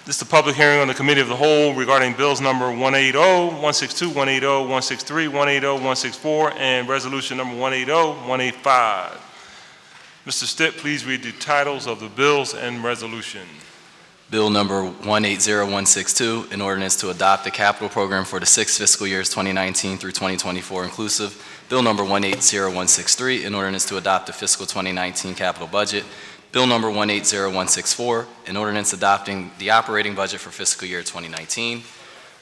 This is the public hearing on the Committee of the Whole regarding bills number 180, 162, 180, 163, 180, 164, and resolution number 180, 185. Mr. Stitt, please read the titles of the bills and resolution. Bill number 180162, an ordinance to adopt the capital program for the 6 fiscal years 2019 through 2024 inclusive. Bill number 180163, an ordinance to adopt the fiscal 2019 capital budget. Bill number 180164, an ordinance adopting the operating budget for fiscal year 2019.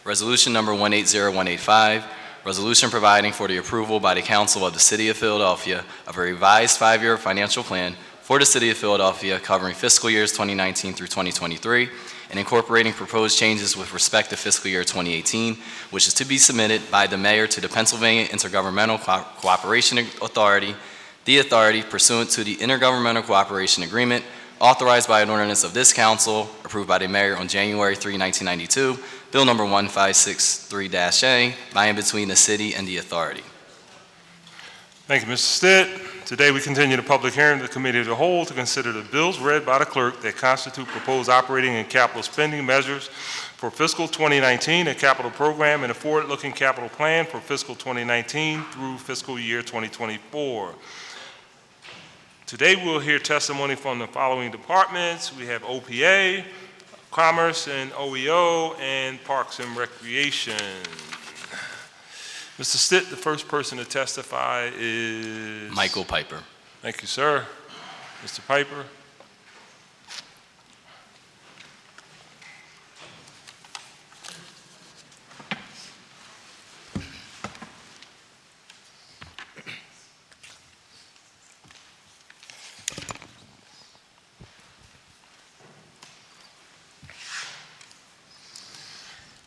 Resolution number 180185, resolution providing for the approval by the Council of the City of Philadelphia of a revised 5-year financial plan for the City of Philadelphia covering fiscal years 2019 through 2023 and incorporating proposed changes with respect to fiscal year 2018, which is to be submitted by the Mayor to the Pennsylvania Intergovernmental Cooperation Authority, the authority pursuant to the Intergovernmental Cooperation Agreement, authorized by an ordinance of this Council, approved by the Mayor on January 3, 1992, Bill number 1563-A, by and between the City and the authority. Thank you, Mr. Stitt. Today we continue the public hearing of the Committee of the Whole to consider the bills read by the clerk that constitute proposed operating and capital spending measures for fiscal 2019, a capital program, and a forward-looking capital plan for fiscal 2019 through fiscal year 2024. Today we'll hear testimony from the following departments. We have OPA, Commerce and OEO, and Parks and Recreation. Mr. Stitt, the first person to testify is Michael Piper. Thank you, sir. Mr. Piper.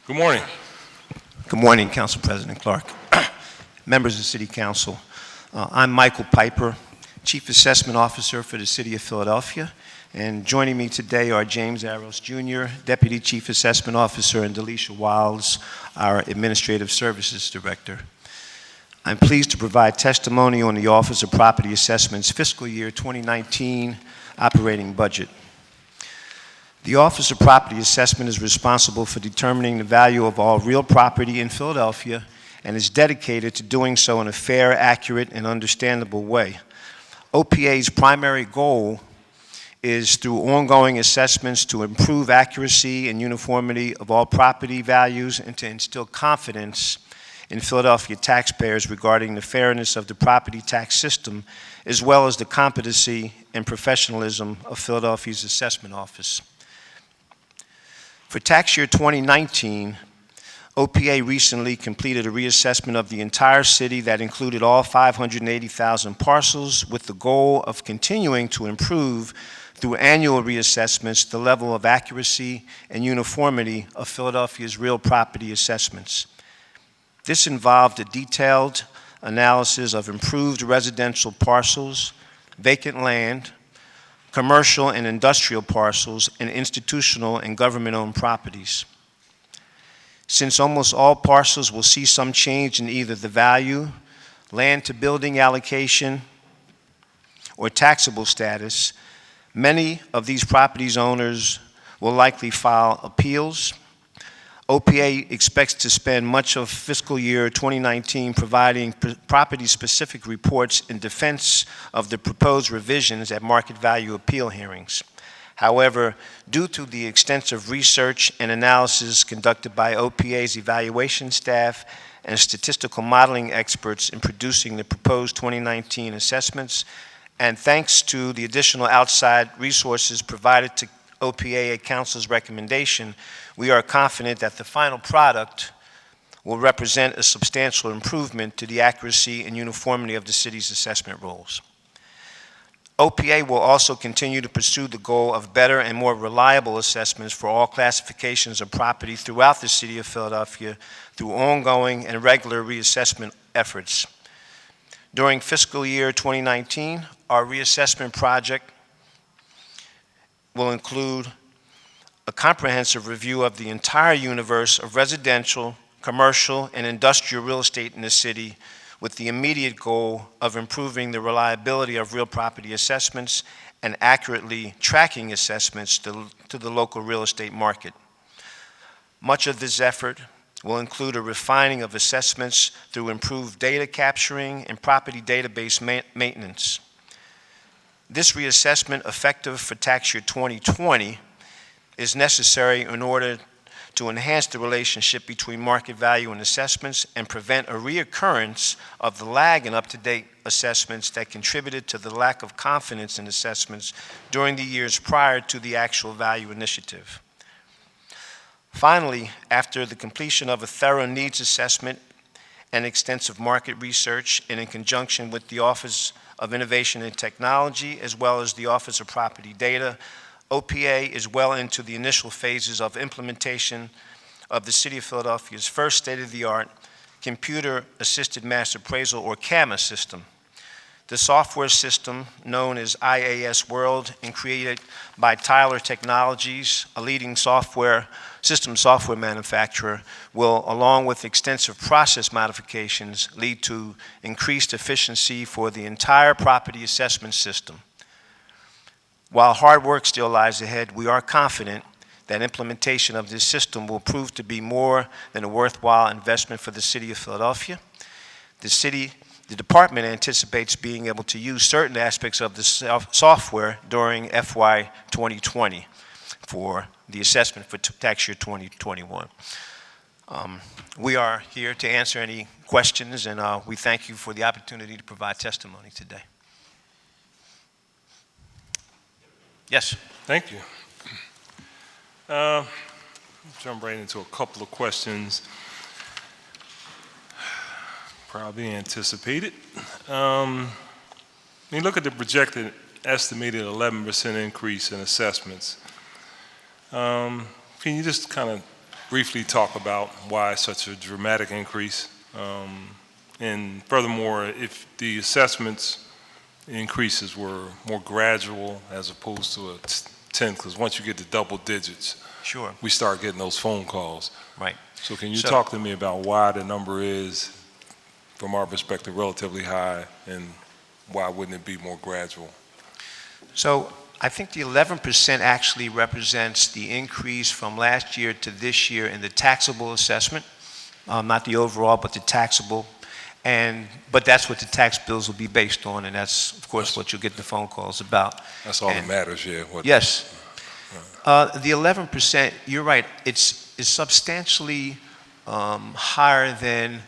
Good morning. Good morning, Council President Clark. Members of the City Council, I'm Michael Piper, Chief Assessment Officer for the City of Philadelphia, and joining me today are James Arrows Jr., Deputy Chief Assessment Officer, and Delisha Wiles, our Administrative Services Director. I'm pleased to provide testimony on the Office of Property Assessment's Fiscal Year 2019 operating budget. The Office of Property Assessment is responsible for determining the value of all real property in Philadelphia and is dedicated to doing so in a fair, accurate, and understandable way. OPA's primary goal is through ongoing assessments to improve accuracy and uniformity of all property values and to instill confidence in Philadelphia taxpayers regarding the fairness of the property tax system, as well as the competency and professionalism of Philadelphia's assessment office. For tax year 2019, OPA recently completed a reassessment of the entire city that included all 580,000 parcels with the goal of continuing to improve through annual reassessments the level of accuracy and uniformity of Philadelphia's real property assessments. This involved a detailed analysis of improved residential parcels, vacant land, commercial and industrial parcels, and institutional and government-owned properties. Since almost all parcels will see some change in either the value, land to building allocation, or taxable status, many of these properties owners will likely file appeals. OPA expects to spend much of fiscal year 2019 providing property-specific reports in defense of the proposed revisions at market value appeal hearings. However, due to the extensive research and analysis conducted by OPA's evaluation staff and statistical modeling experts in producing the proposed 2019 assessments, and thanks to the additional outside resources provided to OPA at Council's recommendation, we are confident that the final product will represent a substantial improvement to the accuracy and uniformity of the city's assessment rolls. OPA will also continue to pursue the goal of better and more reliable assessments for all classifications of property throughout the City of Philadelphia through ongoing and regular reassessment efforts. During fiscal year 2019, our reassessment project will include a comprehensive review of the entire universe of residential, commercial, and industrial real estate in the city with the immediate goal of improving the reliability of real property assessments and accurately tracking assessments to the local real estate market. Much of this effort will include a refining of assessments through improved data capturing and property database maintenance. This reassessment, effective for tax year 2020, is necessary in order to enhance the relationship between market value and assessments and prevent a reoccurrence of the lag in up-to-date assessments that contributed to the lack of confidence in assessments during the years prior to the actual value initiative. Finally, after the completion of a thorough needs assessment and extensive market research, and in conjunction with the Office of Innovation and Technology, as well as the Office of Property Data, OPA is well into the initial phases of implementation of the City of Philadelphia's first state-of-the-art computer-assisted mass appraisal, or CAMA system. The software system, known as IAS World and created by Tyler Technologies, a leading system software manufacturer, will, along with extensive process modifications, lead to increased efficiency for the entire property assessment system. While hard work still lies ahead, we are confident that implementation of this system will prove to be more than a worthwhile investment for the City of Philadelphia. The department anticipates being able to use certain aspects of the software during FY 2020 for the assessment for tax year 2021. We are here to answer any questions, and we thank you for the opportunity to provide testimony today. Yes. Thank you. Jump right into a couple of questions. Probably anticipated. When you look at the projected estimated 11% increase in assessments, can you just kind of briefly talk about why such a dramatic increase? And furthermore, if the assessments increases were more gradual as opposed to a 10, because once you get to double digits, sure, we start getting those phone calls. Right. So can you talk to me about why the number is, from our perspective, relatively high, and why wouldn't it be more gradual? So I think the 11% actually represents the increase from last year to this year in the taxable assessment, not the overall, but the taxable. But that's what the tax bills will be based on, and that's, of course, what you'll get the phone calls about. That's all that matters, yeah. Yes. The 11%, you're right, it's substantially higher than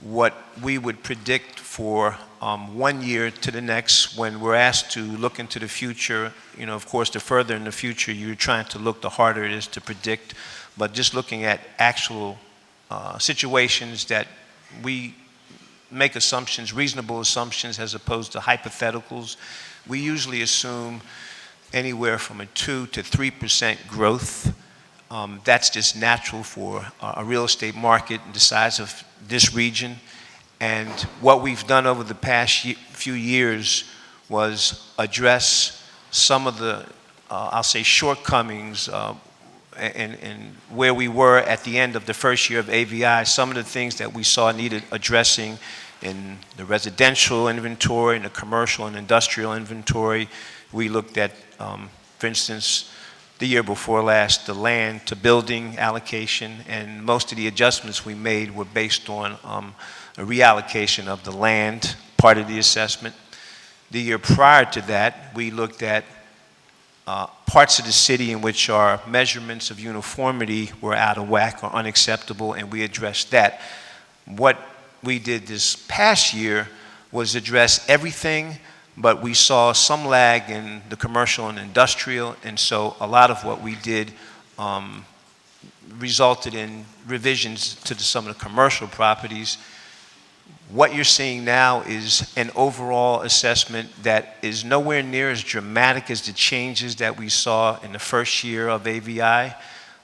what we would predict for 1 year to the next when we're asked to look into the future. You know, of course, the further in the future you're trying to look, the harder it is to predict. But just looking at actual situations that we make assumptions, reasonable assumptions, as opposed to hypotheticals, we usually assume anywhere from a 2 to 3% growth. That's just natural for a real estate market the size of this region. And what we've done over the past few years was address some of the, I'll say, shortcomings and where we were at the end of the first year of AVI. Some of the things that we saw needed addressing in the residential inventory, in the commercial and industrial inventory. We looked at, for instance, the year before last, the land to building allocation, and most of the adjustments we made were based on a reallocation of the land, part of the assessment. The year prior to that, we looked at parts of the city in which our measurements of uniformity were out of whack or unacceptable, and we addressed that. What we did this past year was address everything, but we saw some lag in the commercial and industrial, and so a lot of what we did resulted in revisions to some of the commercial properties. What you're seeing now is an overall assessment that is nowhere near as dramatic as the changes that we saw in the first year of AVI,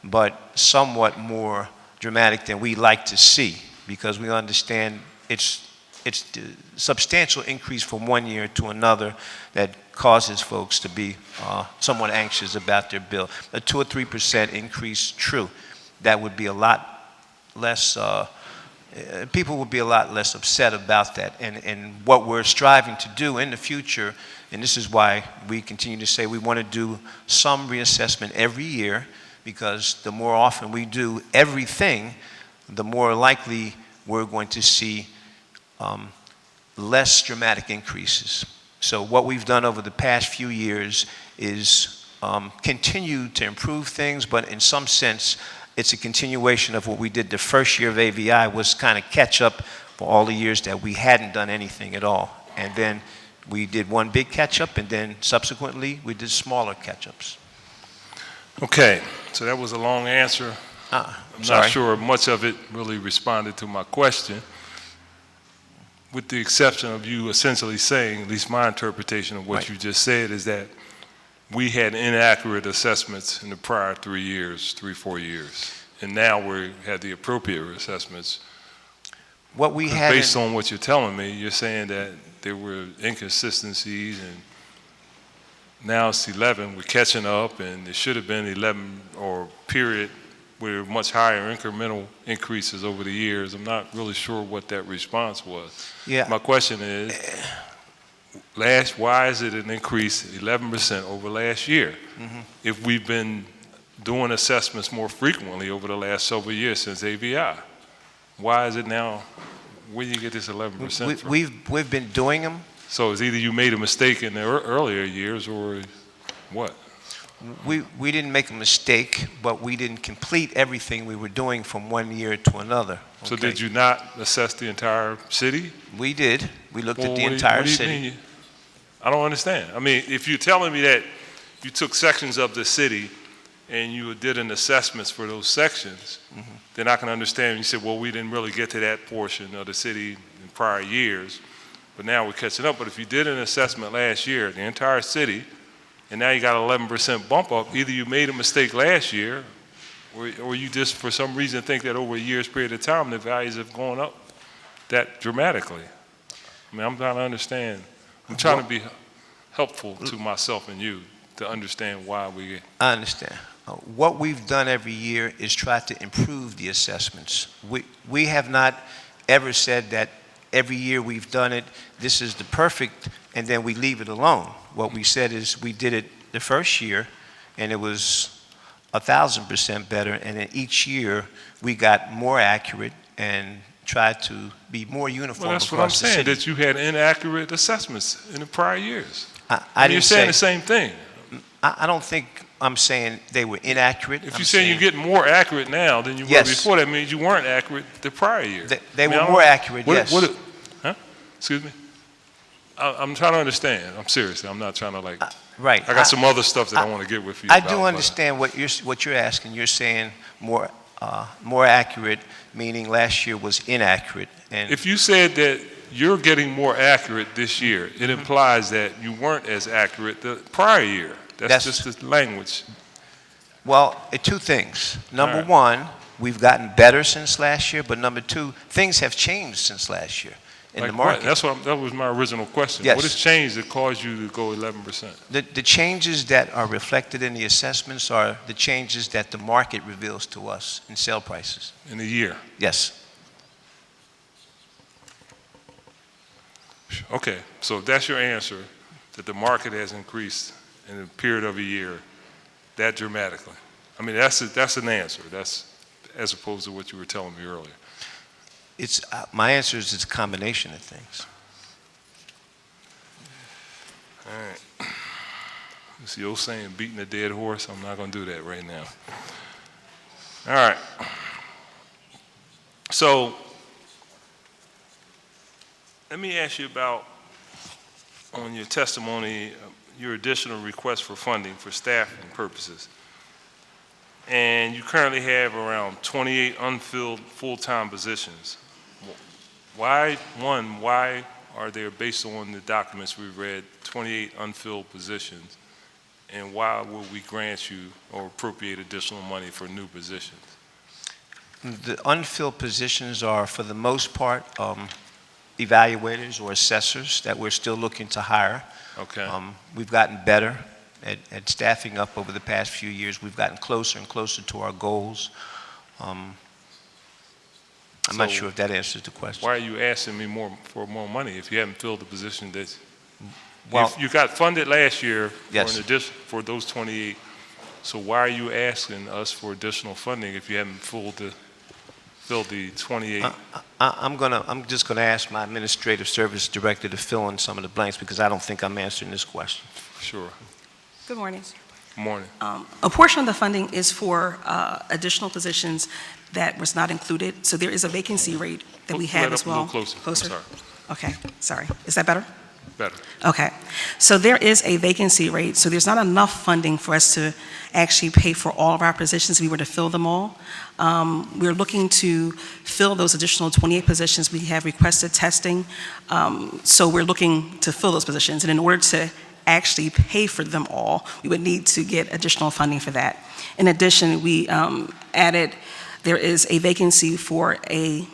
but somewhat more dramatic than we like to see, because we understand it's the substantial increase from 1 year to another that causes folks to be somewhat anxious about their bill. A 2 or 3% increase, true, that would be a lot less, people would be a lot less upset about that. And what we're striving to do in the future, and this is why we continue to say we want to do some reassessment every year, because the more often we do everything, the more likely we're going to see less dramatic increases. So what we've done over the past few years is continue to improve things, but in some sense, it's a continuation of what we did the first year of AVI, was kind of catch up for all the years that we hadn't done anything at all. And then we did one big catch-up, and then subsequently we did smaller catch-ups. Okay, so that was a long answer. I'm sorry. not sure much of it really responded to my question, with the exception of you essentially saying, at least my interpretation of what Right. you just said, is that we had inaccurate assessments in the prior 3 years, 4 years, and now we have the appropriate assessments. What we had Based on what you're telling me, you're saying that there were inconsistencies, and now it's 11, we're catching up, and it should have been 11 or period with much higher incremental increases over the years. I'm not really sure what that response was. Yeah. My question is, why is it an increase 11% over last year? If we've been doing assessments more frequently over the last several years since AVI? Why is it now, where do you get this 11% from? We've been doing them. So it's either you made a mistake in the earlier years or what? We didn't make a mistake, but we didn't complete everything we were doing from one year to another. So okay? did you not assess the entire city? We did. We looked at the Well, entire what do you city. mean? I don't understand. I mean, if you're telling me that you took sections of the city and you did an assessments for those sections, then I can understand. You said, well, we didn't really get to that portion of the city in prior years, but now we're catching up. But if you did an assessment last year, the entire city, and now you got an 11% bump up, either you made a mistake last year, or you just, for some reason, think that over a year's period of time, the values have gone up that dramatically. I mean, I'm trying to understand. I'm trying to be helpful to myself and you to understand why we... I understand. What we've done every year is try to improve the assessments. We have not ever said that every year we've done it, this is the perfect, and then we leave it alone. What we said is we did it the first year, and it was 1,000% better, and then each year we got more accurate and tried to be more uniform Well, that's what I'm across the saying, city. that you had inaccurate assessments in the prior years. I And you're didn't saying say, the same thing. I don't think I'm saying they were inaccurate. If I'm you're saying you're saying getting more accurate now than you were Yes. before, that means you weren't accurate the prior year. They I mean, were I don't- more accurate, yes. Huh? Excuse me? I'm trying to understand. I'm serious. I'm not trying to like... Right. I got some other stuff that I want to get with you I about, do but- understand what you're asking. You're saying more accurate, meaning last year was inaccurate. And If you said that you're getting more accurate this year, it implies that you weren't as accurate the prior year. That's just the language. well, two things. Number All right. one, we've gotten better since last year, but number two, things have changed since last year in Like the what? market. That was my original question. Yes. What has changed that caused you to go 11%? The changes that are reflected in the assessments are the changes that the market reveals to us in sale prices. In a year? Yes. Okay, so if that's your answer, that the market has increased in a period of a year that dramatically. I mean, that's an answer. That's as opposed to what you were telling me earlier. It's my answer is it's a combination of things. All right. It's the old saying, beating a dead horse. I'm not going to do that right now. All right. So let me ask you about, on your testimony, your additional request for funding for staffing purposes. And you currently have around 28 unfilled full-time positions. Why are there, based on the documents we've read, 28 unfilled positions? And why will we grant you or appropriate additional money for new positions? The unfilled positions are, for the most part, evaluators or assessors that we're still looking to hire. Okay. We've gotten better at staffing up over the past few years. We've gotten closer and closer to our goals. I'm not So sure if that answers the question. Why are you asking me for more money if you haven't filled the position that Well, you got funded last year Yes. for those 28 So why are you asking us for additional funding if you haven't filled the 28? I'm just gonna ask my administrative service director to fill in some of the blanks because I don't think I'm answering this question. Sure. Good morning. Morning. A portion of the funding is for additional positions that was not included. So there is a vacancy rate that we have as well. A little closer. I'm sorry. Okay, sorry. Is that better? Better. Okay. So there is a vacancy rate. So there's not enough funding for us to actually pay for all of our positions if we were to fill them all. We're looking to fill those additional 28 positions. We have requested testing. So we're looking to fill those positions. And in order to actually pay for them all, we would need to get additional funding for that. In addition, we added, there is a vacancy for a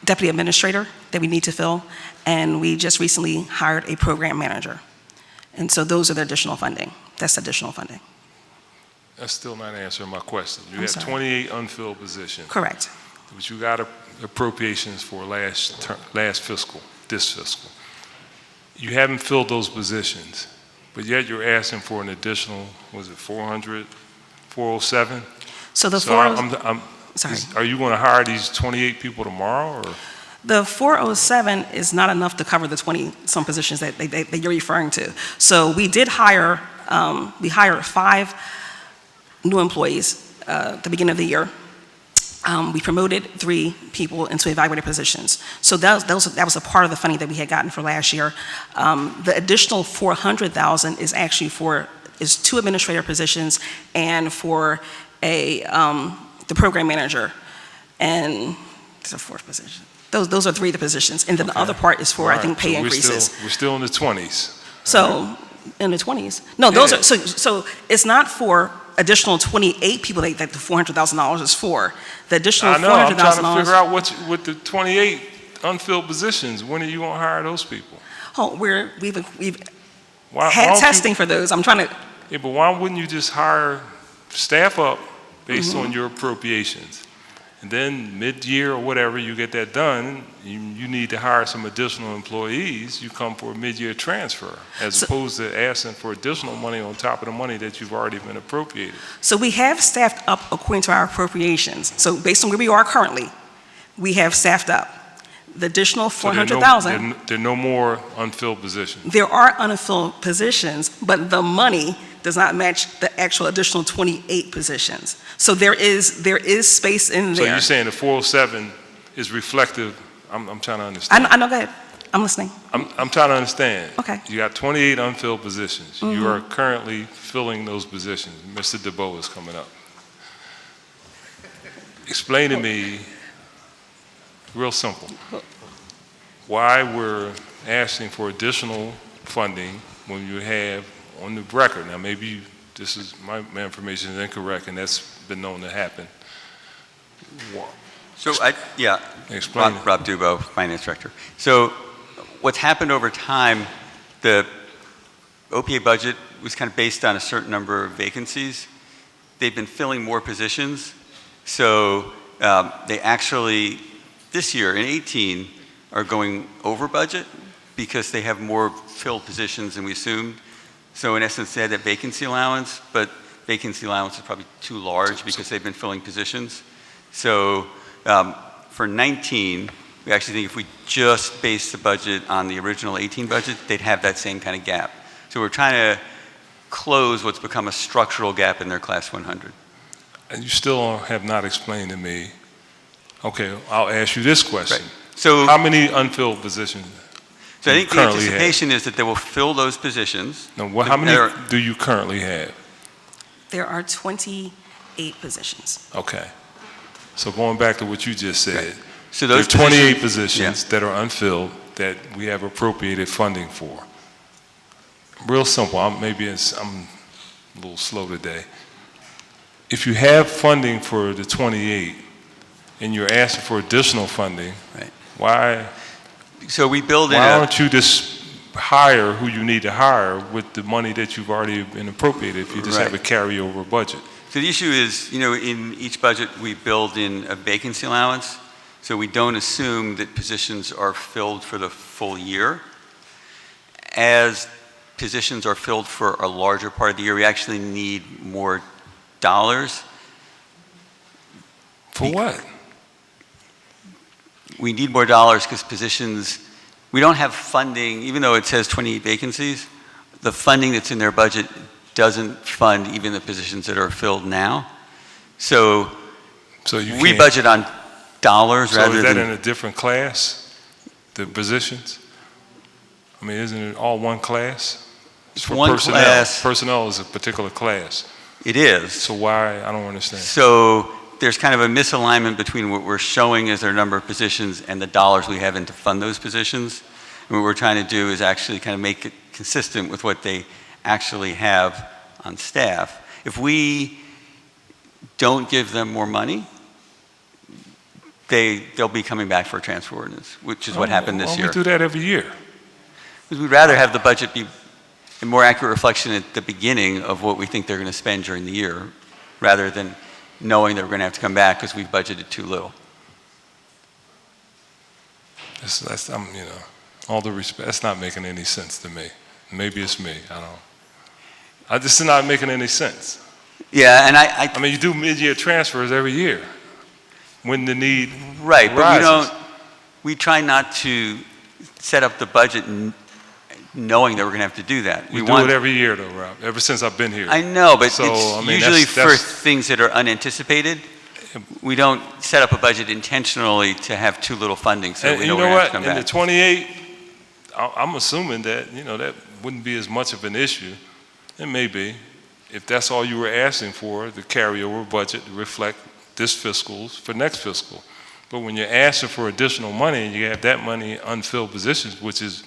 deputy administrator that we need to fill, and we just recently hired a program manager. And so those are the additional funding. That's additional funding. That's still not answering my question. You I'm have sorry. 28 unfilled positions. Correct. But you got appropriations for this fiscal. You haven't filled those positions, but yet you're asking for an additional, was it 407? So the sorry. Are you going to hire these 28 people tomorrow, or? The 407 is not enough to cover the 20-some positions that you're referring to. So we did hire, we hired 5 new employees at the beginning of the year. We promoted 3 people into evaluated positions. So that was a part of the funding that we had gotten for last year. The additional $400,000 is actually is 2 administrator positions and for the program manager, and there's a 4th position. Those are 3 of the positions, and then the other part is for, I think, pay increases. We're still in the 20s. So, in the 20s. No, those are, so it's not for additional 28 people that the $400,000 is for. The additional $400,000. I know, I'm trying to figure out with the 28 unfilled positions, when are you going to hire those people? Oh, we've had testing for those. I'm trying to. Yeah, but why wouldn't you just hire staff up based on your appropriations? And then mid-year or whatever, you get that done, you need to hire some additional employees, you come for a mid-year transfer, as opposed to asking for additional money on top of the money that you've already been appropriated. So we have staffed up according to our appropriations. So based on where we are currently, we have staffed up. The additional $400,000. There are no more unfilled positions. There are unfilled positions, but the money does not match the actual additional 28 positions. So there is space in there. So you're saying the 407 is reflective? I'm trying to understand. I know, go ahead. I'm listening. I'm trying to understand. Okay. You got 28 unfilled positions. You are currently filling those positions. Mr. DeBoe is coming up. Explain to me, real simple, why we're asking for additional funding when you have on the record. Now, maybe my information is incorrect, and that's been known to happen. So Explain. Rob Dubow, Finance Director. So what's happened over time, the OPA budget was kind of based on a certain number of vacancies. They've been filling more positions. So they actually, this year in 18, are going over budget because they have more filled positions than we assumed. So in essence, they had that vacancy allowance, but vacancy allowance is probably too large because they've been filling positions. So for 19, we actually think if we just base the budget on the original 18 budget, they'd have that same kind of gap. So we're trying to close what's become a structural gap in their Class 100. And you still have not explained to me. Okay, I'll ask you this question. Right. So how many unfilled positions? So I think the anticipation is that they will fill those positions. No, how many do you currently have? There are 28 positions. Okay. So going back to what you just said, right. So those there are 28 positions that are unfilled that we have appropriated funding for. Real simple. I'm a little slow today. If you have funding for the 28 and you're asking for additional funding, right. Why? So we build in. Why don't you just hire who you need to hire with the money that you've already been appropriated if you just have a carryover budget? So the issue is, in each budget we build in a vacancy allowance, so we don't assume that positions are filled for the full year. As positions are filled for a larger part of the year, we actually need more dollars. For what? We need more dollars because positions, we don't have funding, even though it says 28 vacancies, the funding that's in their budget doesn't fund even the positions that are filled now. So we can't- budget on dollars So rather is that than... in a different class, the positions? I mean, isn't it all one class? It's For one personnel. class. Personnel is a particular class. It is. So why, I don't understand. So there's kind of a misalignment between what we're showing as our number of positions and the dollars we have in to fund those positions. And what we're trying to do is actually kind of make it consistent with what they actually have on staff. If we don't give them more money, they'll be coming back for a transfer ordinance, which is what happened this year. We do that every year. Because we'd rather have the budget be a more accurate reflection at the beginning of what we think they're going to spend during the year, rather than knowing that we're going to have to come back because we've budgeted too little. That's you know, all the respect, that's not making any sense to me. Maybe it's me, this is not making any sense. Yeah, and I mean, you do mid-year transfers every year when the need right, arises. but we try not to set up the budget knowing that we're going to have to do that. We do it every year though, Rob, ever since I've been here. I know, but So, it's I mean, usually that's- for things that are unanticipated. We don't set up a budget intentionally to have too little funding, so And we you know know we're going to what, have in to the come back. 28, I'm assuming that, you know, that wouldn't be as much of an issue. It may be, if that's all you were asking for, the carryover budget to reflect this fiscal's for next fiscal. But when you're asking for additional money and you have that money in unfilled positions, which has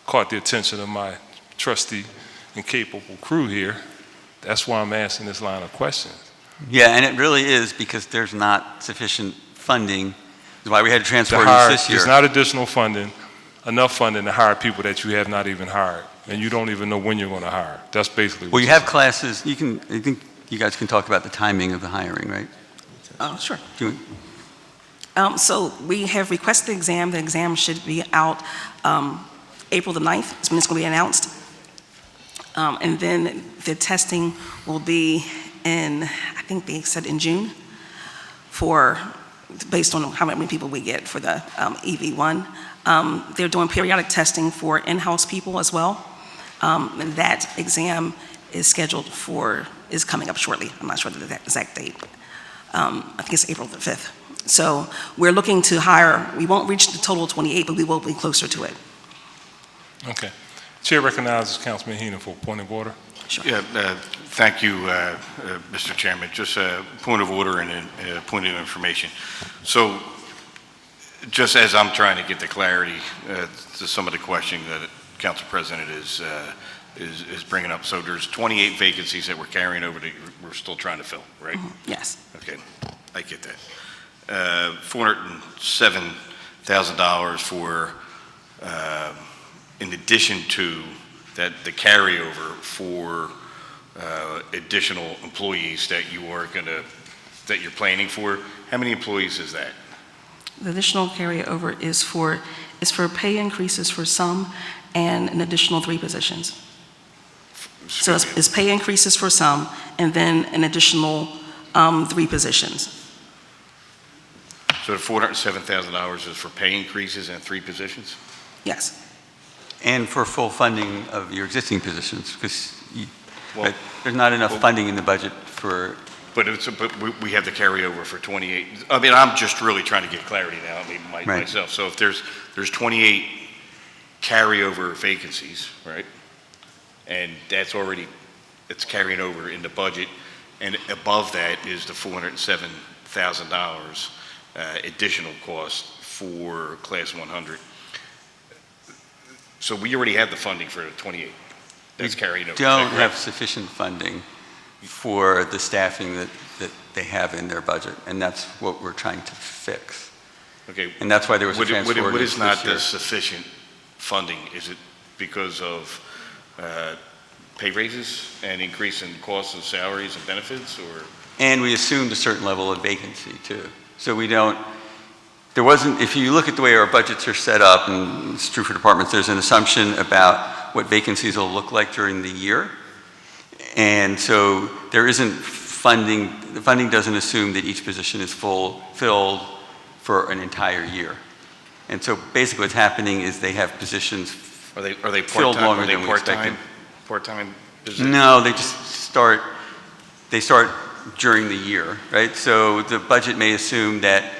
caught the attention of my trusty and capable crew here, that's why I'm asking this line of questions. Yeah, and it really is because there's not sufficient funding. That's why we had to transfer To ordinance hire, this year. there's not additional funding, enough funding to hire people that you have not even hired, and you don't even know when you're going to hire. That's basically what Well, you you're have classes, I think you guys can talk about the timing of the hiring, right? Sure. Do So we have requested the exam. The exam should be out April the 9th, is when it's going to be announced. And then the testing will be in, I think they said in June, based on how many people we get for the EV1. They're doing periodic testing for in-house people as well. And that exam is coming up shortly. I'm not sure the exact date. I think it's April the 5th. So we're looking to hire, we won't reach the total of 28, but we will be closer to it. Okay. Chair recognizes Councilman Heenan for a point of order. Sure. Yeah, thank you, Mr. Chairman. Just a point of order and a point of information. So, just as I'm trying to get the clarity to some of the questions that Council President is bringing up. So there's 28 vacancies that we're carrying over that we're still trying to fill, right? Yes. Okay, I get that. $407,000 for, in addition to that, the carryover for additional employees that you're planning for. How many employees is that? The additional carryover is for pay increases for some and an additional 3 positions. So it's pay increases for some and then an additional 3 positions. So the $407,000 is for pay increases and 3 positions? Yes. And for full funding of your existing positions, because Well, there's not enough funding in the budget for... But we have the carryover for 28. I mean, I'm just really trying to get clarity now, I mean, myself. So if there's 28 carryover vacancies, right? And it's carrying over in the budget, and above that is the $407,000 additional cost for Class 100. So we already have the funding for the 28. That's carrying over. Don't have sufficient funding for the staffing that they have in their budget, and that's what we're trying to fix. Okay. And that's why there was a transfer What ordinance is not this year. the sufficient funding? Is it because of pay raises and increase in costs of salaries and benefits, or? And we assumed a certain level of vacancy too. So if you look at the way our budgets are set up, and it's true for departments, there's an assumption about what vacancies will look like during the year. And so there isn't funding, the funding doesn't assume that each position is filled for an entire year. And so basically what's happening is they have positions Are they filled part-time? longer Are they than we expected. part-time positions? No, they just start during the year, right? So the budget may assume that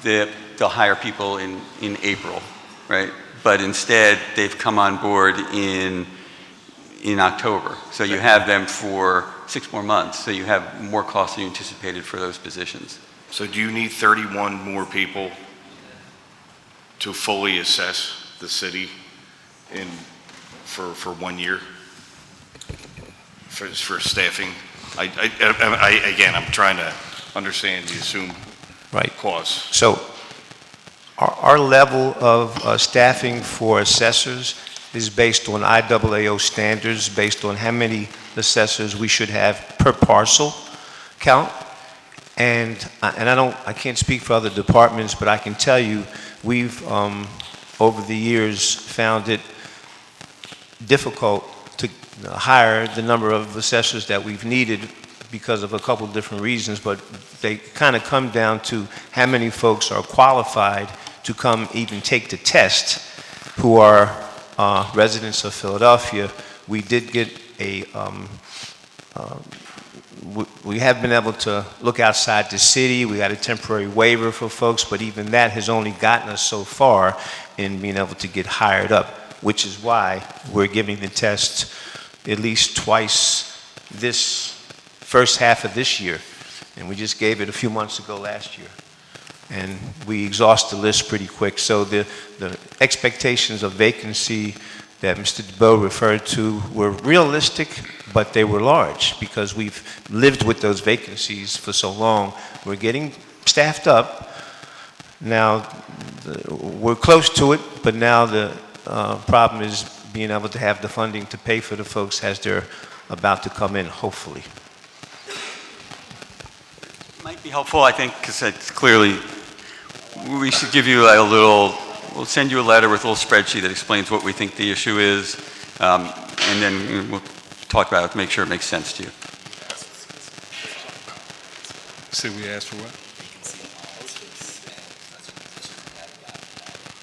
they'll hire people in April, right? But instead, they've come on board in October. So you have them for 6 more months. So you have more costs than you anticipated for those positions. So do you need 31 more people to fully assess the city for 1 year? For staffing? Again, I'm trying to understand the assumed costs. So our level of staffing for assessors is based on IAAO standards, based on how many assessors we should have per parcel count. And I can't speak for other departments, but I can tell you, we've over the years found it difficult to hire the number of assessors that we've needed because of a couple of different reasons, but they kind of come down to how many folks are qualified to come even take the test who are residents of Philadelphia. We did get we have been able to look outside the city. We got a temporary waiver for folks, but even that has only gotten us so far in being able to get hired up, which is why we're giving the test at least twice this first half of this year. And we just gave it a few months ago last year. And we exhaust the list pretty quick. So the expectations of vacancy that Mr. DeBoe referred to were realistic, but they were large because we've lived with those vacancies for so long. We're getting staffed up. Now, we're close to it, but now the problem is being able to have the funding to pay for the folks as they're about to come in, hopefully. Might be helpful, I think, because it's clearly, we should give you a little, we'll send you a letter with a little spreadsheet that explains what we think the issue is, and then we'll talk about it to make sure it makes sense to you. Say we asked for what?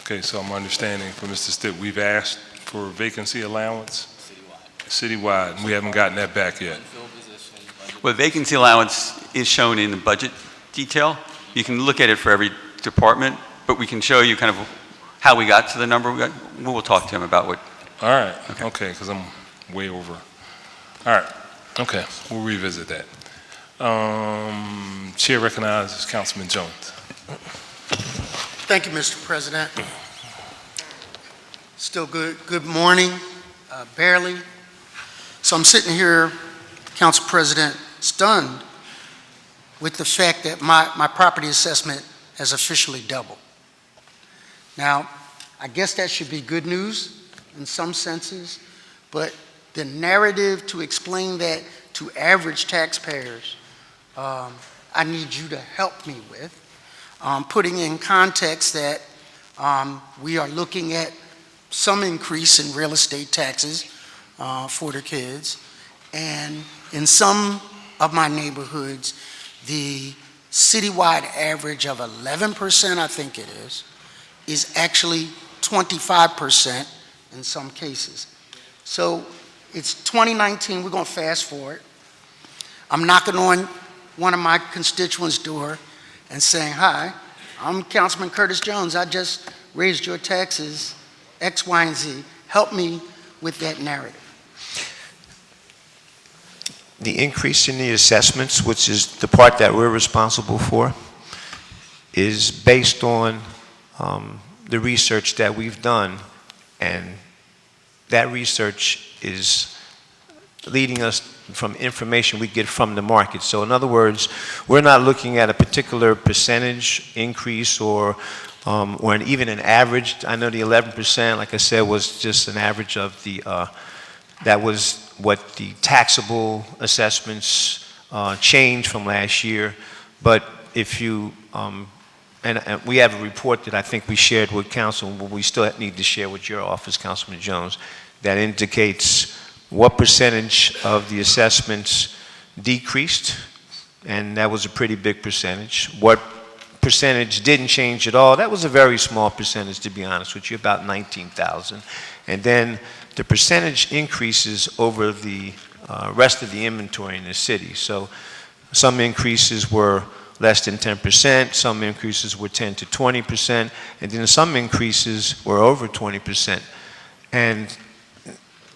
Okay, so I'm understanding from Mr. Stitt, we've asked for vacancy allowance? Citywide, and we haven't gotten that back yet. Well, vacancy allowance is shown in the budget detail. You can look at it for every department, but we can show you kind of how we got to the number we got. We'll talk to him about what. All right, okay, because I'm way over. All right, okay, we'll revisit that. Chair recognizes Councilman Jones. Thank you, Mr. President. Still good morning, barely. So I'm sitting here, Council President, stunned with the fact that my property assessment has officially doubled. Now, I guess that should be good news in some senses, but the narrative to explain that to average taxpayers, I need you to help me with. Putting in context that we are looking at some increase in real estate taxes for the kids, and in some of my neighborhoods, the citywide average of 11%, I think it is actually 25% in some cases. So it's 2019, we're going to fast forward. I'm knocking on one of my constituents' door and saying, hi, I'm Councilman Curtis Jones. I just raised your taxes X, Y, and Z. Help me with that narrative. The increase in the assessments, which is the part that we're responsible for, is based on the research that we've done, and that research is leading us from information we get from the market. So in other words, we're not looking at a particular percentage increase or even an average. I know the 11%, like I said, was just an average of the, that was what the taxable assessments changed from last year. But if you, and we have a report that I think we shared with council, but we still need to share with your office, Councilman Jones, that indicates what percentage of the assessments decreased, and that was a pretty big percentage. What percentage didn't change at all? That was a very small percentage, to be honest with you, about 19,000. And then the percentage increases over the rest of the inventory in the city. So some increases were less than 10%, some increases were 10 to 20%, and then some increases were over 20%. And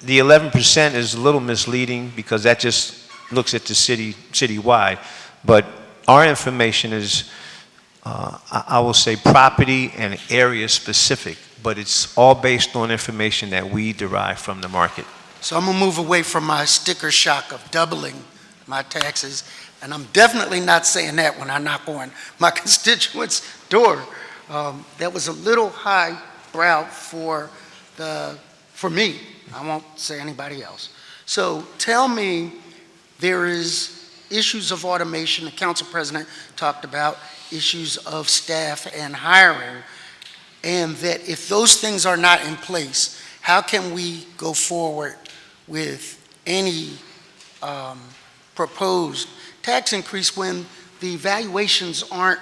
the 11% is a little misleading because that just looks at the citywide. But our information is, I will say, property and area specific, but it's all based on information that we derive from the market. So I'm gonna move away from my sticker shock of doubling my taxes, and I'm definitely not saying that when I knock on my constituent's door. That was a little highbrow for me. I won't say anybody else. So tell me, there is issues of automation. The council president talked about issues of staff and hiring, and that if those things are not in place, how can we go forward with any proposed tax increase when the evaluations aren't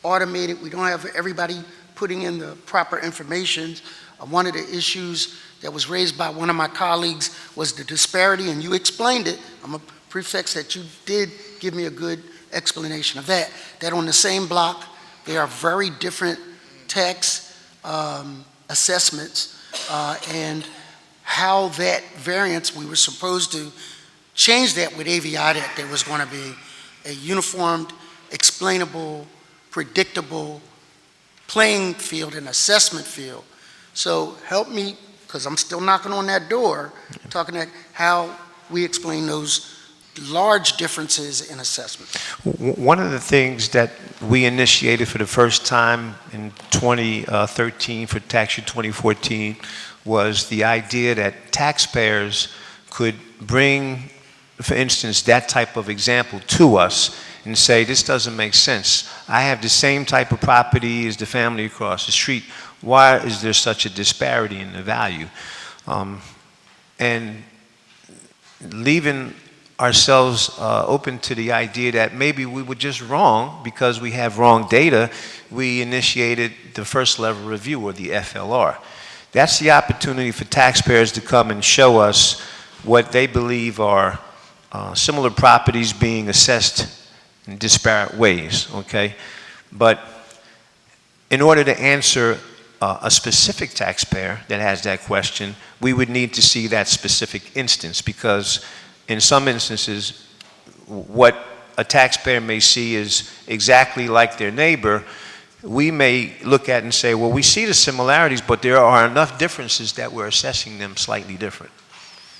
automated? We don't have everybody putting in the proper information. One of the issues that was raised by one of my colleagues was the disparity, and you explained it. I'm a prefix that you did give me a good explanation of that, that on the same block, there are very different tax assessments, and how that variance, we were supposed to change that with AVI, that there was going to be a uniformed, explainable, predictable playing field and assessment field. So help me, because I'm still knocking on that door, talking about how we explain those large differences in assessment. One of the things that we initiated for the first time in 2013 for tax year 2014 was the idea that taxpayers could bring, for instance, that type of example to us and say, this doesn't make sense. I have the same type of property as the family across the street. Why is there such a disparity in the value? And leaving ourselves open to the idea that maybe we were just wrong because we have wrong data, we initiated the first level review, or the FLR. That's the opportunity for taxpayers to come and show us what they believe are similar properties being assessed in disparate ways, okay? But in order to answer a specific taxpayer that has that question, we would need to see that specific instance, because in some instances, what a taxpayer may see is exactly like their neighbor. We may look at and say, well, we see the similarities, but there are enough differences that we're assessing them slightly different.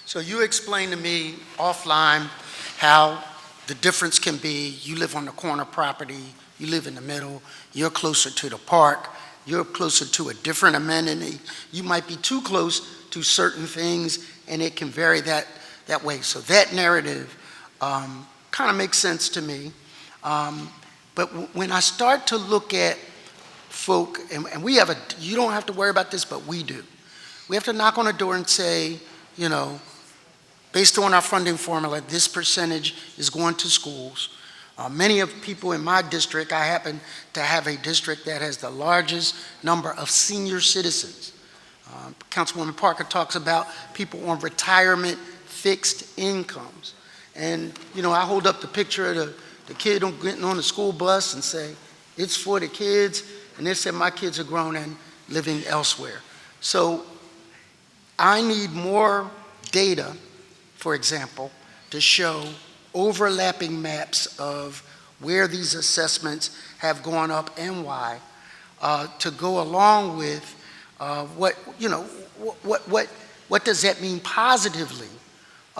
So you explained to me offline how the difference can be, you live on the corner property, you live in the middle, you're closer to the park, you're closer to a different amenity, you might be too close to certain things, and it can vary that way. So that narrative kind of makes sense to me. But when I start to look at folk, and we have you don't have to worry about this, but we do. We have to knock on a door and say, you know, based on our funding formula, this percentage is going to schools. Many of people in my district, I happen to have a district that has the largest number of senior citizens. Councilwoman Parker talks about people on retirement fixed incomes. And, you know, I hold up the picture of the kid getting on the school bus and say, it's for the kids, and they said my kids are grown and living elsewhere. So I need more data, for example, to show overlapping maps of where these assessments have gone up and why, to go along with what does that mean positively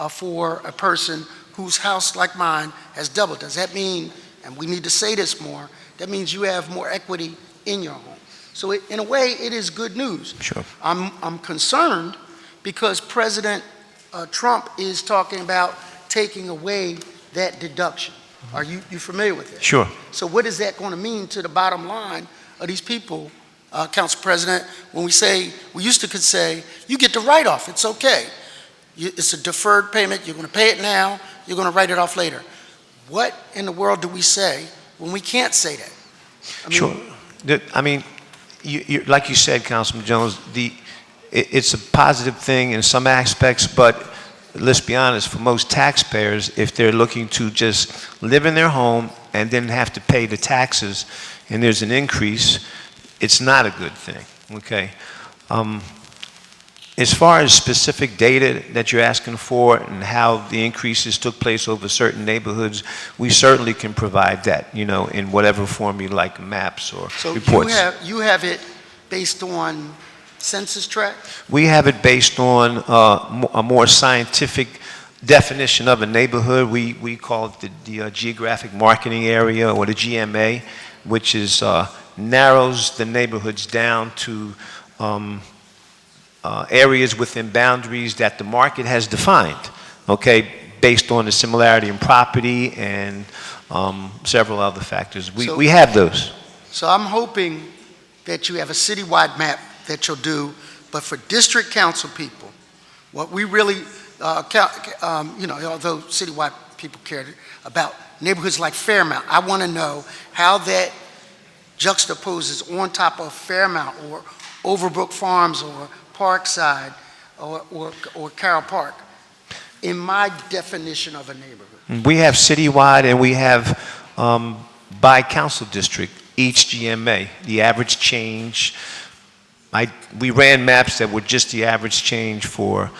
for a person whose house, like mine, has doubled? Does that mean, and we need to say this more, that means you have more equity in your home? So in a way, it is good news. Sure. I'm concerned because President Trump is talking about taking away that deduction. Are you familiar with that? Sure. So what is that going to mean to the bottom line of these people Council President, when we used to could say, you get the write-off, it's okay. It's a deferred payment, you're going to pay it now, you're going to write it off later. What in the world do we say when we can't say that? Sure. I mean, like you said, Councilman Jones, it's a positive thing in some aspects, but let's be honest, for most taxpayers, if they're looking to just live in their home and then have to pay the taxes and there's an increase, it's not a good thing, okay? As far as specific data that you're asking for and how the increases took place over certain neighborhoods, we certainly can provide that, you know, in whatever form you like, maps or reports. So you have it based on census tract? We have it based on a more scientific definition of a neighborhood. We call it the geographic marketing area, or the GMA, which is narrows the neighborhoods down to areas within boundaries that the market has defined, okay, based on the similarity in property and several other factors. We have those. So I'm hoping that you have a citywide map that you'll do, but for district council people, what we really, you know, although citywide people care about neighborhoods like Fairmount, I want to know how that juxtaposes on top of Fairmount or Overbrook Farms or Parkside or Carroll Park in my definition of a neighborhood. We have citywide and we have by council district, each GMA, the average change. We ran maps that were just the average change for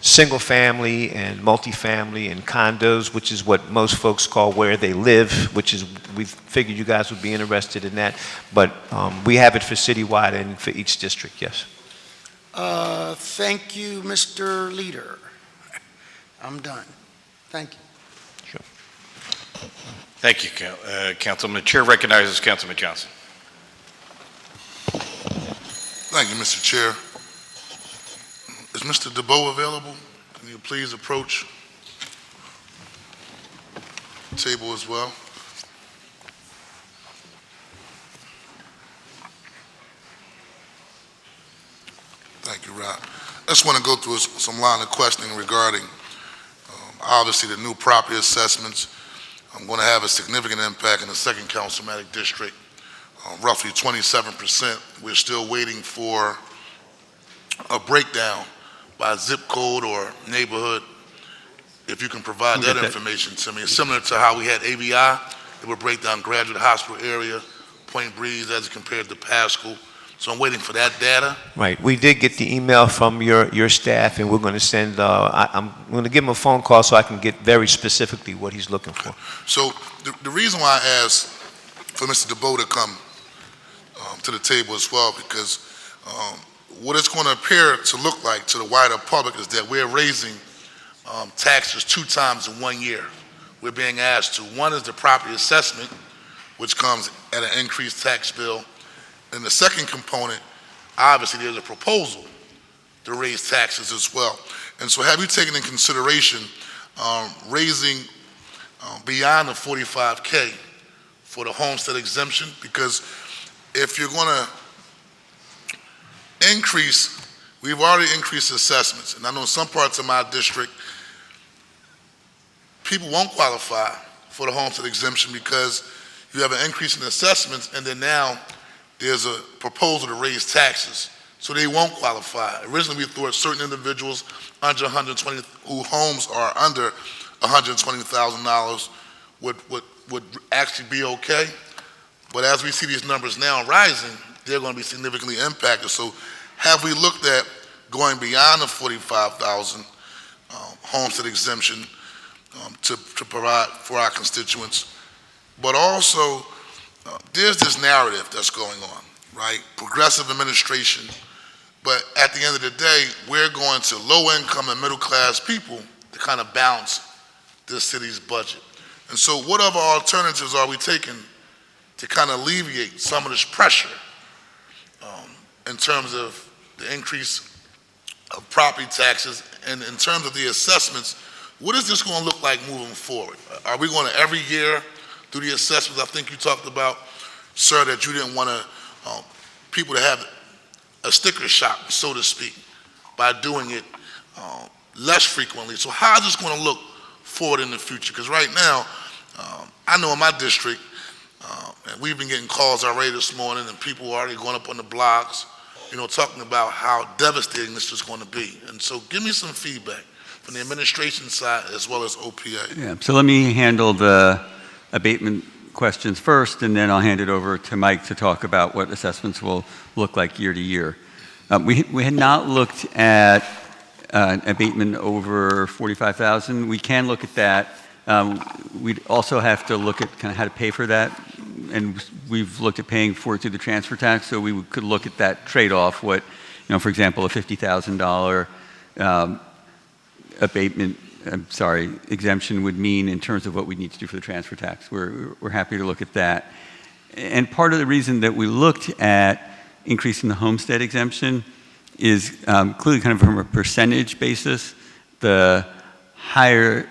single family and multifamily and condos, which is what most folks call where they live, which is, we figured you guys would be interested in that. But we have it for citywide and for each district, yes. Thank you, Mr. Leader. I'm done. Thank you. Sure. Thank you, Councilman. The chair recognizes Councilman Johnson. Thank you, Mr. Chair. Is Mr. DeBoe available? Can you please approach the table as well? Thank you, Rob. I just want to go through some line of questioning regarding, obviously, the new property assessments. I'm going to have a significant impact in the second councilmatic district, roughly 27%. We're still waiting for a breakdown by zip code or neighborhood. If you can provide that information to me. It's similar to how we had ABI. It would break down Graduate Hospital area, Point Breeze as compared to Pascal. So I'm waiting for that data. Right. We did get the email from your staff, and we're going to send, I'm going to give him a phone call so I can get very specifically what he's looking for. So the reason why I asked for Mr. DeBoe to come to the table as well, because what it's going to appear to look like to the wider public is that we're raising taxes 2 times in 1 year. We're being asked to. One is the property assessment, which comes at an increased tax bill. And the second component, obviously, there's a proposal to raise taxes as well. And so have you taken in consideration raising beyond the 45K for the homestead exemption? Because if you're going to increase, we've already increased assessments. And I know in some parts of my district, people won't qualify for the homestead exemption because you have an increase in assessments, and then now there's a proposal to raise taxes, so they won't qualify. Originally, we thought certain individuals under 120, whose homes are under $120,000 would actually be okay. But as we see these numbers now rising, they're going to be significantly impacted. So have we looked at going beyond the 45,000 homestead exemption to provide for our constituents? But also, there's this narrative that's going on, right? Progressive administration, but at the end of the day, we're going to low-income and middle-class people to kind of balance this city's budget. And so what other alternatives are we taking to kind of alleviate some of this pressure in terms of the increase of property taxes and in terms of the assessments? What is this going to look like moving forward? Are we going to every year do the assessments? I think you talked about, sir, that you didn't want to people to have a sticker shock, so to speak, by doing it less frequently. So how is this going to look forward in the future? Because right now, I know in my district, and we've been getting calls already this morning, and people are already going up on the blogs, talking about how devastating this is going to be. And so give me some feedback from the administration side as well as OPA. Yeah, so let me handle the abatement questions first, and then I'll hand it over to Mike to talk about what assessments will look like year to year. We had not looked at abatement over 45,000. We can look at that. We'd also have to look at kind of how to pay for that, and we've looked at paying for it through the transfer tax, so we could look at that trade-off, what, for example, a $50,000 exemption would mean in terms of what we need to do for the transfer tax. We're happy to look at that. And part of the reason that we looked at increasing the homestead exemption is clearly kind of from a percentage basis. The higher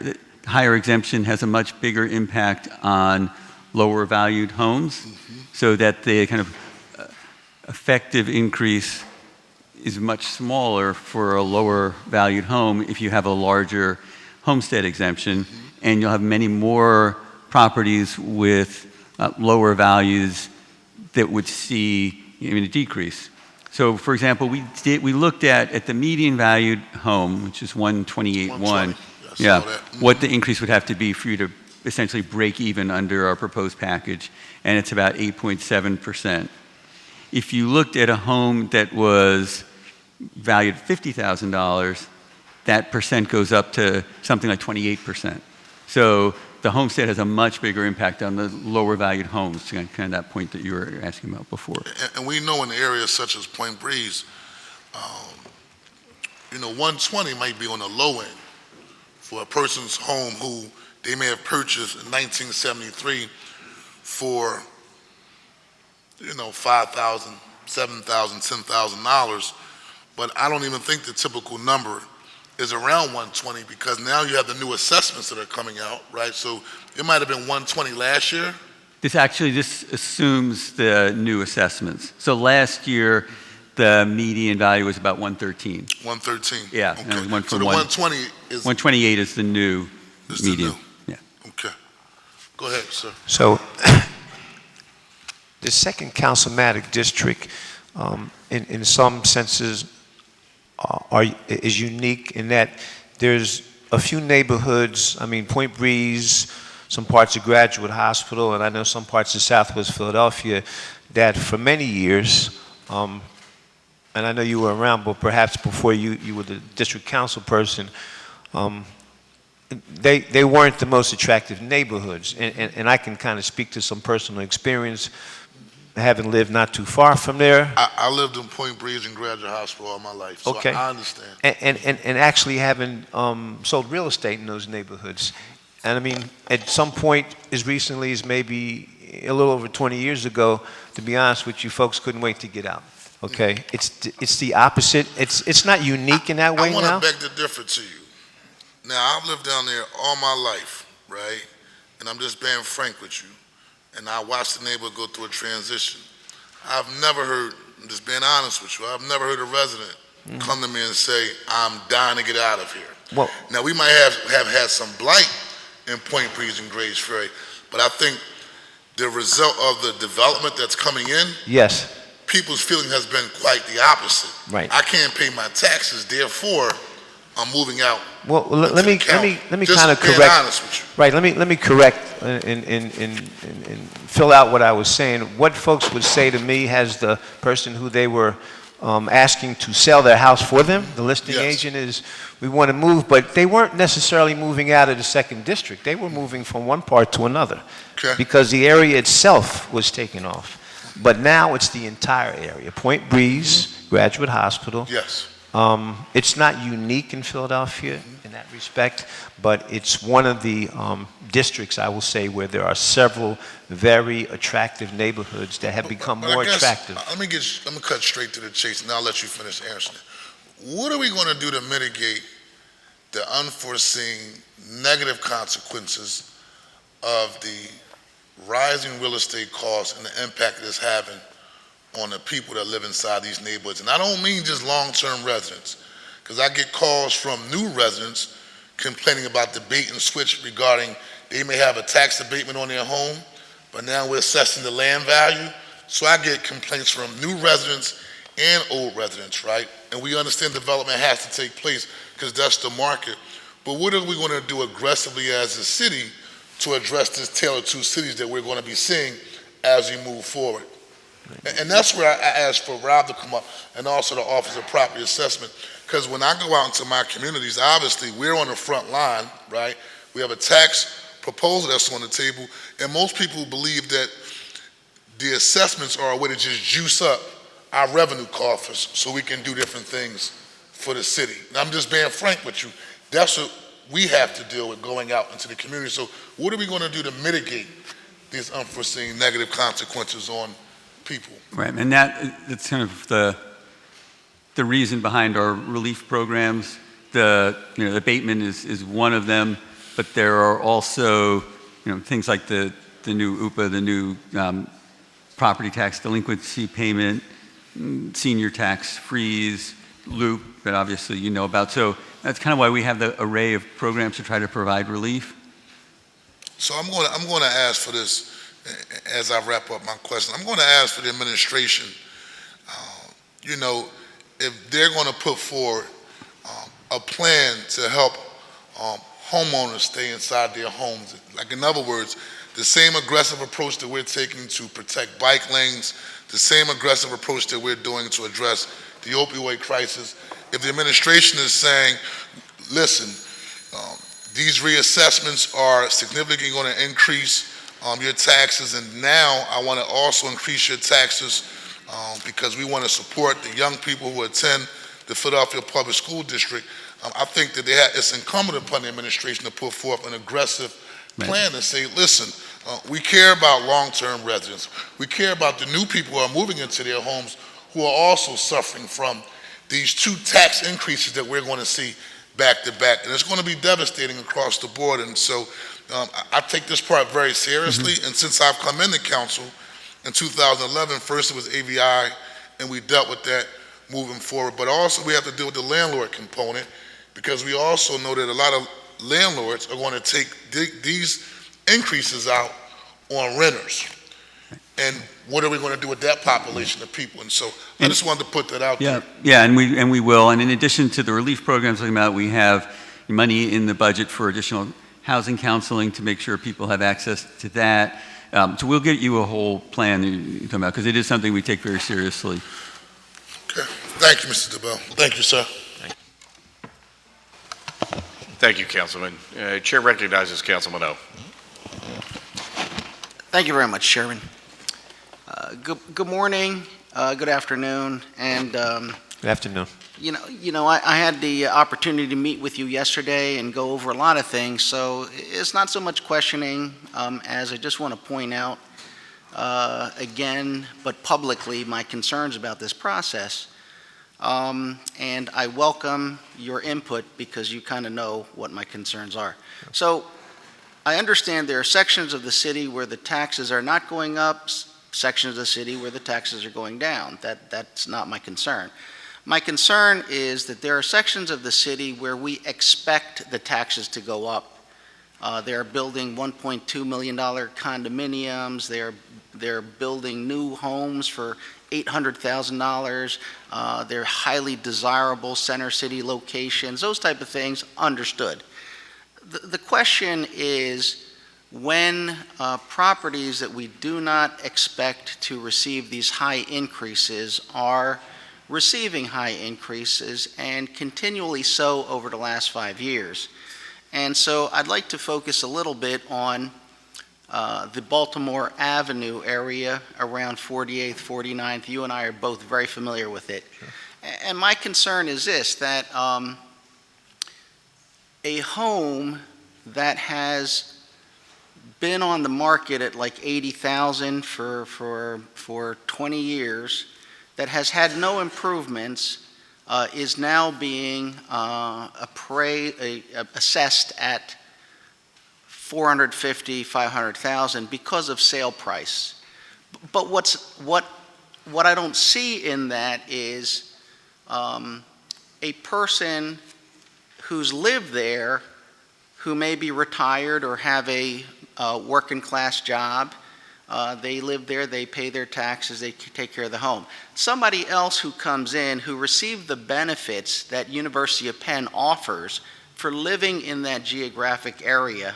exemption has a much bigger impact on lower valued homes, so that the kind of effective increase is much smaller for a lower valued home if you have a larger homestead exemption, and you'll have many more properties with lower values that would see a decrease. So, for example, we looked at the median valued home, which is 128.1. Yeah, what the increase would have to be for you to essentially break even under our proposed package, and it's about 8.7%. If you looked at a home that was valued at $50,000, that percent goes up to something like 28%. So the homestead has a much bigger impact on the lower valued homes, kind of that point that you were asking about before. And we know in areas such as Point Breeze, 120 might be on the low end for a person's home who they may have purchased in 1973 for, $5,000, $7,000, $10,000. But I don't even think the typical number is around 120, because now you have the new assessments that are coming out, right? So it might have been 120 last year. This assumes the new assessments. So last year, the median value was about 113. 113. Yeah. Okay. And it went So from the 120 is 128 is the new median. Yeah. Okay. Go ahead, sir. So the second councilmatic district, in some senses, is unique in that there's a few neighborhoods, Point Breeze, some parts of Graduate Hospital, and I know some parts of Southwest Philadelphia, that for many years, and I know you were around, but perhaps before you were the district council person, they weren't the most attractive neighborhoods. And I can kind of speak to some personal experience, having lived not too far from there. I lived in Point Breeze and Graduate Hospital all my life, so Okay. I understand. And actually having sold real estate in those neighborhoods. And at some point, as recently as maybe a little over 20 years ago, to be honest with you, folks couldn't wait to get out. Okay, it's the opposite. It's not unique in that way now. I want to beg to differ to you. Now, I've lived down there all my life, right? And I'm just being frank with you. And I watched the neighborhood go through a transition. I've never heard, I'm just being honest with you, I've never heard a resident come to me and say, I'm dying to get out of here. Well, Now, we might have had some blight in Point Breeze and Grays Ferry, but I think the result of the development that's coming in, yes, people's feeling has been quite the opposite. Right. I can't pay my taxes, therefore, I'm moving out. well, let me kind of Just being correct. honest with you. Right, let me correct and fill out what I was saying. What folks would say to me as the person who they were asking to sell their house for them, the listing Yes. agent, is we want to move, but they weren't necessarily moving out of the second district. They were moving from one part to another Okay. because the area itself was taken off. But now it's the entire area, Point Breeze, Graduate Hospital. Yes. It's not unique in Philadelphia in that respect, but it's one of the districts, I will say, where there are several very attractive neighborhoods that have become But I more guess, attractive. Let me cut straight to the chase, and I'll let you finish answering it. What are we going to do to mitigate the unforeseen negative consequences of the rising real estate costs and the impact it is having on the people that live inside these neighborhoods. And I don't mean just long-term residents, because I get calls from new residents complaining about the bait and switch regarding they may have a tax abatement on their home, but now we're assessing the land value. So I get complaints from new residents and old residents, right? And we understand development has to take place because that's the market. But what are we going to do aggressively as a city to address this tale of two cities that we're going to be seeing as we move forward? And that's where I asked for Rob to come up and also the Office of Property Assessment. Because when I go out into my communities, obviously we're on the front line, right? We have a tax proposal that's on the table, and most people believe that the assessments are a way to just juice up our revenue coffers so we can do different things for the city. And I'm just being frank with you. That's what we have to deal with going out into the community. So what are we going to do to mitigate these unforeseen negative consequences on people? Right, and that's kind of the reason behind our relief programs. The abatement is one of them, but there are also things like the new UPA, the new property tax delinquency payment, senior tax freeze, loop that obviously you know about. So that's kind of why we have the array of programs to try to provide relief. So I'm going to ask for this as I wrap up my question. I'm going to ask for the administration, if they're going to put forward a plan to help homeowners stay inside their homes. Like, in other words, the same aggressive approach that we're taking to protect bike lanes, the same aggressive approach that we're doing to address the opioid crisis. If the administration is saying, listen, these reassessments are significantly going to increase your taxes, and now I want to also increase your taxes because we want to support the young people who attend the Philadelphia Public School District. I think that it's incumbent upon the administration to put forth an aggressive plan and say, listen, we care about long-term residents. We care about the new people who are moving into their homes who are also suffering from these two tax increases that we're going to see back to back. And it's going to be devastating across the board. And so I take this part very seriously. Mm-hmm. And since I've come into council in 2011, first it was AVI, and we dealt with that moving forward. But also we have to deal with the landlord component, because we also know that a lot of landlords are going to take these increases out on renters. And what are we going to do with that population of people? And so I just wanted to put that out there. Yeah, and we will. And in addition to the relief programs talking about, we have money in the budget for additional housing counseling to make sure people have access to that. So we'll get you a whole plan you're talking about, because it is something we take very seriously. Okay. Thank you, Mr. DeBell. Thank you, sir. Thank you, Councilman. Chair recognizes Councilman O. Thank you very much, Chairman. Good morning, good afternoon, and Good afternoon. I had the opportunity to meet with you yesterday and go over a lot of things, so it's not so much questioning as I just want to point out again, but publicly, my concerns about this process. And I welcome your input because you kind of know what my concerns are. So I understand there are sections of the city where the taxes are not going up, sections of the city where the taxes are going down. That's not my concern. My concern is that there are sections of the city where we expect the taxes to go up. They're building $1.2 million condominiums. They're building new homes for $800,000. They're highly desirable center city locations. Those type of things, understood. The question is, when properties that we do not expect to receive these high increases are receiving high increases, and continually so over the last 5 years. And so I'd like to focus a little bit on the Baltimore Avenue area around 48th, 49th. You and I are both very familiar with it. Sure. And my concern is this, that a home that has been on the market at like $80,000 for 20 years, that has had no improvements, is now being assessed at $450,000, $500,000 because of sale price. But what what I don't see in that is a person who's lived there, who may be retired or have a working class job. They live there, they pay their taxes, they take care of the home. Somebody else who comes in who received the benefits that University of Penn offers for living in that geographic area.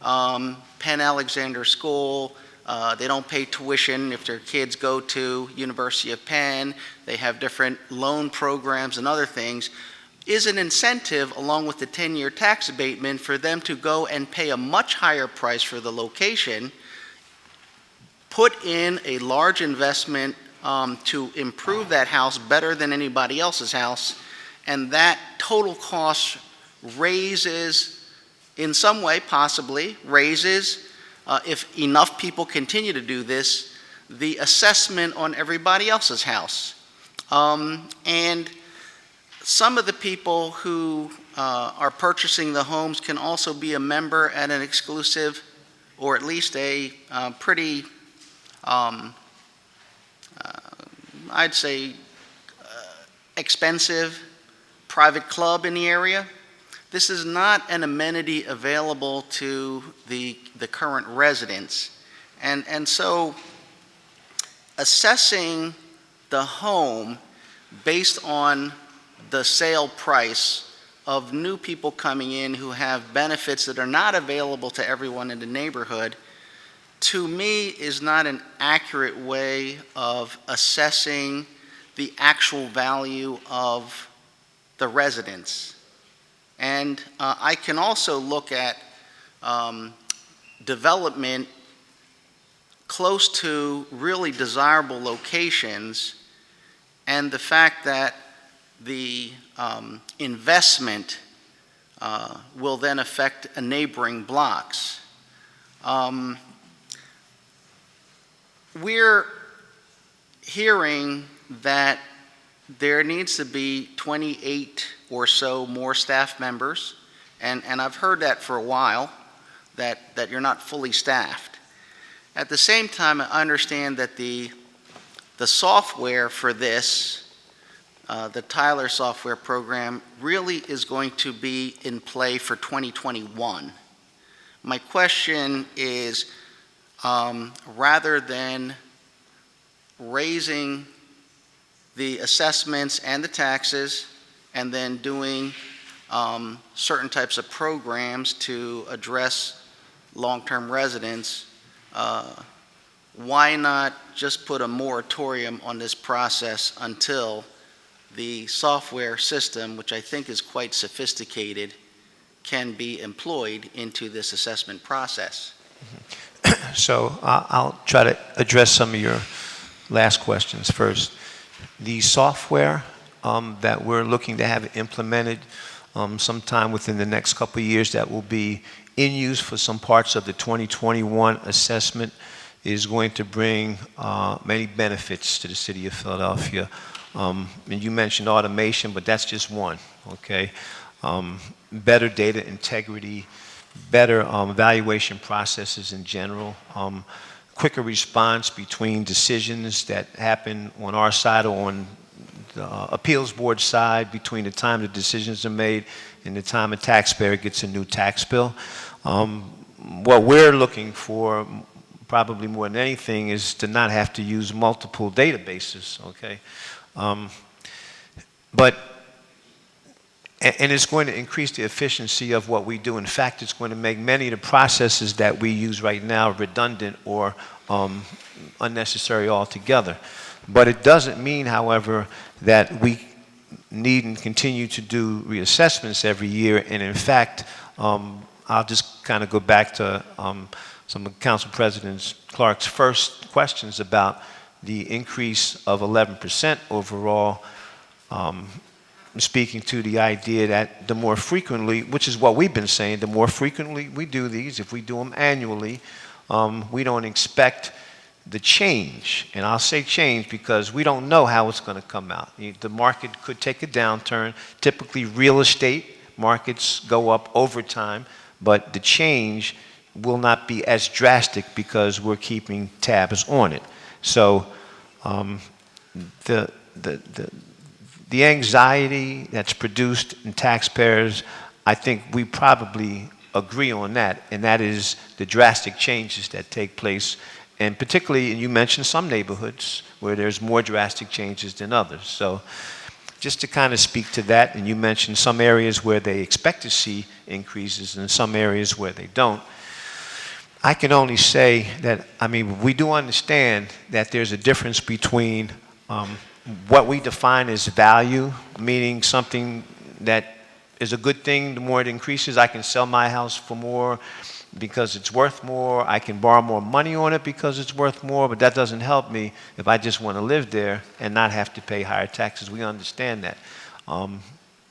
Penn Alexander School, they don't pay tuition if their kids go to University of Penn. They have different loan programs and other things. Is an incentive, along with the 10-year tax abatement, for them to go and pay a much higher price for the location, put in a large investment to improve that house better than anybody else's house, and that total cost raises, in some way possibly, raises, if enough people continue to do this, the assessment on everybody else's house. And some of the people who are purchasing the homes can also be a member at an exclusive, or at least a pretty, I'd say, expensive private club in the area. This is not an amenity available to the current residents. And so assessing the home based on the sale price of new people coming in who have benefits that are not available to everyone in the neighborhood, to me, is not an accurate way of assessing the actual value of the residents. And I can also look at development close to really desirable locations, and the fact that the investment will then affect neighboring blocks. We're hearing that there needs to be 28 or so more staff members, and I've heard that for a while, that you're not fully staffed. At the same time, I understand that the software for this, the Tyler software program, really is going to be in play for 2021. My question is, rather than raising the assessments and the taxes and then doing certain types of programs to address long-term residents, why not just put a moratorium on this process until the software system, which I think is quite sophisticated, can be employed into this assessment process? So I'll try to address some of your last questions first. The software that we're looking to have implemented sometime within the next couple of years, that will be in use for some parts of the 2021 assessment, is going to bring many benefits to the city of Philadelphia. And you mentioned automation, but that's just one, okay? Better data integrity, better evaluation processes in general, quicker response between decisions that happen on our side or on the appeals board side, between the time the decisions are made and the time a taxpayer gets a new tax bill. What we're looking for, probably more than anything, is to not have to use multiple databases, okay? And it's going to increase the efficiency of what we do. In fact, it's going to make many of the processes that we use right now redundant or unnecessary altogether. But it doesn't mean, however, that we need and continue to do reassessments every year. And in fact, I'll just kind of go back to some of Council President Clark's first questions about the increase of 11% overall, speaking to the idea that the more frequently, which is what we've been saying, the more frequently we do these, if we do them annually, we don't expect the change. And I'll say change because we don't know how it's going to come out. The market could take a downturn. Typically, real estate markets go up over time, but the change will not be as drastic because we're keeping tabs on it. So the, the, the, the anxiety that's produced in taxpayers, I think we probably agree on that, and that is the drastic changes that take place, and particularly, and you mentioned some neighborhoods where there's more drastic changes than others. So just to kind of speak to that, and you mentioned some areas where they expect to see increases and some areas where they don't. I can only say that, I mean, we do understand that there's a difference between what we define as value, meaning something that is a good thing. The more it increases, I can sell my house for more because it's worth more. I can borrow more money on it because it's worth more, but that doesn't help me if I just want to live there and not have to pay higher taxes. We understand that.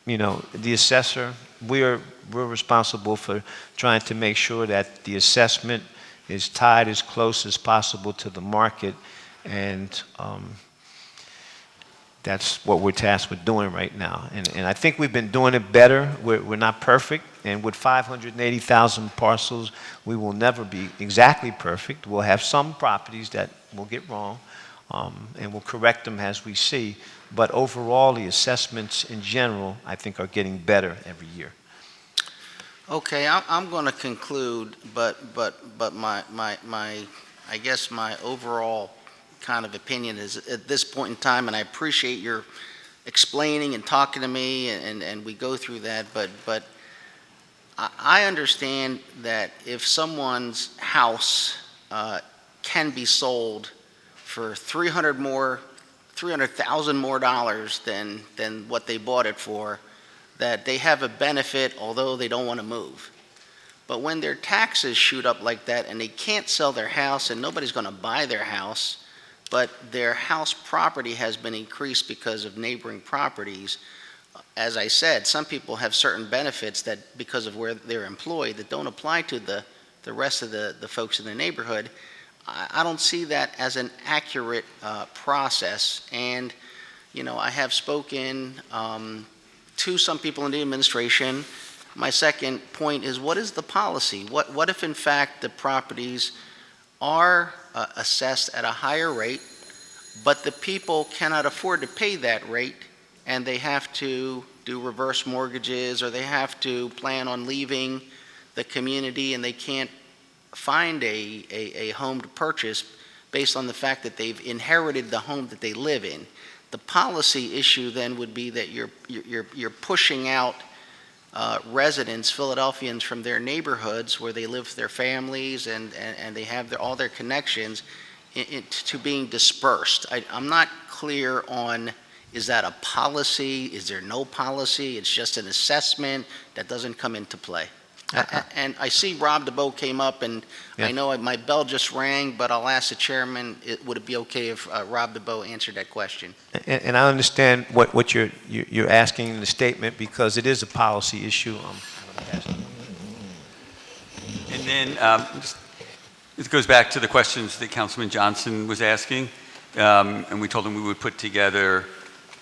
You know, the assessor, we're responsible for trying to make sure that the assessment is tied as close as possible to the market, and that's what we're tasked with doing right now. And I think we've been doing it better. We're not perfect, and with 580,000 parcels, we will never be exactly perfect. We'll have some properties that will get wrong, and we'll correct them as we see. But overall, the assessments in general, I think, are getting better every year. Okay, I'm going to conclude, but my I guess my overall kind of opinion is at this point in time, and I appreciate your explaining and talking to me, and we go through that, but I understand that if someone's house can be sold for $300,000 more than what they bought it for, that they have a benefit, although they don't want to move. But when their taxes shoot up like that and they can't sell their house and nobody's going to buy their house, but their house property has been increased because of neighboring properties, as I said, some people have certain benefits that because of where they're employed that don't apply to the rest of the folks in the neighborhood. I don't see that as an accurate process. And, you know, I have spoken to some people in the administration. My second point is, what is the policy? What if, in fact, the properties are assessed at a higher rate, but the people cannot afford to pay that rate, and they have to do reverse mortgages, or they have to plan on leaving the community, and they can't find a home to purchase based on the fact that they've inherited the home that they live in? The policy issue then would be that you're pushing out residents, Philadelphians, from their neighborhoods where they live with their families and they have all their connections to being dispersed. I'm not clear on, is that a policy? Is there no policy? It's just an assessment that doesn't come into play. And I see Rob DeBoe came up, and yeah. I know my bell just rang, but I'll ask the chairman, would it be okay if Rob DeBoe answered that question? And I understand what you're asking in the statement, because it is a policy issue. And then it goes back to the questions that Councilman Johnson was asking, and we told him we would put together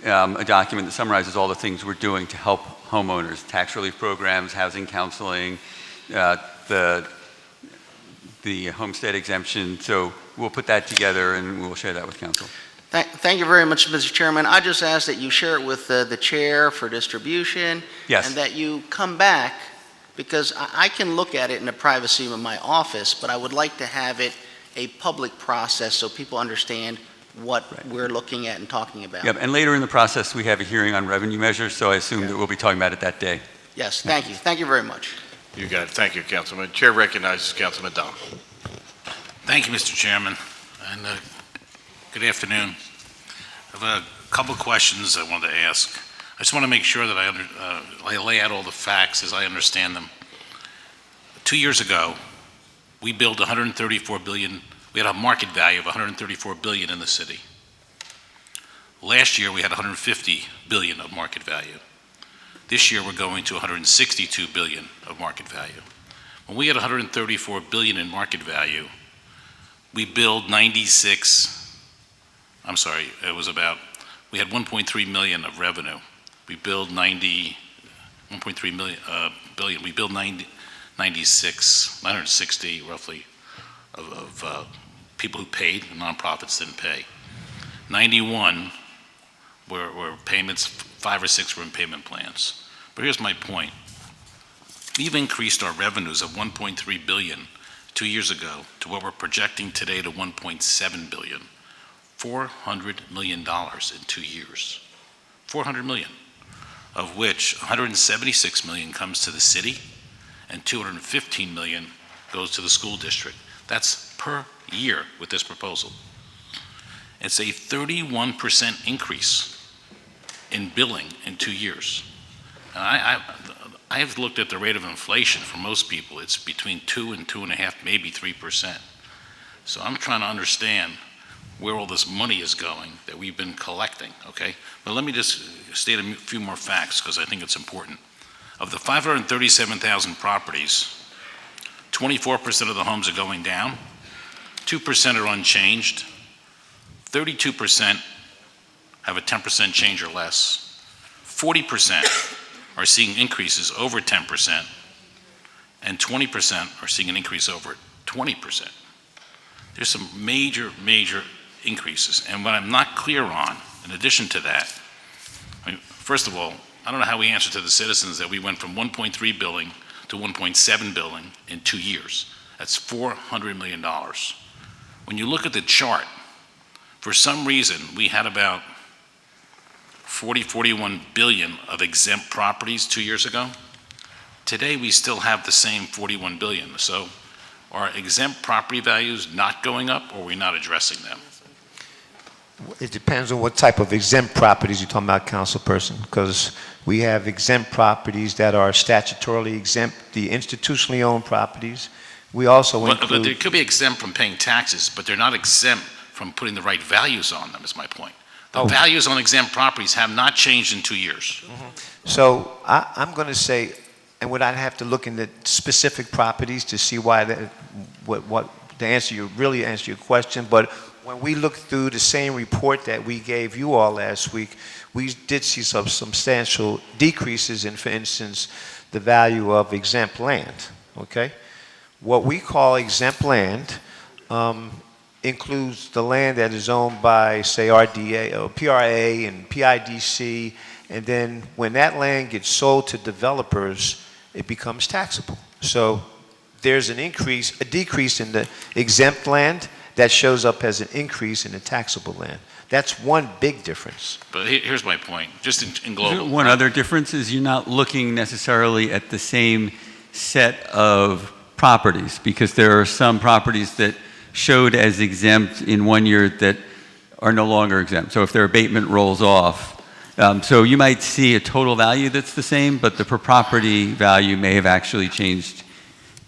a document that summarizes all the things we're doing to help homeowners: tax relief programs, housing counseling, the homestead exemption. So we'll put that together and we'll share that with council. Thank you very much, Mr. Chairman. I just ask that you share it with the chair for distribution. Yes. And that you come back, because I can look at it in the privacy of my office, but I would like to have it a public process so people understand what we're looking at and talking about. Yep, and later in the process, we have a hearing on revenue measures, so I assume that we'll be talking about it that day. Yes, thank you. Thank you very much. You got it. Thank you, Councilman. Chair recognizes Councilman Dom. Thank you, Mr. Chairman, and good afternoon. I have a couple questions I wanted to ask. I just want to make sure that I lay out all the facts as I understand them. 2 years ago, we billed $134 billion. We had a market value of $134 billion in the city. Last year, we had $150 billion of market value. This year, we're going to $162 billion of market value. When we had $134 billion in market value, we billed we had 1.3 million of revenue. We billed 1.3 billion. We billed 960 roughly of people who paid, and nonprofits didn't pay. 91 were payments, 5 or 6 were in payment plans. But here's my point. We've increased our revenues of $1.3 billion 2 years ago to what we're projecting today to $1.7 billion. $400 million in 2 years. $400 million, of which $176 million comes to the city and $215 million goes to the school district. That's per year with this proposal. It's a 31% increase in billing in 2 years. And I have looked at the rate of inflation for most people. It's between 2 and 2.5, maybe 3%. So I'm trying to understand where all this money is going that we've been collecting, okay? But let me just state a few more facts because I think it's important. Of the 537,000 properties, 24% of the homes are going down, 2% are unchanged, 32% have a 10% change or less, 40% are seeing increases over 10%, and 20% are seeing an increase over 20%. There's some major increases. And what I'm not clear on, in addition to that, first of all, I don't know how we answer to the citizens that we went from 1.3 billion to 1.7 billion in 2 years. That's $400 million. When you look at the chart, for some reason, we had about 41 billion of exempt properties 2 years ago. Today, we still have the same 41 billion. So are exempt property values not going up, or are we not addressing them? It depends on what type of exempt properties you're talking about, Councilperson, because we have exempt properties that are statutorily exempt, the institutionally owned properties. We also But include... they could be exempt from paying taxes, but they're not exempt from putting the right values on them, is my point. The values on exempt properties have not changed in 2 years. So I'm going to say, and would I have to look into specific properties to see why that, what to answer your, really answer your question, but when we looked through the same report that we gave you all last week, we did see some substantial decreases in, for instance, the value of exempt land, okay? What we call exempt land includes the land that is owned by, say, RDA, or PRA and PIDC, and then when that land gets sold to developers, it becomes taxable. So there's an increase, a decrease in the exempt land that shows up as an increase in the taxable land. That's one big difference. But here's my point, just in global. One other difference is you're not looking necessarily at the same set of properties, because there are some properties that showed as exempt in 1 year that are no longer exempt. So if their abatement rolls off, so you might see a total value that's the same, but the per property value may have actually changed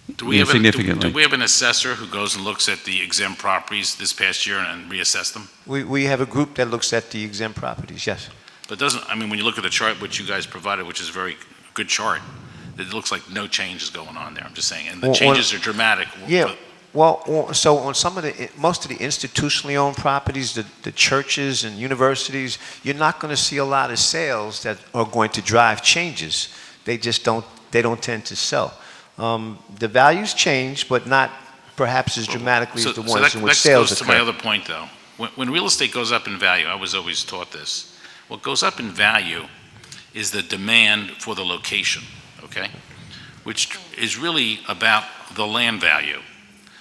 significantly. Do we have an assessor who goes and looks at the exempt properties this past year and reassess them? We have a group that looks at the exempt properties, yes. But doesn't, I mean, when you look at the chart which you guys provided, which is a very good chart, it looks like no change is going on there, I'm just saying, and the changes are dramatic. Yeah, well, so on some of the, most of the institutionally owned properties, the churches and universities, you're not going to see a lot of sales that are going to drive changes. They just don't, they don't tend to sell. The values change, but not perhaps as dramatically as the ones in which sales occur. That goes to my other point, though. When real estate goes up in value, I was always taught this, what goes up in value is the demand for the location, okay? Which is really about the land value.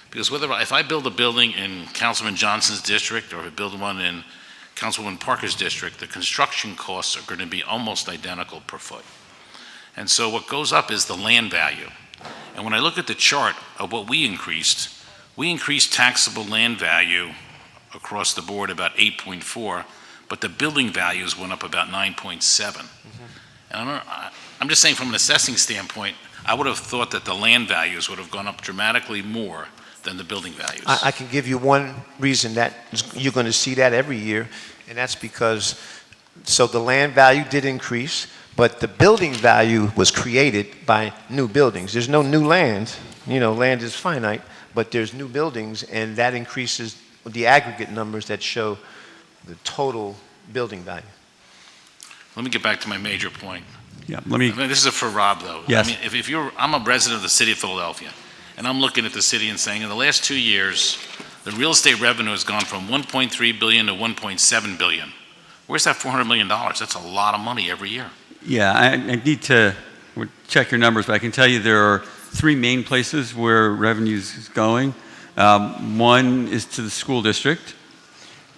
Because if I build a building in Councilman Johnson's district, or if I build one in Councilwoman Parker's district, the construction costs are going to be almost identical per foot. And so what goes up is the land value. And when I look at the chart of what we increased taxable land value across the board about 8.4, but the building values went up about 9.7. And I'm just saying from an assessing standpoint, I would have thought that the land values would have gone up dramatically more than the building values. I can give you one reason that you're going to see that every year, and that's because, so the land value did increase, but the building value was created by new buildings. There's no new land. You know, land is finite, but there's new buildings, and that increases the aggregate numbers that show the total building value. Let me get back to my major point. Yeah, This is for Rob, though. Yes. I mean, I'm a resident of the city of Philadelphia, and I'm looking at the city and saying, in the last 2 years, the real estate revenue has gone from 1.3 billion to 1.7 billion. Where's that $400 million? That's a lot of money every year. Yeah, I need to check your numbers, but I can tell you there are three main places where revenue is going. One is to the school district.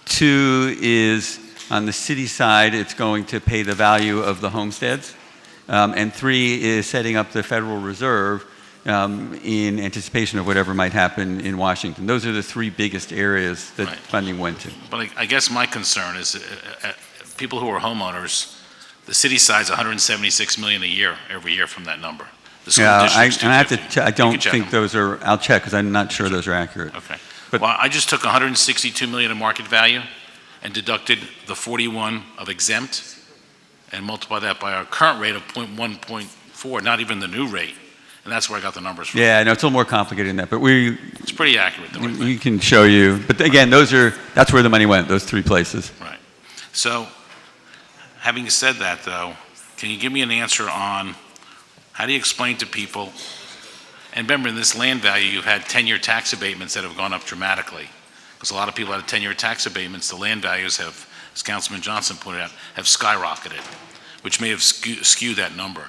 Two is on the city side, it's going to pay the value of the homesteads. And three is setting up the Federal Reserve in anticipation of whatever might happen in Washington. Those are the three biggest areas that funding went to. But I guess my concern is people who are homeowners, the city side's $176 million a year, every year from that number. The school district's I don't think those are, I'll check because I'm not sure those are accurate. Okay. But- Well, I just took 162 million of market value and deducted the 41 of exempt and multiply that by our current rate of 0.1.4, not even the new rate. And that's where I got the numbers from. Yeah, no, it's a little more complicated than that, but It's pretty accurate, though, I think. we can show you. But again, that's where the money went, those three places. Right. So, having said that, though, can you give me an answer on how do you explain to people, and remember in this land value, you've had 10-year tax abatements that have gone up dramatically. Because a lot of people had 10-year tax abatements, the land values have, as Councilman Johnson pointed out, have skyrocketed, which may have skewed that number.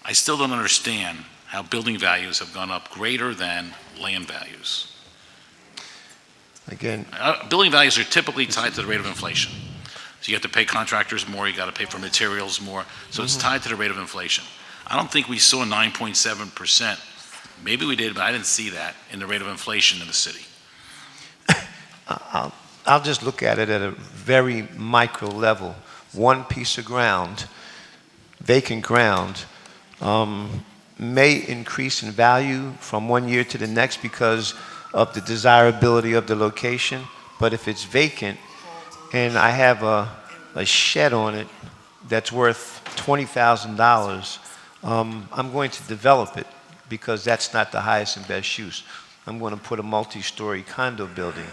I still don't understand how building values have gone up greater than land values. Again, Building values are typically tied to the rate of inflation. So you have to pay contractors more, you got to pay for materials more, so it's tied to the rate of inflation. I don't think we saw 9.7%. Maybe we did, but I didn't see that in the rate of inflation in the city. I'll just look at it at a very micro level. One piece of ground, vacant ground, may increase in value from one year to the next because of the desirability of the location. But if it's vacant and I have a shed on it that's worth $20,000, I'm going to develop it because that's not the highest and best use. I'm going to put a multi-story condo building.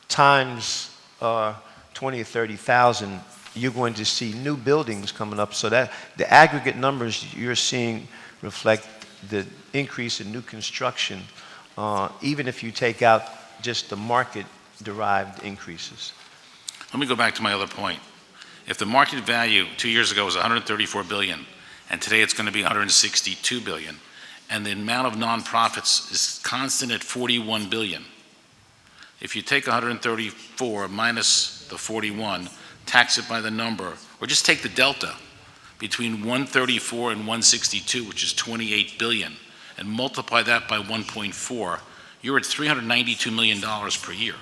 Times 20 or 30,000, you're going to see new buildings coming up. So that the aggregate numbers you're seeing reflect the increase in new construction, even if you take out just the market-derived increases. Let me go back to my other point. If the market value 2 years ago was 134 billion, and today it's going to be 162 billion, and the amount of nonprofits is constant at 41 billion. If you take 134 minus the 41, tax it by the number, or just take the delta between 134 and 162, which is 28 billion, and multiply that by 1.4, you're at $392 million per year.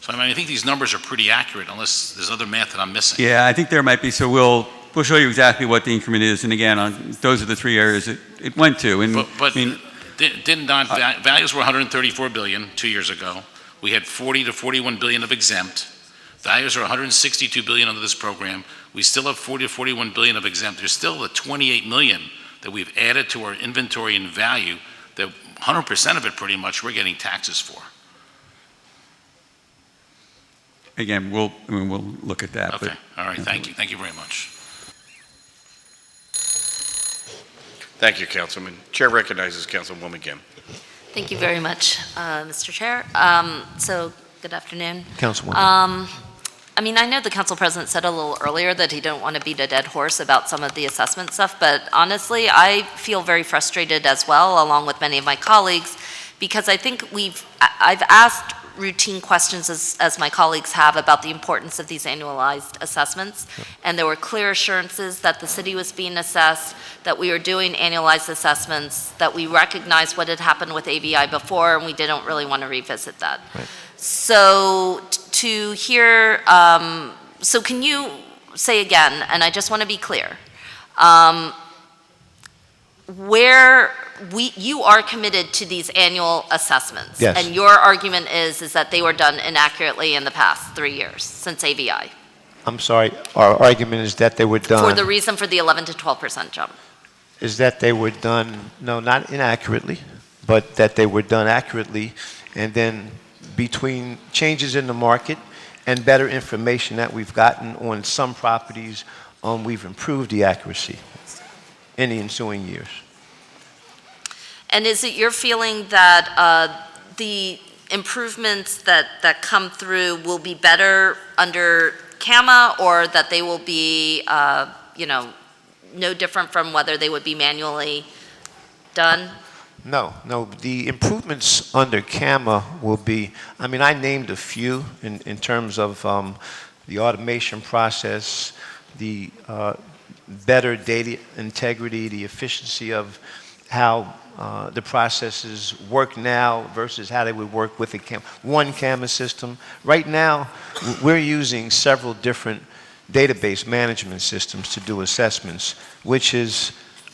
So I mean, I think these numbers are pretty accurate, unless there's other math that I'm missing. Yeah, I think there might be. So we'll show you exactly what the increment is. And again, those are the three areas it went to. And But I mean, values were 134 billion 2 years ago. We had 40 to 41 billion of exempt. Values are 162 billion under this program. We still have 40 to 41 billion of exempt. There's still the 28 million that we've added to our inventory and value that 100% of it pretty much we're getting taxes for. again, we'll look at that. Okay, but- all right, thank you. Thank you very much. Thank you, Councilman. Chair recognizes Councilwoman Kim. Thank you very much, Mr. Chair. So, good afternoon. Councilwoman. I mean, I know the council president said a little earlier that he didn't want to beat a dead horse about some of the assessment stuff, but honestly, I feel very frustrated as well, along with many of my colleagues, because I think I've asked routine questions, as my colleagues have, about the importance of these annualized assessments, and there were clear assurances that the city was being assessed, that we were doing annualized assessments, that we recognized what had happened with ABI before, and we didn't really want to revisit that. Right. So to hear, so can you say again, and I just want to be clear, where you are committed to these annual assessments? Yes. And your argument is that they were done inaccurately in the past 3 years, since ABI? I'm sorry, our argument is that they were done. For the reason for the 11 to 12% jump? Is that they were done, no, not inaccurately, but that they were done accurately, and then between changes in the market and better information that we've gotten on some properties, we've improved the accuracy in the ensuing years. And is it your feeling that the improvements that come through will be better under CAMA, or that they will be, no different from whether they would be manually done? No, the improvements under CAMA will be, I mean, I named a few in terms of the automation process, the better data integrity, the efficiency of how the processes work now versus how they would work with one CAMA system. Right now, we're using several different database management systems to do assessments, which is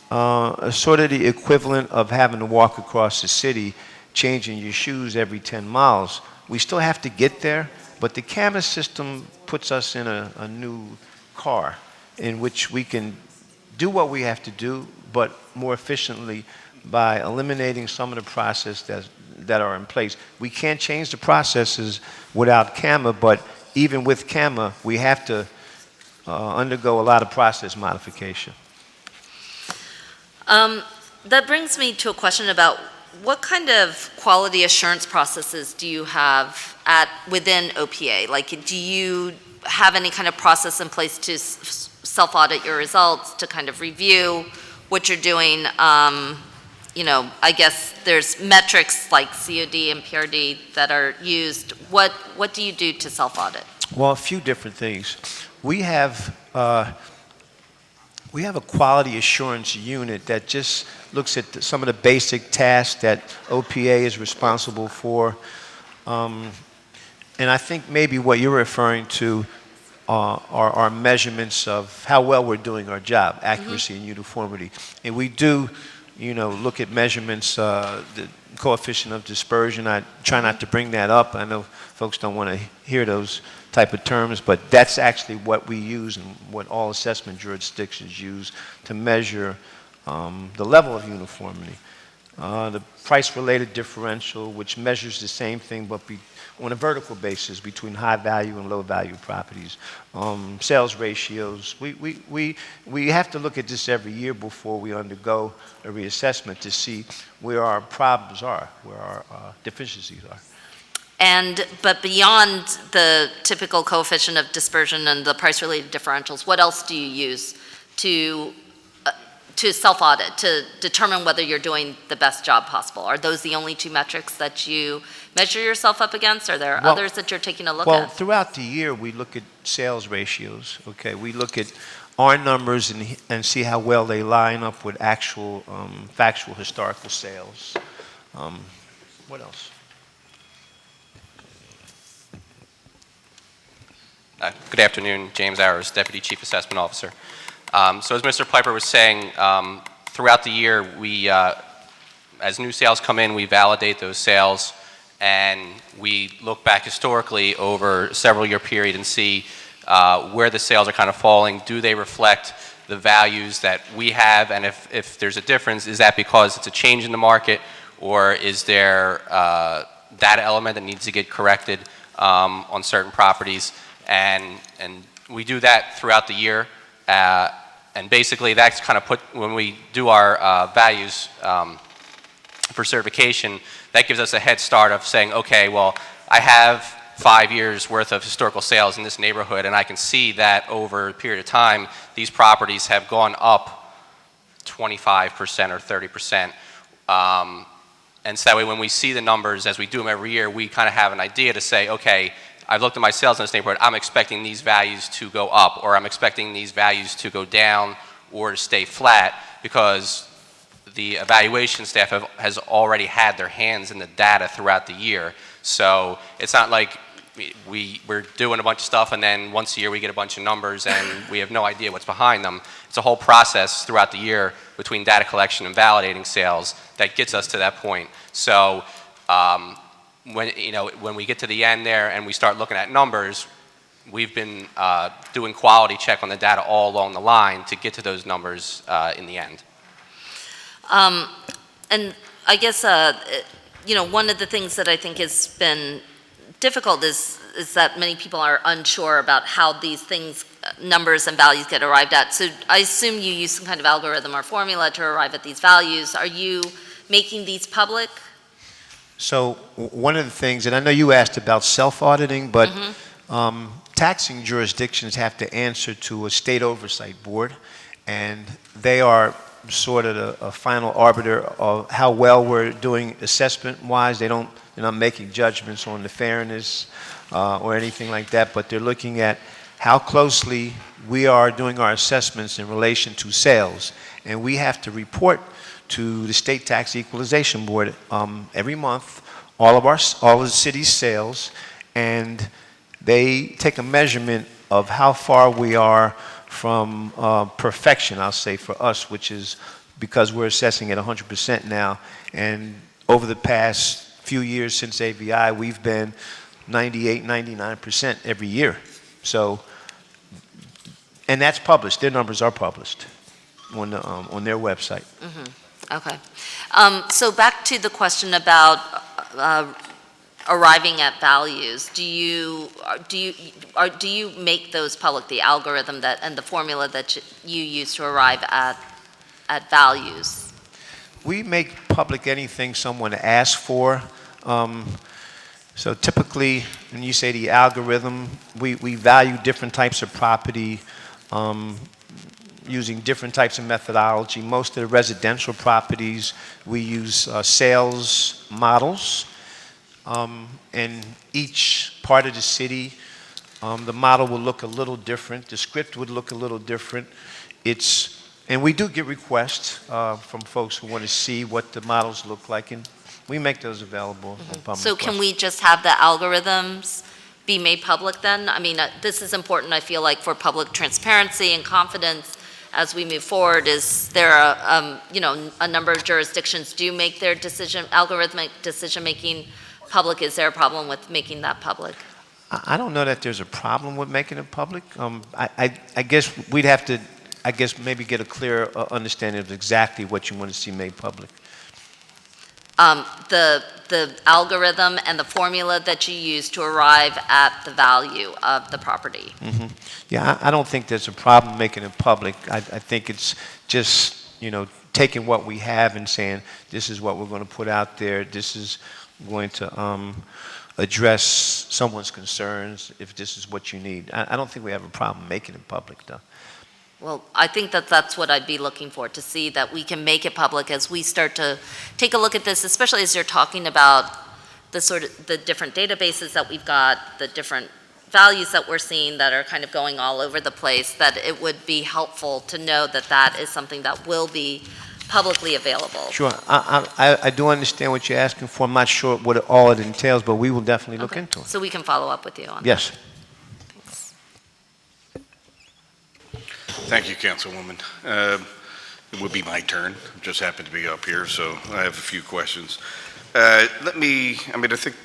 sort of the equivalent of having to walk across the city, changing your shoes every 10 miles. We still have to get there, but the CAMA system puts us in a new car in which we can do what we have to do, but more efficiently by eliminating some of the processes that are in place. We can't change the processes without CAMA, but even with CAMA, we have to undergo a lot of process modification. That brings me to a question about what kind of quality assurance processes do you have within OPA? Like, do you have any kind of process in place to self-audit your results, to kind of review what you're doing? I guess there's metrics like COD and PRD that are used. What do you do to self-audit? Well, a few different things. We have a quality assurance unit that just looks at some of the basic tasks that OPA is responsible for. And I think maybe what you're referring to are measurements of how well we're doing our job, accuracy and uniformity. And we do, look at measurements, the coefficient of dispersion. I try not to bring that up. I know folks don't want to hear those type of terms, but that's actually what we use and what all assessment jurisdictions use to measure the level of uniformity. The price-related differential, which measures the same thing but on a vertical basis between high-value and low-value properties. Sales ratios. We have to look at this every year before we undergo a reassessment to see where our problems are, where our deficiencies are. But beyond the typical coefficient of dispersion and the price-related differentials, what else do you use to self-audit, to determine whether you're doing the best job possible? Are those the only two metrics that you measure yourself up against? Are there others that you're taking a look at? Well, throughout the year, we look at sales ratios, okay? We look at our numbers and see how well they line up with actual, factual historical sales. What else? Good afternoon, James Ayers, Deputy Chief Assessment Officer. So as Mr. Piper was saying, throughout the year, we, as new sales come in, we validate those sales, and we look back historically over a several-year period and see where the sales are kind of falling. Do they reflect the values that we have? And if there's a difference, is that because it's a change in the market, or is there a data element that needs to get corrected on certain properties? And we do that throughout the year. And basically, that's kind of when we do our values for certification, that gives us a head start of saying, okay, well, I have 5 years worth of historical sales in this neighborhood, and I can see that over a period of time, these properties have gone up 25% or 30%. And so that way, when we see the numbers, as we do them every year, we kind of have an idea to say, okay, I've looked at my sales in this neighborhood, I'm expecting these values to go up, or I'm expecting these values to go down or to stay flat, because the evaluation staff has already had their hands in the data throughout the year. So it's not like we're doing a bunch of stuff and then once a year we get a bunch of numbers and we have no idea what's behind them. It's a whole process throughout the year between data collection and validating sales that gets us to that point. So when we get to the end there and we start looking at numbers, we've been doing quality check on the data all along the line to get to those numbers in the end. And I guess, one of the things that I think has been difficult is that many people are unsure about how these things, numbers and values get arrived at. So I assume you use some kind of algorithm or formula to arrive at these values. Are you making these public? So one of the things, and I know you asked about self-auditing, but taxing jurisdictions have to answer to a state oversight board, and they are sort of a final arbiter of how well we're doing assessment-wise. They're not making judgments on the fairness or anything like that, but they're looking at how closely we are doing our assessments in relation to sales. And we have to report to the State Tax Equalization Board every month all of the city's sales, and they take a measurement of how far we are from perfection, I'll say, for us, which is because we're assessing at 100% now. And over the past few years since AVI, we've been 98, 99% every year. So, and that's published. Their numbers are published on their website. Okay. So back to the question about arriving at values. Do you make those public, the algorithm and the formula that you use to arrive at values? We make public anything someone asks for. So typically, when you say the algorithm, we value different types of property using different types of methodology. Most of the residential properties, we use sales models. In each part of the city, the model will look a little different. The script would look a little different. And we do get requests from folks who want to see what the models look like, and we make those available on public. So can we just have the algorithms be made public then? I mean, this is important, I feel like, for public transparency and confidence as we move forward. Is there a number of jurisdictions do make their algorithmic decision-making public? Is there a problem with making that public? I don't know that there's a problem with making it public. I guess we'd have to, maybe get a clear understanding of exactly what you want to see made public. The algorithm and the formula that you use to arrive at the value of the property. Yeah, I don't think there's a problem making it public. I think it's just, taking what we have and saying, this is what we're going to put out there. This is going to address someone's concerns if this is what you need. I don't think we have a problem making it public, though. Well, I think that's what I'd be looking for, to see that we can make it public as we start to take a look at this, especially as you're talking about the different databases that we've got, the different values that we're seeing that are kind of going all over the place, that it would be helpful to know that that is something that will be publicly available. Sure. I do understand what you're asking for. I'm not sure what all it entails, but we will definitely look into it. So we can follow up with you on that. Yes. Thank you, Councilwoman. It would be my turn. Just happened to be up here, so I have a few questions. I think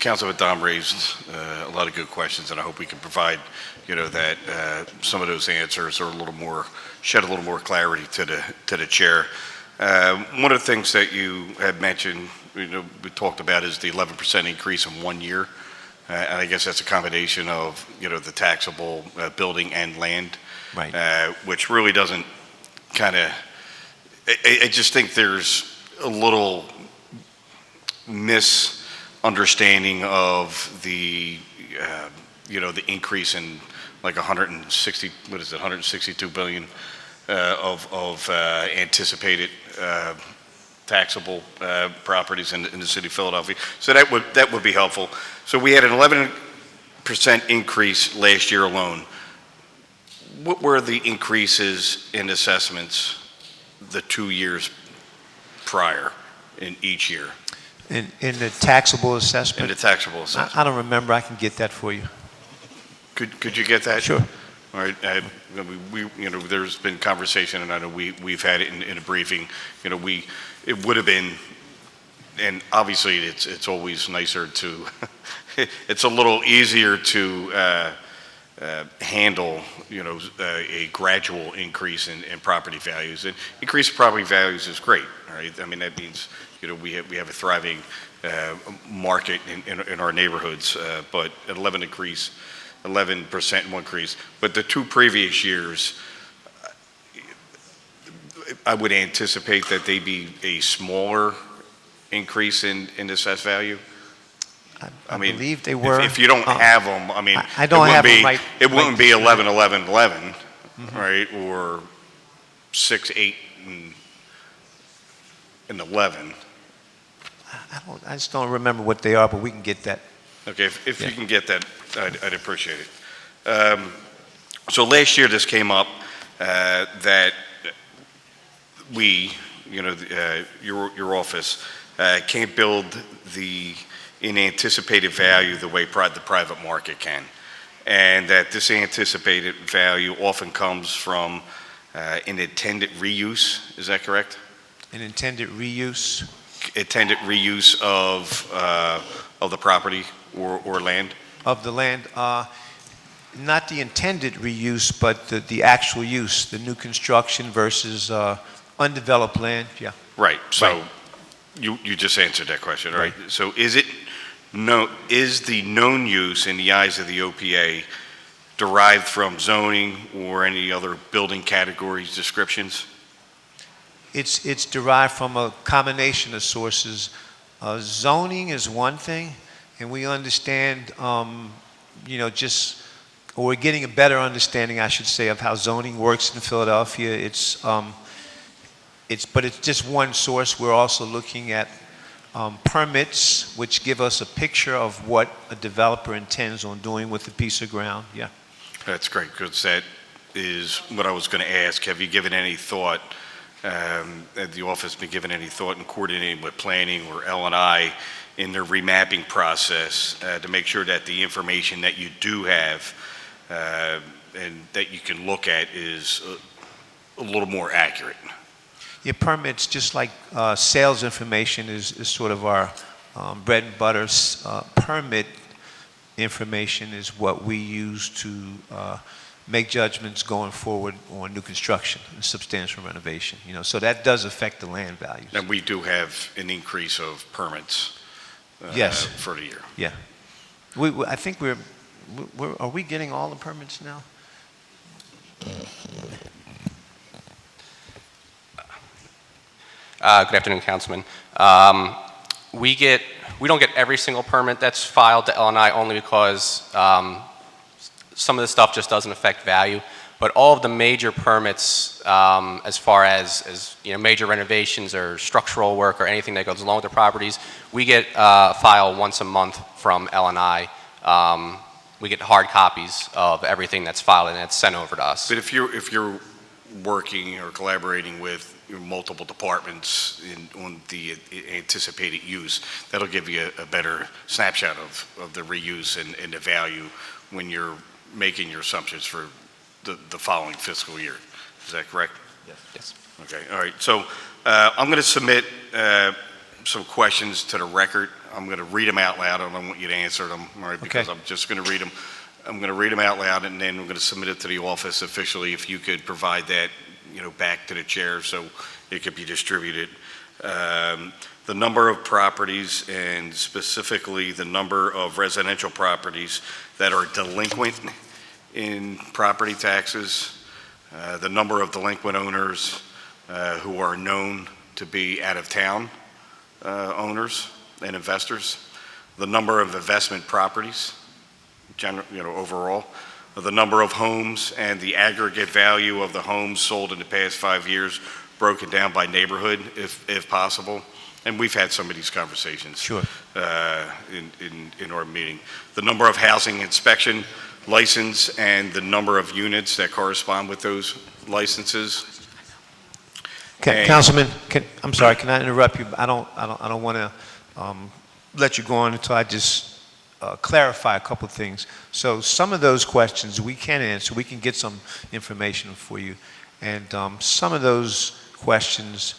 Councilman Dom raised a lot of good questions, and I hope we can provide, that some of those answers are shed a little more clarity to the chair. One of the things that you had mentioned, we talked about, is the 11% increase in 1 year. And I guess that's a combination of, the taxable building and land. Right. Which really doesn't I just think there's a little misunderstanding of the increase in like 162 billion of anticipated taxable properties in the city of Philadelphia. So that would be helpful. So we had an 11% increase last year alone. What were the increases in assessments the 2 years prior in each year? In the taxable assessment? In the taxable assessment. I don't remember. I can get that for you. Could you get that? Sure. All right. There's been conversation, and I know we've had it in a briefing. It would have been, and obviously it's always nicer to, it's a little easier to handle, a gradual increase in property values. And increase in property values is great, right? I mean, that means, we have a thriving market in our neighborhoods, but at 11% increase. But the 2 previous years, I would anticipate that they be a smaller increase in the assessed value? I mean, believe they were. If you don't have them, I mean, I don't have them right. It wouldn't be this minute. 11, 11, 11, right? Or 6, 8, and 11. I just don't remember what they are, but we can get that. Okay, if Yeah. you can get that, I'd appreciate it. So last year, this came up, that we, your office, can't build the unanticipated value the way the private market can. And that this anticipated value often comes from an intended reuse, is that correct? An intended reuse? Intended reuse of the property or land? Of the land, not the intended reuse, but the actual use, the new construction versus undeveloped land, yeah. Right, so Right. you just answered that question, all right? Right. So is the known use in the eyes of the OPA derived from zoning or any other building categories descriptions? It's derived from a combination of sources. Zoning is one thing, and we understand, we're getting a better understanding, I should say, of how zoning works in Philadelphia. But it's just one source. We're also looking at permits, which give us a picture of what a developer intends on doing with a piece of ground, yeah. That's great, because that is what I was going to ask. Have you given any thought, has the office been given any thought in coordinating with planning or L&I in their remapping process to make sure that the information that you do have and that you can look at is a little more accurate? Yeah, permits, just like sales information is sort of our bread and butter. Permit information is what we use to make judgments going forward on new construction and substantial renovation. So that does affect the land values. And we do have an increase of permits Yes. for the year. Yeah, I think are we getting all the permits now? Good afternoon, Councilman. We don't get every single permit that's filed to L&I only because some of the stuff just doesn't affect value. But all of the major permits, as far as major renovations or structural work or anything that goes along with the properties, we get file once a month from L&I. We get hard copies of everything that's filed and it's sent over to us. But if you're working or collaborating with multiple departments on the anticipated use, that'll give you a better snapshot of the reuse and the value when you're making your assumptions for the following fiscal year. Is that correct? Yes. Okay, all right. So I'm going to submit some questions to the record. I'm going to read them out loud. I don't want you to answer them, all right, because Okay. I'm just going to read them. I'm going to read them out loud, and then we're going to submit it to the office officially. If you could provide that, back to the chair so it could be distributed. The number of properties, and specifically the number of residential properties that are delinquent in property taxes, the number of delinquent owners who are known to be out-of-town owners and investors, the number of investment properties, overall, the number of homes and the aggregate value of the homes sold in the past 5 years, broken down by neighborhood, if possible. And we've had some of these conversations. Sure. In our meeting. The number of housing inspection license and the number of units that correspond with those licenses. Okay, And- Councilman, I'm sorry, can I interrupt you? I don't want to let you go on until I just clarify a couple of things. So some of those questions we can answer. We can get some information for you. And some of those questions,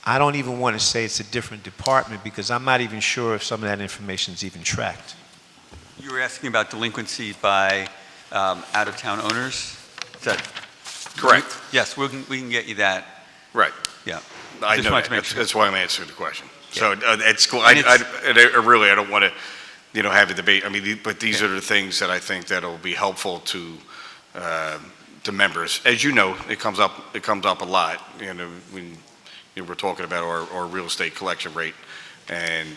I don't even want to say it's a different department because I'm not even sure if some of that information is even tracked. You were asking about delinquency by out-of-town owners? Is that Correct. Yes, we can get you that. Right. Yeah. I Just know wanted that. to make sure. That's why I'm answering the question. Yeah. So it's cool. And I don't want to, have a debate. I mean, but these are the things that I think that'll be helpful to members. As you know, it comes up a lot. When we're talking about our real estate collection rate. and,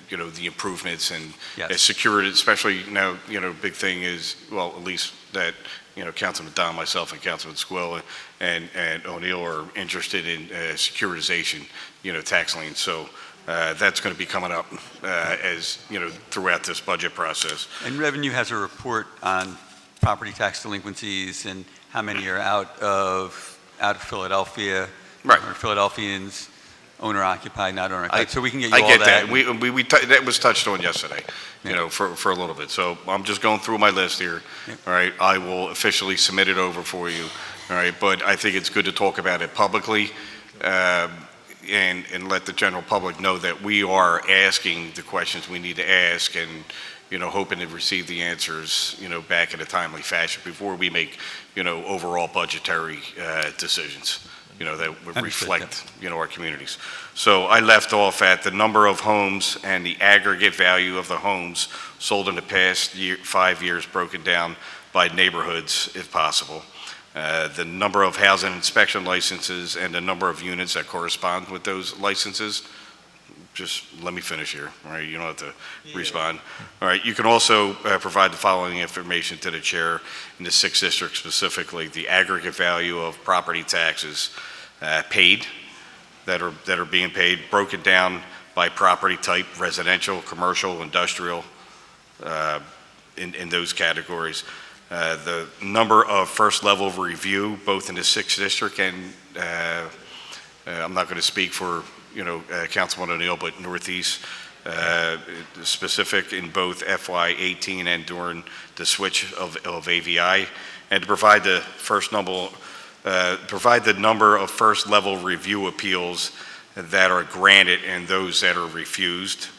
the improvements and Yes. security, especially now, big thing is, well, at least that, Councilman Don, myself, and Councilman Squill and O'Neill are interested in securitization, tax liens. So that's going to be coming up as, throughout this budget process. And Revenue has a report on property tax delinquencies and how many are out of Philadelphia. Right. Or Philadelphians, owner occupied, not owner occupied. So we can get you I all get that. that. That was touched on yesterday, for a little bit. So I'm just going through my list here. Yep. All right, I will officially submit it over for you. All right, but I think it's good to talk about it publicly, and let the general public know that we are asking the questions we need to ask, and hoping to receive the answers back in a timely fashion before we make overall budgetary decisions. That would Understood, reflect, our communities. So I left off at the number of homes and the aggregate value of the homes sold in the past 5 years, broken down by neighborhoods, if possible. The number of housing inspection licenses and the number of units that correspond with those licenses. Just let me finish here, all right? You don't have to respond. All right, you can also provide the following information to the chair in the 6th district, specifically the aggregate value of property taxes paid, that are being paid, broken down by property type, residential, commercial, industrial, in those categories. The number of first level review, both in the 6th district and I'm not going to speak for Councilman O'Neill, but Northeast, specific in both FY18 and during the switch of AVI, and to provide the number of first level review appeals that are granted and those that are refused.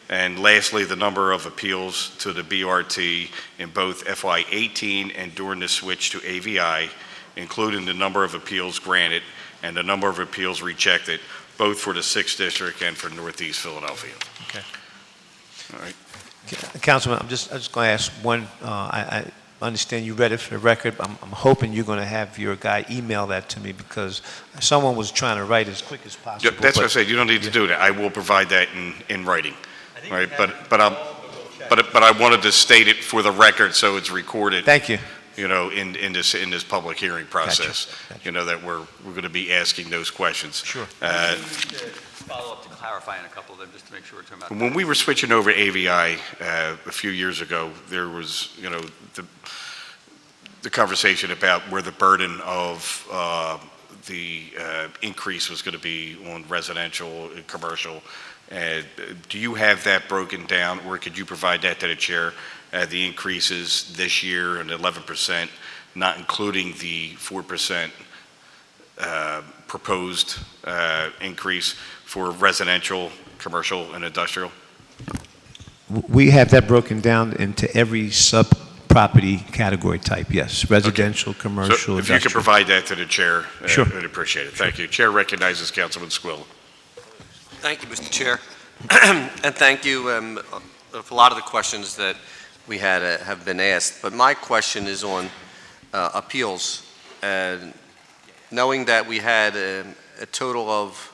And lastly, the number of appeals to the BRT in both FY18 and during the switch to AVI, including the number of appeals granted and the number of appeals rejected, both for the 6th district and for Northeast Philadelphia. Okay. All right. Councilman, I'm just going to ask one. I understand you read it for the record. I'm hoping you're going to have your guy email that to me, because someone was trying to write as quick as possible. Yeah, that's what I said. You don't need to do that. I will provide that in writing. All right, but I wanted to state it for the record so it's recorded. Thank you. In this public hearing process. Gotcha. That we're going to be asking those questions. Sure. Follow up to clarify on a couple of them, just to make sure we're talking about. When we were switching over to AVI a few years ago, there was, the conversation about where the burden of the increase was going to be on residential and commercial. Do you have that broken down, or could you provide that to the chair? The increases this year and 11%, not including the 4% proposed increase for residential, commercial, and industrial? We have that broken down into every sub-property category type, yes. Residential, commercial, So if industrial. you could provide that to the chair, Sure. I'd appreciate it. Thank you. Chair recognizes Councilman Squill. Thank you, Mr. Chair. And thank you for a lot of the questions that we had have been asked. But my question is on appeals. And knowing that we had a total of,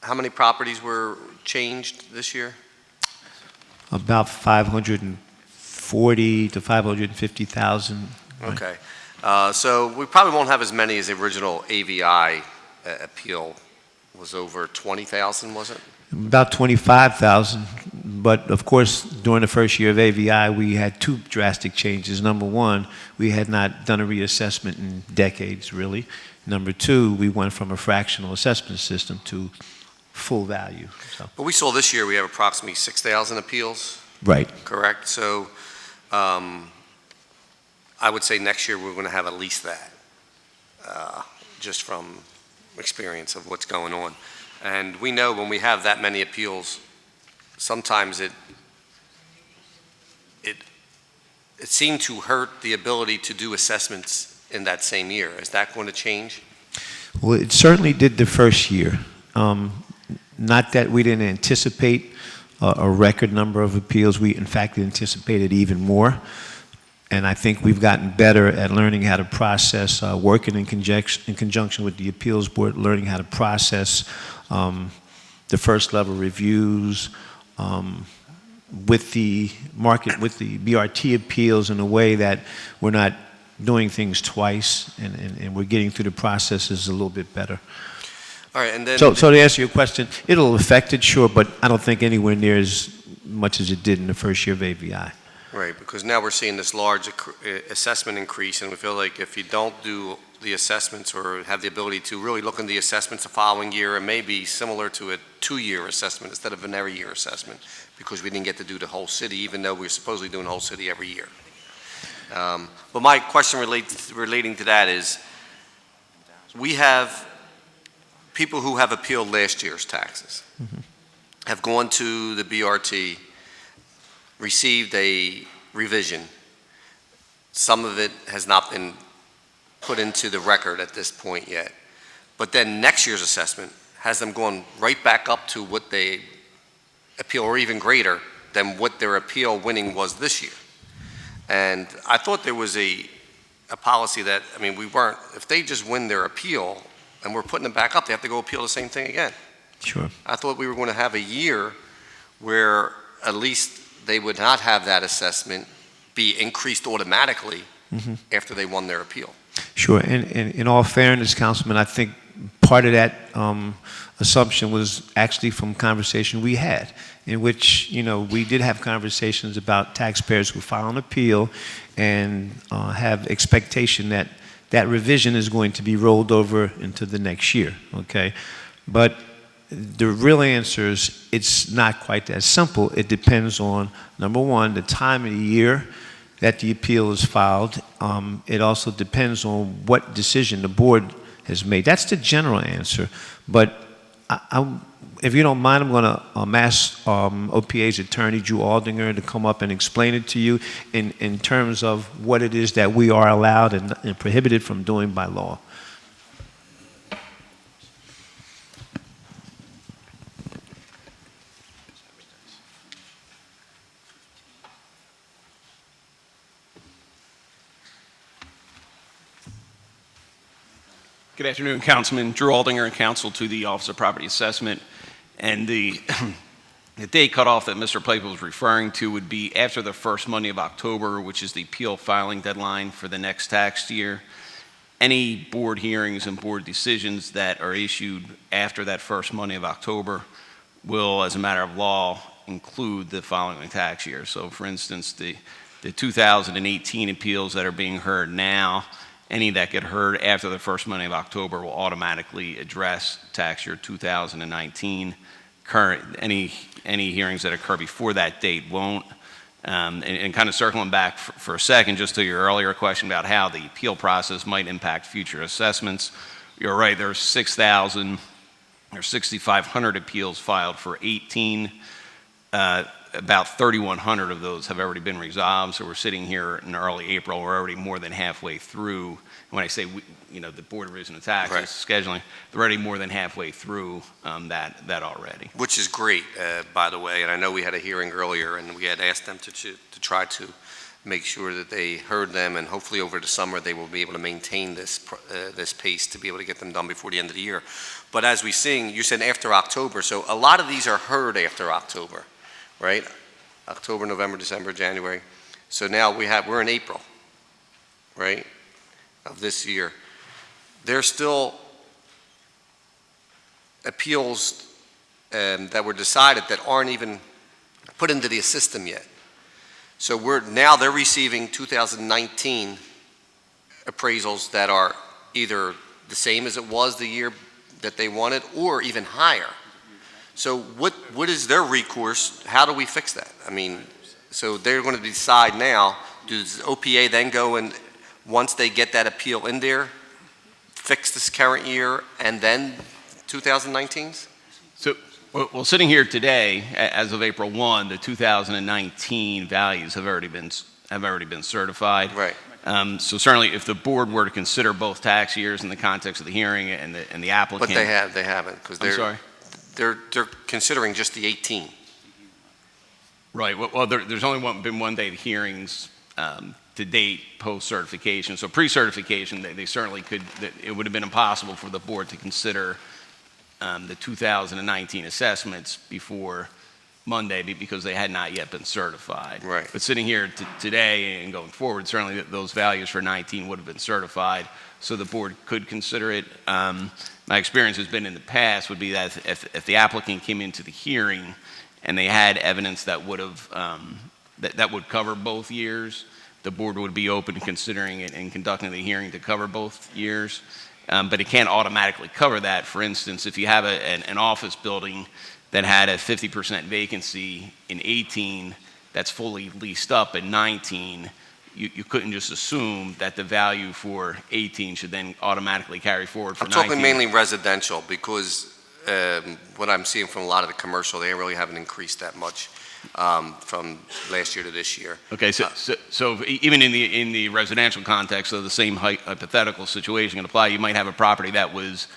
how many properties were changed this year? About 540 to 550,000. Right? Okay. So we probably won't have as many as the original AVI appeal was over 20,000, was it? About 25,000, but of course, during the first year of AVI, we had two drastic changes. Number one, we had not done a reassessment in decades, really. Number two, we went from a fractional assessment system to full value. So. But we saw this year we have approximately 6,000 appeals. Right. Correct? So I would say next year we're going to have at least that, just from experience of what's going on. And we know when we have that many appeals, sometimes it seemed to hurt the ability to do assessments in that same year. Is that going to change? Well, it certainly did the first year. Not that we didn't anticipate a record number of appeals. We, in fact, anticipated even more. and I think we've gotten better at learning how to process, working in conjunction with the appeals board, learning how to process the first level reviews, with the BRT appeals in a way that we're not doing things twice, and we're getting through the processes a little bit better. All right, and then... So to answer your question, it'll affect it, sure, but I don't think anywhere near as much as it did in the first year of AVI. Right, because now we're seeing this large assessment increase, and we feel like if you don't do the assessments or have the ability to really look in the assessments the following year, it may be similar to a 2-year assessment instead of an every year assessment, because we didn't get to do the whole city, even though we're supposedly doing the whole city every year. But my question relating to that is, we have people who have appealed last year's taxes, have gone to the BRT, received a revision. Some of it has not been put into the record at this point yet. But then next year's assessment has them going right back up to what they appeal, or even greater than what their appeal winning was this year. And I thought there was a policy that, I mean, if they just win their appeal and we're putting them back up, they have to go appeal the same thing again. Sure. I thought we were going to have a year where at least they would not have that assessment be increased automatically after they won their appeal. Sure, and in all fairness, Councilman, I think part of that assumption was actually from conversation we had, in which, we did have conversations about taxpayers who file an appeal and have expectation that that revision is going to be rolled over into the next year, okay? But the real answer is it's not quite that simple. It depends on, number one, the time of the year that the appeal is filed. It also depends on what decision the board has made. That's the general answer. But if you don't mind, I'm going to ask OPA's attorney, Drew Aldinger, to come up and explain it to you in terms of what it is that we are allowed and prohibited from doing by law. Good afternoon, Councilman. Drew Aldinger and counsel to the Office of Property Assessment. And the date cutoff that Mr. Piper was referring to would be after the first Monday of October, which is the appeal filing deadline for the next tax year. Any board hearings and board decisions that are issued after that first Monday of October will, as a matter of law, include the following tax year. So, for instance, the 2018 appeals that are being heard now, any that get heard after the first Monday of October will automatically address tax year 2019. Any hearings that occur before that date won't. And kind of circling back for a second, just to your earlier question about how the appeal process might impact future assessments, you're right, there's 6,000 or 6,500 appeals filed for 18. About 3,100 of those have already been resolved, so we're sitting here in early April. We're already more than halfway through. When I say, the Board of Revision of Taxes, Right. Scheduling, they're already more than halfway through that already. Which is great, by the way, and I know we had a hearing earlier, and we had asked them to try to make sure that they heard them, and hopefully over the summer they will be able to maintain this pace to be able to get them done before the end of the year. But as we sing, you said after October, so a lot of these are heard after October, right? October, November, December, January. So now we're in April, right, of this year. There's still appeals that were decided that aren't even put into the system yet. So they're receiving 2019 appraisals that are either the same as it was the year that they wanted or even higher. So what is their recourse? How do we fix that? I mean, so they're going to decide now, does OPA then go and, once they get that appeal in there, fix this current year and then 2019's? So, well, sitting here today, as of April 1, the 2019 values have already been certified. Right. So certainly, if the board were to consider both tax years in the context of the hearing and the applicant, But they haven't, because they're considering just the 18. Right. Well, there's only been one day of hearings to date post-certification. So pre-certification, they certainly could, it would have been impossible for the board to consider the 2019 assessments before Monday because they had not yet been certified. Right. But sitting here today and going forward, certainly those values for 19 would have been certified, so the board could consider it. My experience has been in the past would be that if the applicant came into the hearing and they had evidence that would have that would cover both years, the board would be open to considering it and conducting the hearing to cover both years. But it can't automatically cover that. For instance, if you have an office building that had a 50% vacancy in 18 that's fully leased up in 19, you couldn't just assume that the value for 18 should then automatically carry forward for 19. I'm talking mainly residential because what I'm seeing from a lot of the commercial, they really haven't increased that much from last year to this year. Okay, so even in the residential context, so the same hypothetical situation can apply. You might have a property that was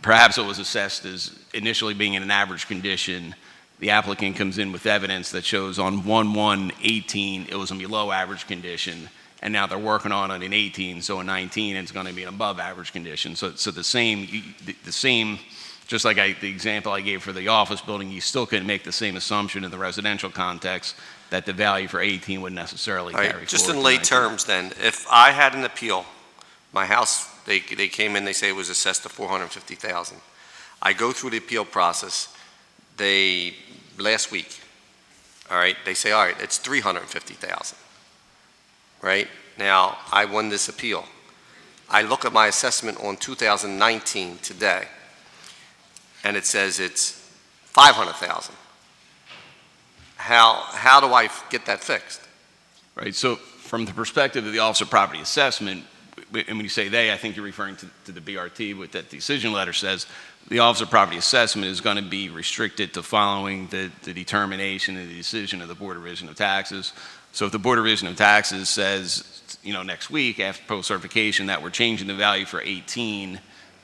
perhaps it was assessed as initially being in an average condition. The applicant comes in with evidence that shows on 1/1/18 it was in below average condition, and now they're working on it in 18, so in 19 it's going to be an above average condition. So the same, just like the example I gave for the office building, you still couldn't make the same assumption in the residential context that the value for 18 would necessarily carry forward. Just in to lay 19. terms then, if I had an appeal, my house, they came in, they say it was assessed to $450,000. I go through the appeal process. Last week, all right, they say, all right, it's $350,000, right? Now, I won this appeal. I look at my assessment on 2019 today, and it says it's $500,000. How do I get that fixed? Right, so from the perspective of the Office of Property Assessment, and when you say they, I think you're referring to the BRT, what that decision letter says. The Office of Property Assessment is going to be restricted to following the determination and the decision of the Board of Revision of Taxes. So if the Board of Revision of Taxes says, next week after post-certification that we're changing the value for 18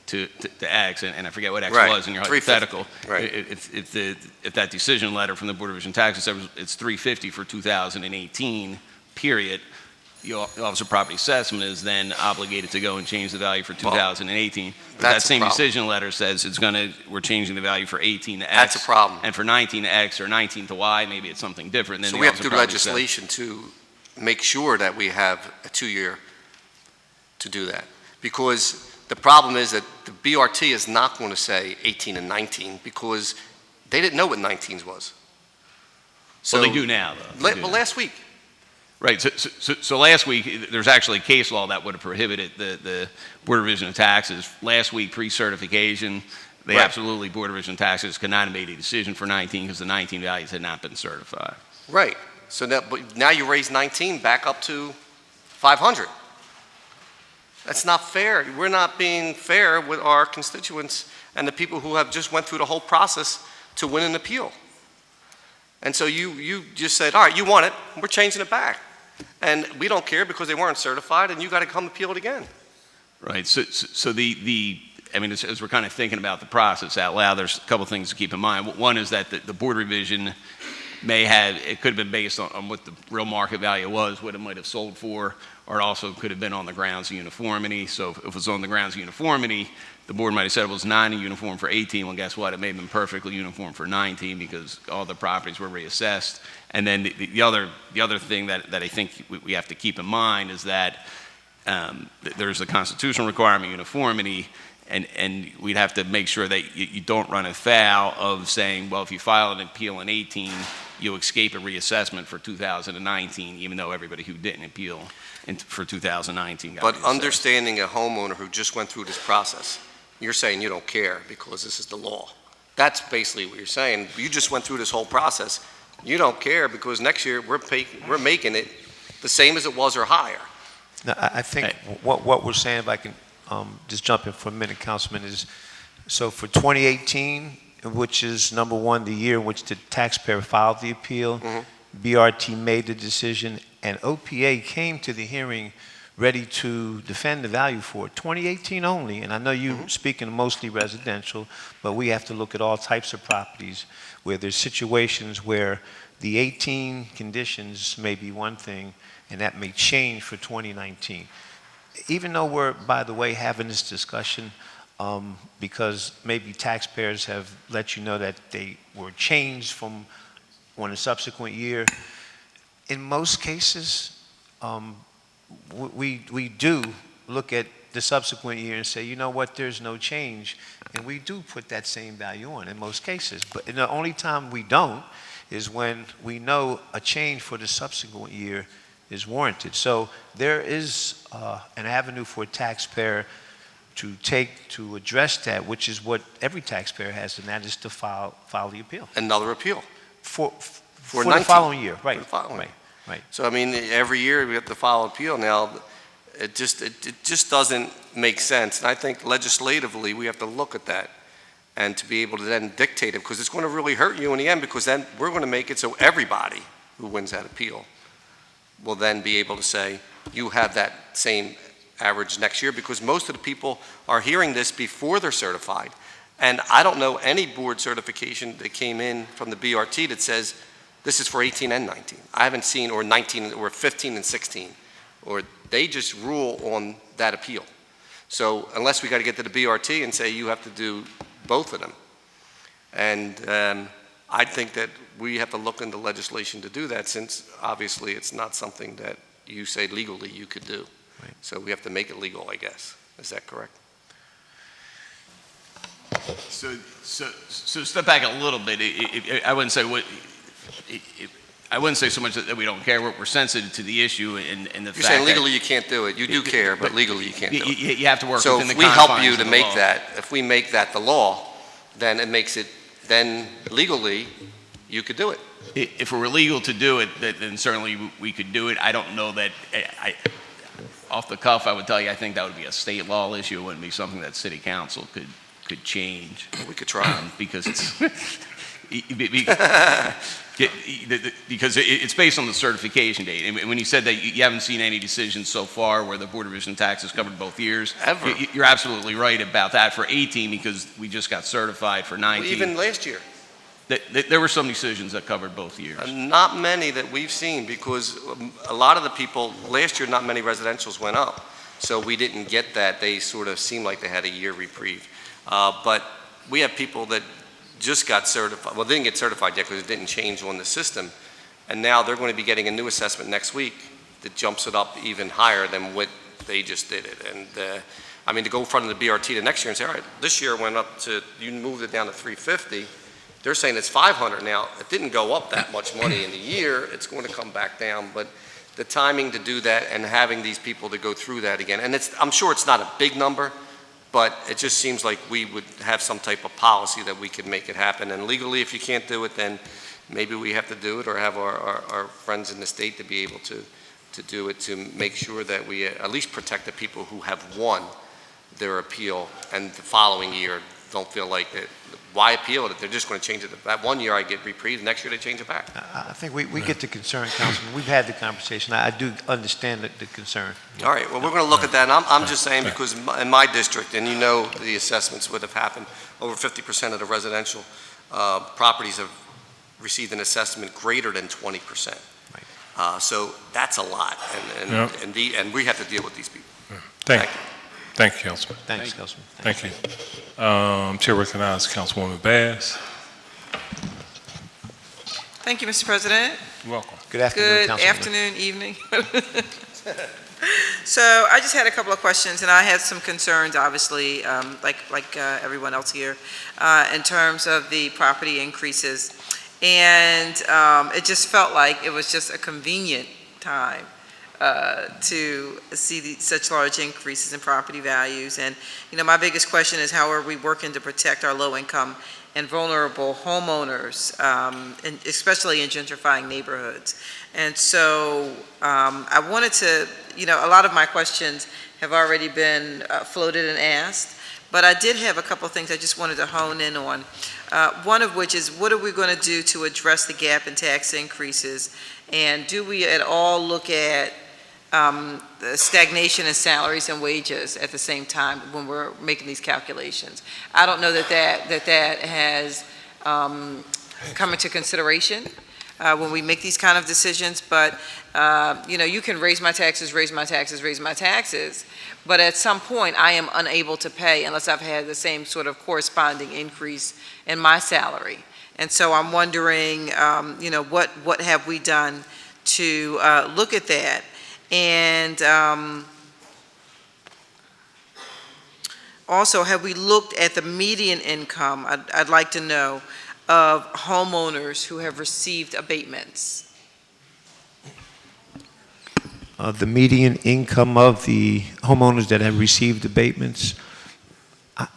to X, and I forget what X was in your hypothetical. Right. If that decision letter from the Board of Revision of Taxes says it's $350 for 2018, period, the Office of Property Assessment is then obligated to go and change the value for 2018. But that same decision letter says we're changing the value for 18 to X. That's a problem. And for 19 to X or 19 to Y, maybe it's something different. So we have to do legislation to make sure that we have a 2-year to do that. Because the problem is that the BRT is not going to say 18 and 19 because they didn't know what 19s was. So well, they do now, though. Last week. Right, so last week, there's actually case law that would have prohibited the Board of Revision of Taxes. Last week, pre-certification, they absolutely, Board of Revision of Taxes could not have made a decision for 19 because the 19 values had not been certified. Right, so now you raise 19 back up to 500. That's not fair. We're not being fair with our constituents and the people who have just went through the whole process to win an appeal. And so you just said, all right, you want it, we're changing it back. And we don't care because they weren't certified, and you got to come appeal it again. Right. So as we're kind of thinking about the process out loud, there's a couple things to keep in mind. One is that the board revision it could have been based on what the real market value was, what it might have sold for, or it also could have been on the grounds of uniformity. So if it was on the grounds of uniformity, the board might have said it was not uniform for 18. Well, guess what? It may have been perfectly uniform for 19 because all the properties were reassessed. And then the other thing that I think we have to keep in mind is that there's a constitutional requirement of uniformity, and we'd have to make sure that you don't run afoul of saying, well, if you file an appeal in 18, you escape a reassessment for 2019, even though everybody who didn't appeal for 2019 got But reassessed. understanding a homeowner who just went through this process, you're saying you don't care because this is the law. That's basically what you're saying. You just went through this whole process. You don't care because next year we're making it the same as it was or higher. Now, I think what we're saying, if I can just jump in for a minute, Councilman, is so for 2018, which is number one, the year in which the taxpayer filed the appeal, BRT made the decision, and OPA came to the hearing ready to defend the value for it. 2018 only, and I know you're speaking mostly residential, but we have to look at all types of properties where there's situations where the 18 conditions may be one thing, and that may change for 2019. Even though we're, by the way, having this discussion, because maybe taxpayers have let you know that they were changed from on a subsequent year, in most cases, we do look at the subsequent year and say, you know what, there's no change, and we do put that same value on in most cases. But the only time we don't is when we know a change for the subsequent year is warranted. So there is an avenue for a taxpayer to take to address that, which is what every taxpayer has, and that is to file the appeal. Another appeal. For the 19. following year, right. For the following. Right. So, I mean, every year we have to file appeal. Now, it just doesn't make sense. And I think legislatively, we have to look at that and to be able to then dictate it, because it's going to really hurt you in the end, because then we're going to make it so everybody who wins that appeal will then be able to say, you have that same average next year, because most of the people are hearing this before they're certified. And I don't know any board certification that came in from the BRT that says this is for 18 and 19. I haven't seen, or 19, or 15 and 16, or they just rule on that appeal. So unless we got to get to the BRT and say you have to do both of them. And I think that we have to look into legislation to do that, since obviously it's not something that you say legally you could do. Right. So we have to make it legal, I guess. Is that correct? So step back a little bit. I wouldn't say I wouldn't say so much that we don't care. We're sensitive to the issue and the You're fact saying that legally you can't do it. You do care, but legally you can't do it. you have to work So within the if we help you confines to of the make law. that, if we make that the law, then it makes it, then legally, you could do it. If it were legal to do it, then certainly we could do it. I don't know that, off the cuff, I would tell you, I think that would be a state law issue. It wouldn't be something that city council could change. We could try. Because it's, because it's based on the certification date. And when you said that you haven't seen any decisions so far where the Board of Revision tax has covered both years, Ever. You're absolutely right about that for 18, because we just got certified for 19. Even last year. There were some decisions that covered both years. Not many that we've seen, because a lot of the people, last year, not many residentials went up. So we didn't get that. They sort of seemed like they had a year reprieve. But we have people that just got certified, well, they didn't get certified yet because it didn't change on the system. And now they're going to be getting a new assessment next week that jumps it up even higher than what they just did it. And I mean, to go in front of the BRT the next year and say, all right, this year went up to, you moved it down to 350. They're saying it's 500 now. It didn't go up that much money in a year. It's going to come back down. But the timing to do that and having these people to go through that again, and I'm sure it's not a big number, but it just seems like we would have some type of policy that we could make it happen. And legally, if you can't do it, then maybe we have to do it, or have our friends in the state to be able to do it, to make sure that we at least protect the people who have won their appeal and the following year don't feel like that. Why appeal it if they're just going to change it? That 1 year I get reprieve, the next year they change it back. I think we get the concern, Councilman. We've had the conversation. I do understand the concern. All right, well, we're going to look at that. And I'm just saying, because in my district, and you know the assessments would have happened, over 50% of the residential properties have received an assessment greater than 20%. Right. So that's a lot, Yep. and we have to deal with these people. Thank you. Thank you, Councilman. Thanks, Councilman. Thank you. Chair recognizes Councilwoman Bass. Thank you, Mr. President. You're welcome. Good afternoon, Good Councilman. afternoon, evening. So I just had a couple of questions, and I had some concerns, obviously, like everyone else here, in terms of the property increases. And it just felt like it was just a convenient time to see such large increases in property values. And, you know, my biggest question is, how are we working to protect our low-income and vulnerable homeowners, and especially in gentrifying neighborhoods? And so I wanted to, you know, a lot of my questions have already been floated and asked, but I did have a couple of things I just wanted to hone in on. One of which is, what are we going to do to address the gap in tax increases? And do we at all look at the stagnation in salaries and wages at the same time when we're making these calculations. I don't know that has come into consideration when we make these kind of decisions, but you can raise my taxes, but at some point I am unable to pay unless I've had the same sort of corresponding increase in my salary. And so I'm wondering, what have we done to look at that? And also, have we looked at the median income, I'd like to know, of homeowners who have received abatements? The median income of the homeowners that have received abatements,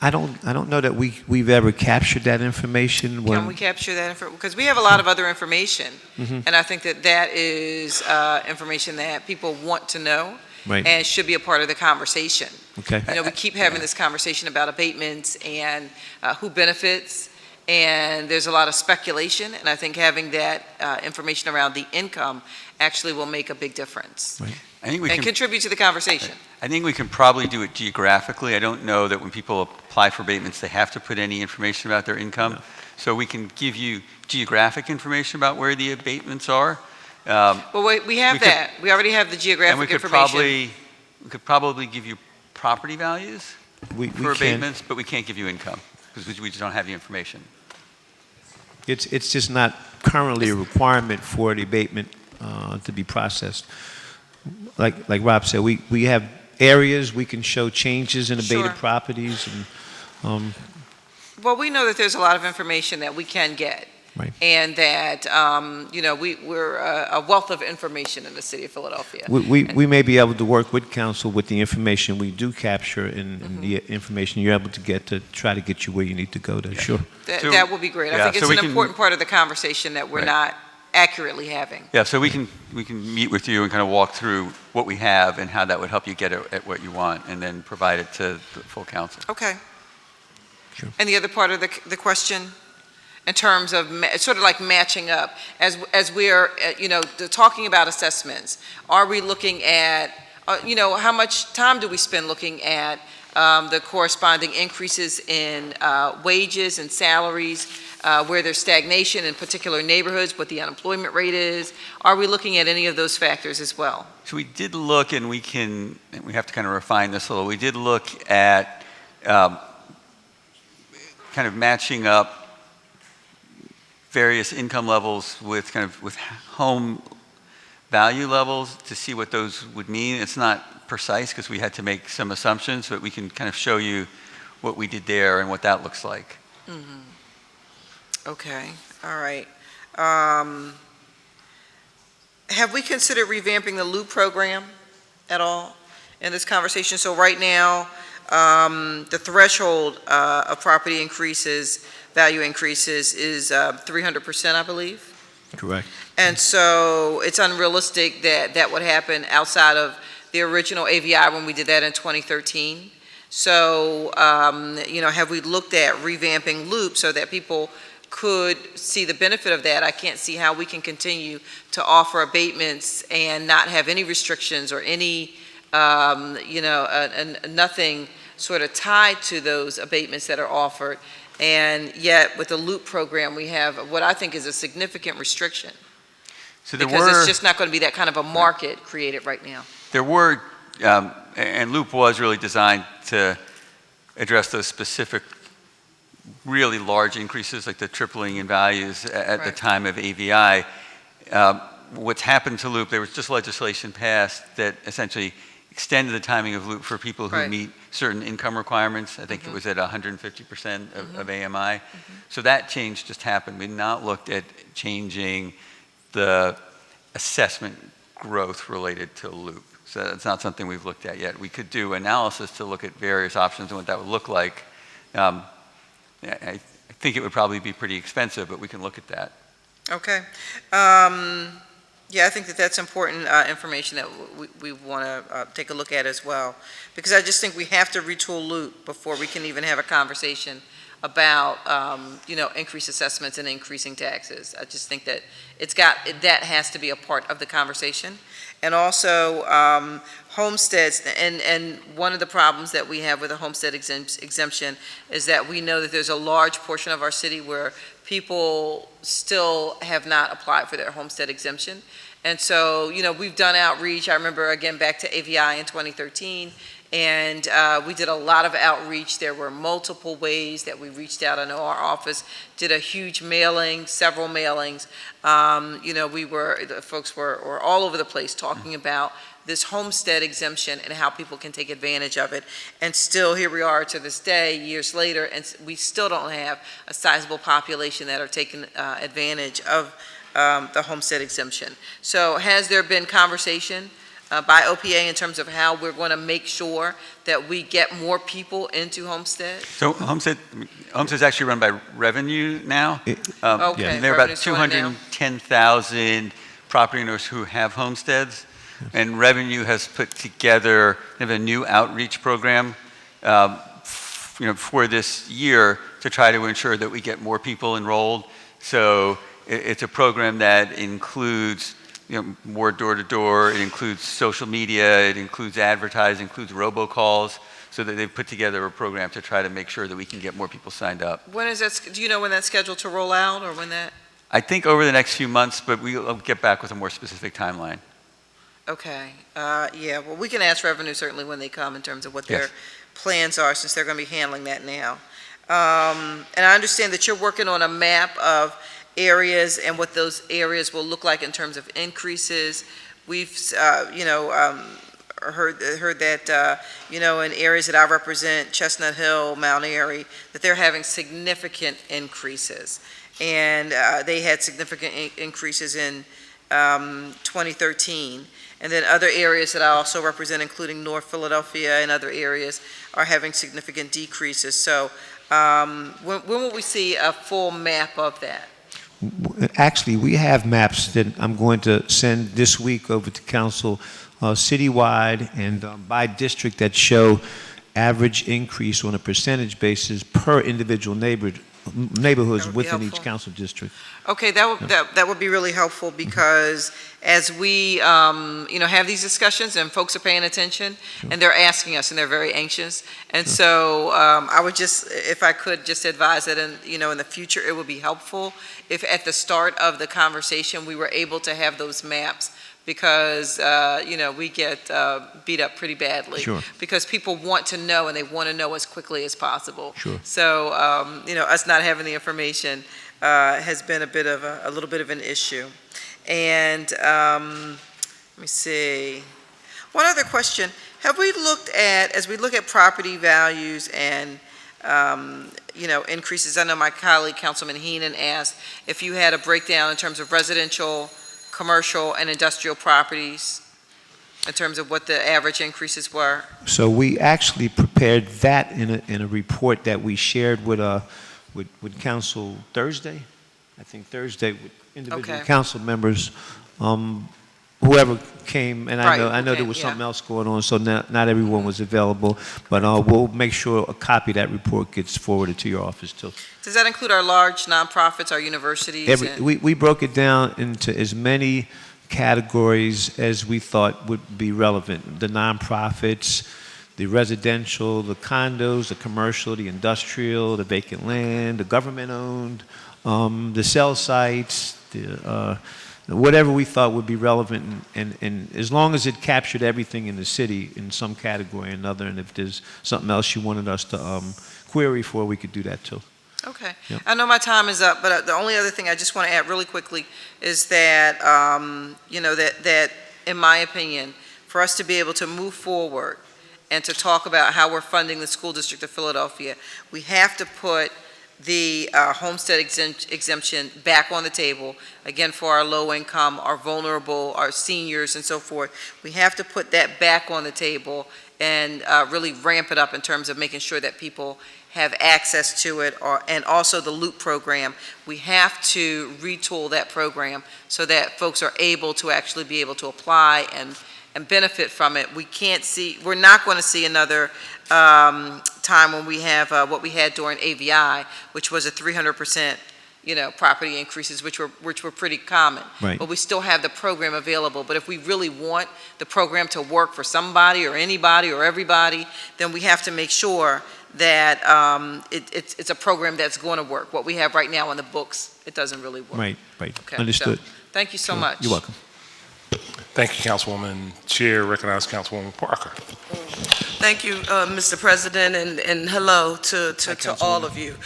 I don't know that we've ever captured that information. Can we capture that information? Because we have a lot of other information, and I think that is information that people want to know, right, and should be a part of the conversation. Okay. We keep having this conversation about abatements and who benefits, and there's a lot of speculation, and I think having that information around the income actually will make a big difference. Right. I think we and can contribute to the conversation. I think we can probably do it geographically. I don't know that when people apply for abatements, they have to put any information about their income. No. So we can give you geographic information about where the abatements are. Well, we have that. We already have the geographic and we could information. we could probably give you property values We for can. abatements, but we can't give you income because we just don't have the information. It's just not currently a requirement for the abatement to be processed. Like Rob said, we have areas we can show changes in abated Sure. properties, and Well, we know that there's a lot of information that we can get. Right. And that, we're a wealth of information in the city of Philadelphia. we may be able to work with council with the information we do capture and the information you're able to get to try to get you where you need to go to. Sure. That will be great. I Yeah, think it's so we an can- important part of the conversation that we're Right. not accurately having. Yeah, so we can meet with you and kind of walk through what we have and how that would help you get at what you want, and then provide it to the full council. Okay. Sure. And the other part of the question, in terms of sort of like matching up, as we are, talking about assessments, are we looking at, how much time do we spend looking at the corresponding increases in wages and salaries, where there's stagnation in particular neighborhoods, what the unemployment rate is? Are we looking at any of those factors as well? So we did look, and we have to kind of refine this a little. We did look at kind of matching up various income levels with home value levels to see what those would mean. It's not precise because we had to make some assumptions, but we can kind of show you what we did there and what that looks like. Mm-hmm. Okay, all right. Have we considered revamping the Loop program at all in this conversation? So right now, the threshold of property increases, value increases is 300%, I believe. Correct. And so it's unrealistic that would happen outside of the original AVI when we did that in 2013. So, have we looked at revamping Loop so that people could see the benefit of that? I can't see how we can continue to offer abatements and not have any restrictions or any, nothing sort of tied to those abatements that are offered. And yet, with the Loop program, we have what I think is a significant restriction. So because it's just not going to be that kind of a market created right now. There were, and Loop was really designed to address those specific, really large increases, like the tripling in values at the time of AVI. What's happened to Loop, there was just legislation passed that essentially extended the timing of Loop for people who meet certain income requirements. I think it was at 150% of AMI. So that change just happened. We've not looked at changing the assessment growth related to Loop. So that's not something we've looked at yet. We could do analysis to look at various options and what that would look like. I think it would probably be pretty expensive, but we can look at that. Okay. Yeah, I think that's important information that we want to take a look at as well. Because I just think we have to retool Loop before we can even have a conversation about, increased assessments and increasing taxes. I just think that that has to be a part of the conversation. And also, homesteads, and one of the problems that we have with a homestead exemption is that we know that there's a large portion of our city where people still have not applied for their homestead exemption. And so, we've done outreach. I remember, again, back to AVI in 2013, and we did a lot of outreach. There were multiple ways that we reached out. I know our office did a huge mailing, several mailings. The folks were all over the place talking about this homestead exemption and how people can take advantage of it. And still, here we are to this day, years later, and we still don't have a sizable population that are taking advantage of the homestead exemption. So has there been conversation by OPA in terms of how we're going to make sure that we get more people into homestead? So homestead's actually run by revenue now. Okay, There are about revenue's running now. 210,000 property owners who have homesteads, and revenue has put together a new outreach program for this year to try to ensure that we get more people enrolled. So it's a program that includes more door-to-door, it includes social media, it includes advertising, includes robocalls, so that they've put together a program to try to make sure that we can get more people signed up. When is that? Do you know when that's scheduled to roll out, or when that? I think over the next few months, but we'll get back with a more specific timeline. Okay. Yeah, well, we can ask revenue certainly when they come in terms of what their Yes. plans are, since they're going to be handling that now. And I understand that you're working on a map of areas and what those areas will look like in terms of increases. We've, heard that, in areas that I represent, Chestnut Hill, Mount Airy, that they're having significant increases. And they had significant increases in 2013. And then other areas that I also represent, including North Philadelphia and other areas, are having significant decreases. So when will we see a full map of that? Actually, we have maps that I'm going to send this week over to council citywide and by district that show average increase on a percentage basis per individual neighborhoods within each council district. Okay, that would be really helpful, because as we, have these discussions and folks are paying attention, and they're asking us and they're very anxious. And so I would just, if I could just advise that in the future, it would be helpful if at the start of the conversation, we were able to have those maps, because, we get beat up pretty badly. Sure. Because people want to know, and they want to know as quickly as possible. Sure. So, us not having the information has been a little bit of an issue. And let me see. One other question. Have we looked at, as we look at property values and, increases, I know my colleague, Councilman Heenan, asked if you had a breakdown in terms of residential, commercial, and industrial properties, in terms of what the average increases were? So we actually prepared that in a report that we shared with council Thursday. I think Thursday with individual council members, whoever came, and I know there was something else going on, so not everyone was available, but we'll make sure a copy of that report gets forwarded to your office too. Does that include our large nonprofits, our universities? We broke it down into as many categories as we thought would be relevant. The nonprofits, the residential, the condos, the commercial, the industrial, the vacant land, the government-owned, the cell sites, whatever we thought would be relevant, and as long as it captured everything in the city in some category or another, and if there's something else you wanted us to query for, we could do that too. Okay. Yep. I know my time is up, but the only other thing I just want to add really quickly is that, that in my opinion, for us to be able to move forward and to talk about how we're funding the school district of Philadelphia, we have to put the homestead exemption back on the table, again, for our low income, our vulnerable, our seniors, and so forth. We have to put that back on the table and really ramp it up in terms of making sure that people have access to it, and also the LOOP program. We have to retool that program so that folks are able to actually be able to apply and benefit from it. We're not going to see another time when we have what we had during AVI, which was a 300%, property increases, which were pretty common. Right. But we still have the program available. But if we really want the program to work for somebody or anybody or everybody, then we have to make sure that it's a program that's going to work. What we have right now on the books, it doesn't really work. Right. Okay, Understood. so, thank you so Sure. much. You're welcome. Thank you, Councilwoman. Chair recognizes Councilwoman Parker. Thank you, Mr. President, and hello to all of you.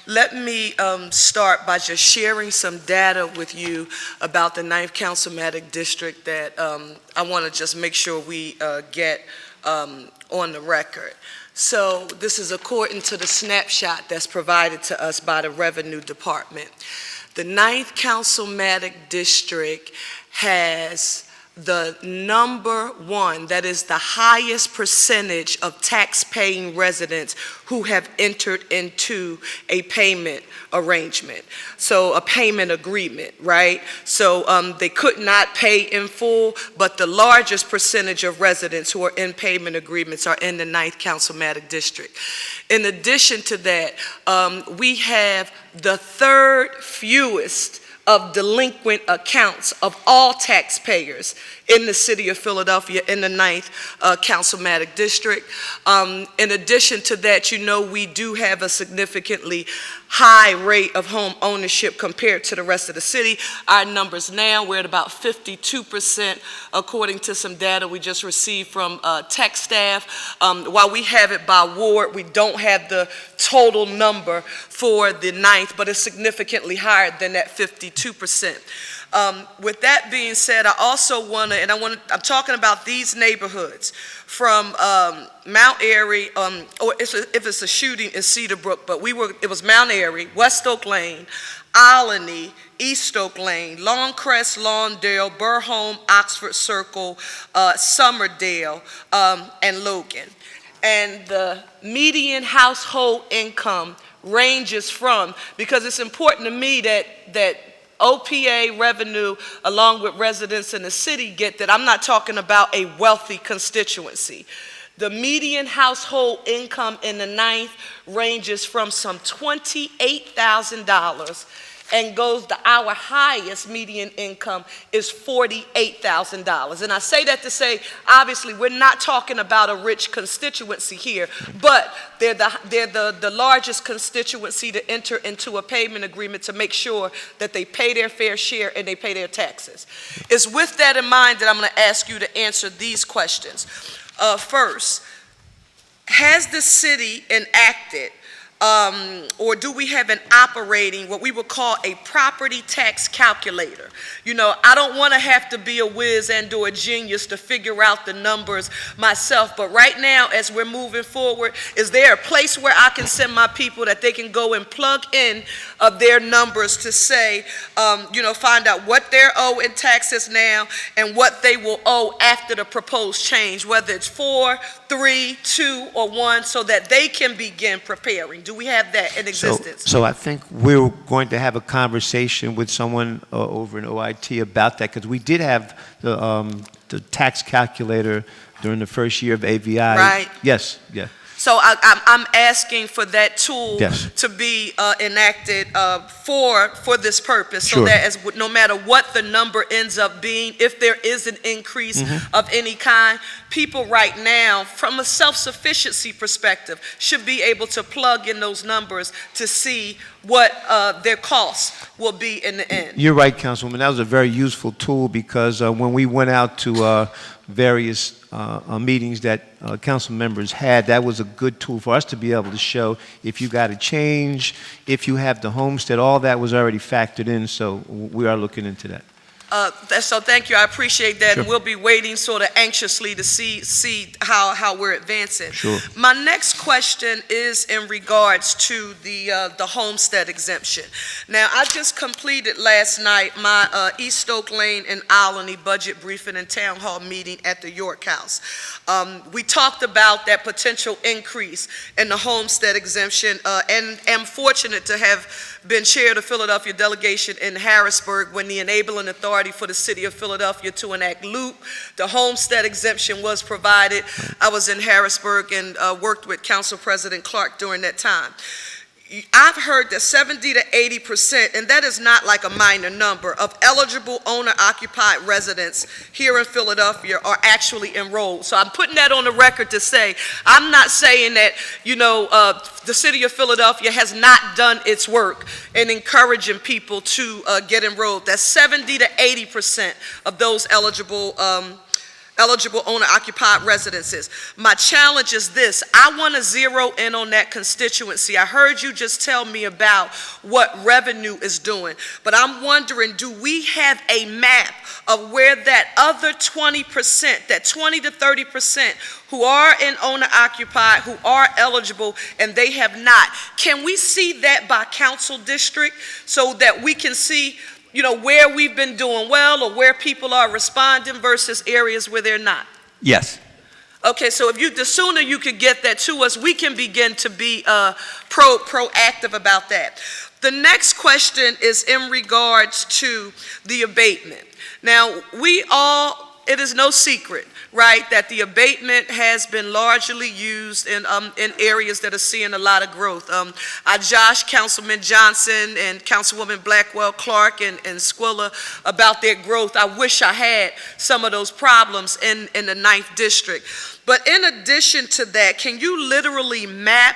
Let me start by just sharing some data with you about the 9th Councilmatic District that I want to just make sure we get on the record. So this is according to the snapshot that's provided to us by the Revenue Department. The 9th Councilmatic District has the number one, that is the highest percentage of tax-paying residents who have entered into a payment arrangement. So a payment agreement, right? So they could not pay in full, but the largest percentage of residents who are in payment agreements are in the 9th Councilmatic District. In addition to that, we have the third fewest of delinquent accounts of all taxpayers in the city of Philadelphia in the 9th Councilmatic District. In addition to that, we do have a significantly high rate of home ownership compared to the rest of the city. Our numbers now, we're at about 52% according to some data we just received from tech staff. While we have it by ward, we don't have the total number for the 9th, but it's significantly higher than that 52%. With that being said, I also want to, I'm talking about these neighborhoods from Mount Airy, or if it's a shooting, it's Cedarbrook, but it was Mount Airy, West Oak Lane, Alany, East Oak Lane, Longcrest, Lawndale, Burholme, Oxford Circle, Summerdale, and Logan. And the median household income ranges from, because it's important to me that OPA revenue, along with residents in the city, get that I'm not talking about a wealthy constituency. The median household income in the 9th ranges from some $28,000 and goes to our highest median income is $48,000. And I say that to say, obviously, we're not talking about a rich constituency here, but they're the largest constituency to enter into a payment agreement to make sure that they pay their fair share and they pay their taxes. It's with that in mind that I'm going to ask you to answer these questions. First, has the city enacted or do we have an operating, what we would call a property tax calculator? I don't want to have to be a whiz and or a genius to figure out the numbers myself, but right now, as we're moving forward, is there a place where I can send my people that they can go and plug in their numbers to say, find out what they're owed in taxes now and what they will owe after the proposed change, whether it's 4, 3, 2, or 1, so that they can begin preparing? Do we have that in existence? So I think we're going to have a conversation with someone over in OIT about that, because we did have the tax calculator during the first year of AVI. Right. Yes, yeah. So I'm asking for that tool Yes. to be enacted for this purpose, so Sure. that no matter what the number ends up being, if there is an increase of any kind, people right now, from a self-sufficiency perspective, should be able to plug in those numbers to see what their costs will be in the end. You're right, Councilwoman. That was a very useful tool, because when we went out to various meetings that council members had, that was a good tool for us to be able to show if you got a change, if you have the homestead, all that was already factored in, so we are looking into that. So thank you, I appreciate that, Sure. and we'll be waiting sort of anxiously to see how we're advancing. Sure. My next question is in regards to the homestead exemption. Now, I just completed last night my East Oak Lane and Alany budget briefing and town hall meeting at the York House. We talked about that potential increase in the homestead exemption, and am fortunate to have been chair of the Philadelphia delegation in Harrisburg when the enabling authority authority for the city of Philadelphia to enact loop. The homestead exemption was provided. I was in Harrisburg and worked with Council President Clark during that time. I've heard that 70 to 80%, and that is not like a minor number, of eligible owner-occupied residents here in Philadelphia are actually enrolled. So I'm putting that on the record to say, I'm not saying that, the city of Philadelphia has not done its work in encouraging people to get enrolled. That's 70 to 80% of those eligible owner-occupied residences. My challenge is this: I want to zero in on that constituency. I heard you just tell me about what revenue is doing, but I'm wondering, do we have a map of where that other 20%, that 20 to 30% who are in owner-occupied, who are eligible, and they have not? Can we see that by council district so that we can see where we've been doing well or where people are responding versus areas where they're not? Yes. Okay, so the sooner you could get that to us, we can begin to be proactive about that. The next question is in regards to the abatement. Now, it is no secret, right, that the abatement has been largely used in areas that are seeing a lot of growth. I joshed Councilman Johnson and Councilwoman Blackwell Clark and Squilla about their growth. I wish I had some of those problems in the 9th District. But in addition to that, can you literally map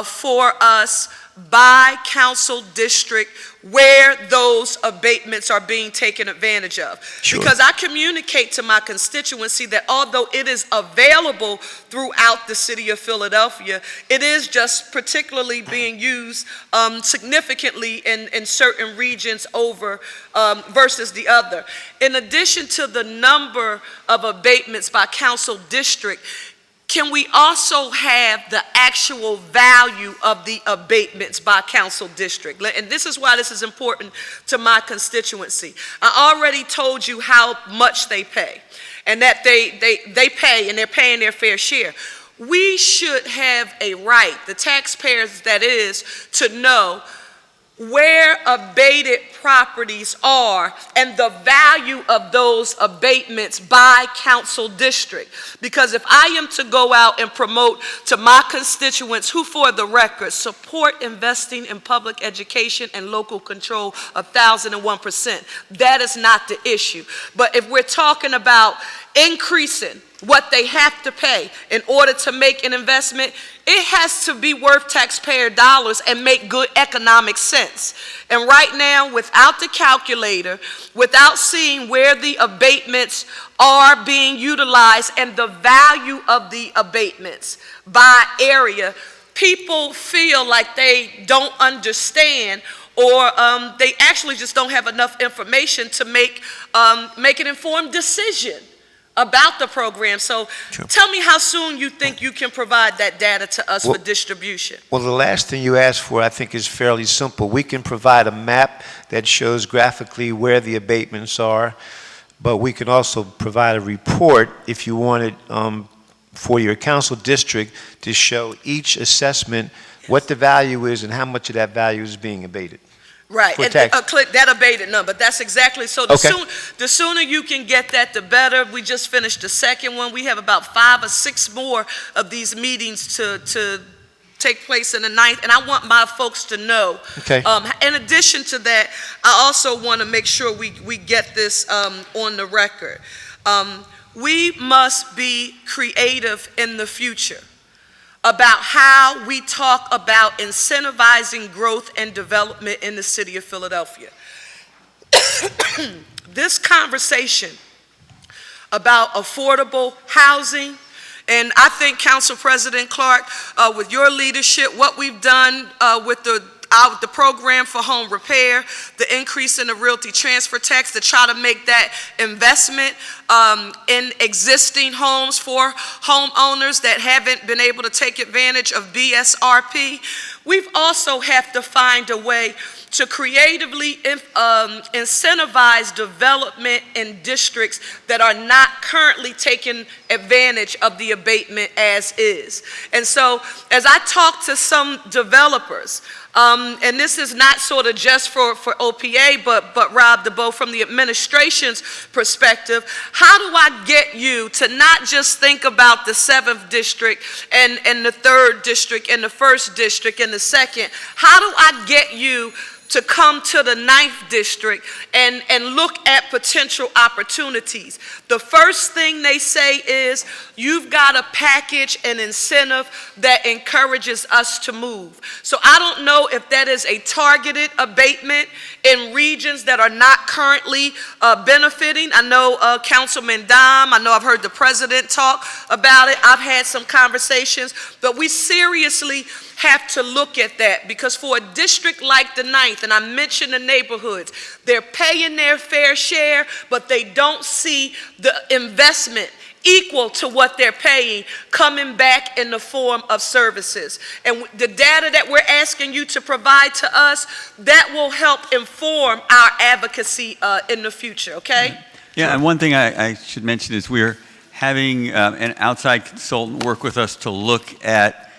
for us by council district where those abatements are being taken advantage of? Sure. Because I communicate to my constituency that although it is available throughout the city of Philadelphia, it is just particularly being used significantly in certain regions over versus the other. In addition to the number of abatements by council district, can we also have the actual value of the abatements by council district? And this is why this is important to my constituency. I already told you how much they pay, and that they pay, and they're paying their fair share. We should have a right, the taxpayers that is, to know where abated properties are and the value of those abatements by council district. Because if I am to go out and promote to my constituents, who for the record support investing in public education and local control 1,001%, that is not the issue. But if we're talking about increasing what they have to pay in order to make an investment, it has to be worth taxpayer dollars and make good economic sense. And right now, without the calculator, without seeing where the abatements are being utilized and the value of the abatements by area, people feel like they don't understand, or they actually just don't have enough information to make an informed decision about the program. So Sure. Tell me how soon you think you can provide that data to us for distribution. Well, the last thing you asked for, I think, is fairly simple. We can provide a map that shows graphically where the abatements are, but we can also provide a report if you wanted for your council district to show each assessment what the value is and how much of that value is being abated. Right, and that abated number, that's exactly, so the sooner you can get that, the better. We just finished the second one. We have about 5 or 6 more of these meetings to take place in the 9th, and I want my folks to know. Okay. In addition to that, I also want to make sure we get this on the record. We must be creative in the future about how we talk about incentivizing growth and development in the city of Philadelphia. This conversation about affordable housing, and I think Council President Clark, with your leadership, what we've done with the program for home repair, the increase in the realty transfer tax to try to make that investment in existing homes for homeowners that haven't been able to take advantage of BSRP. We've also have to find a way to creatively incentivize development in districts that are not currently taking advantage of the abatement as is. And so, as I talk to some developers, And this is not sort of just for OPA, but Rob DeBoe, from the administration's perspective, how do I get you to not just think about the 7th district and the 3rd district and the 1st district and the 2nd? How do I get you to come to the 9th district and look at potential opportunities? The first thing they say is, you've got to package an incentive that encourages us to move. So I don't know if that is a targeted abatement in regions that are not currently benefiting. I know Councilman Dom, I know I've heard the president talk about it. I've had some conversations, but we seriously have to look at that, because for a district like the 9th, and I mentioned the neighborhoods, they're paying their fair share, but they don't see the investment equal to what they're paying coming back in the form of services. And the data that we're asking you to provide to us, that will help inform our advocacy in the future, okay? Yeah, and one thing I should mention is we're having an outside consultant work with us to look at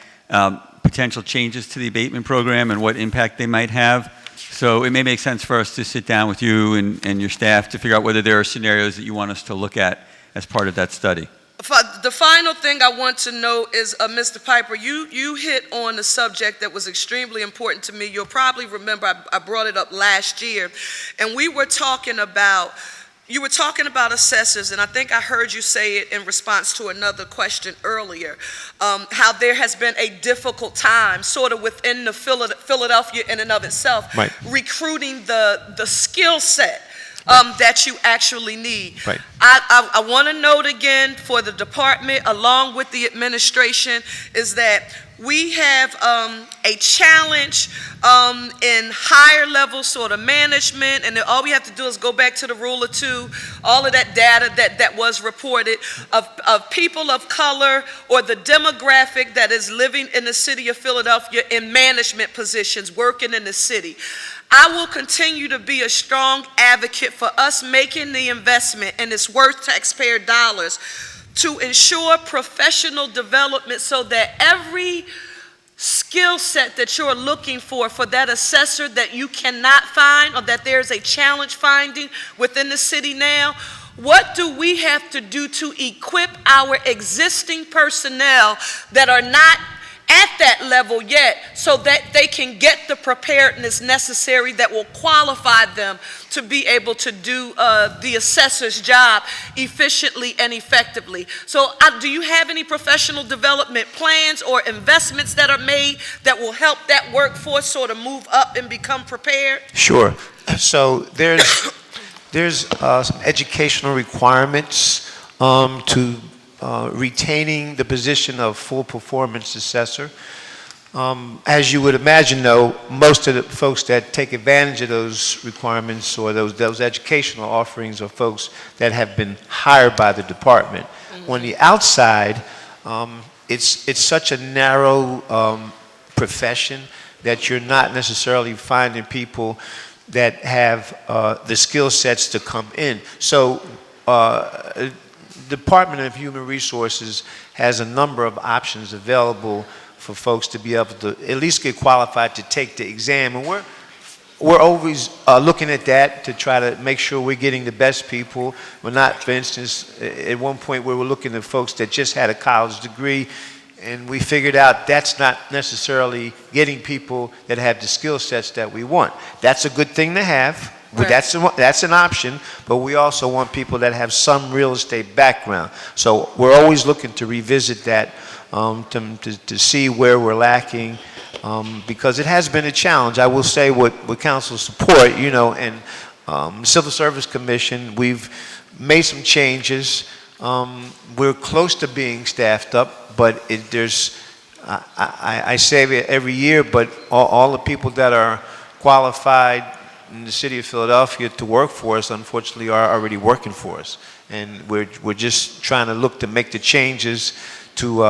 potential changes to the abatement program and what impact they might have. So it may make sense for us to sit down with you and your staff to figure out whether there are scenarios that you want us to look at as part of that study. The final thing I want to know is, Mr. Piper, you hit on a subject that was extremely important to me. You'll probably remember I brought it up last year, and we were talking about, you were talking about assessors, and I think I heard you say it in response to another question earlier, how there has been a difficult time sort of within the Philadelphia in and of itself, right, recruiting the skill set that you actually need. Right. I want to note again for the department, along with the administration, is that we have a challenge in higher level sort of management, and all we have to do is go back to the Rule of Two, all of that data that was reported of people of color or the demographic that is living in the city of Philadelphia in management positions, working in the city. I will continue to be a strong advocate for us making the investment, and it's worth taxpayer dollars, to ensure professional development so that every skill set that you're looking for that assessor that you cannot find, or that there's a challenge finding within the city now, what do we have to do to equip our existing personnel that are not at that level yet, so that they can get the preparedness necessary that will qualify them to be able to do the assessor's job efficiently and effectively? So do you have any professional development plans or investments that are made that will help that workforce sort of move up and become prepared? Sure. So there's some educational requirements to retaining the position of full performance assessor. As you would imagine, though, most of the folks that take advantage of those requirements or those educational offerings are folks that have been hired by the department. Mm-hmm. On the outside, it's such a narrow profession that you're not necessarily finding people that have the skill sets to come in. So Department of Human Resources has a number of options available for folks to be able to at least get qualified to take the exam, and we're always looking at that to try to make sure we're getting the best people. We're not, for instance, at one point we were looking at folks that just had a college degree, and we figured out that's not necessarily getting people that have the skill sets that we want. That's a good thing to have. Right. That's an option, but we also want people that have some real estate background. So we're always looking to revisit that to see where we're lacking, because it has been a challenge. I will say with council support, you know, and Civil Service Commission, we've made some changes. We're close to being staffed up, but I say it every year, but all the people that are qualified in the city of Philadelphia to work for us, unfortunately, are already working for us, and we're just trying to look to make the changes to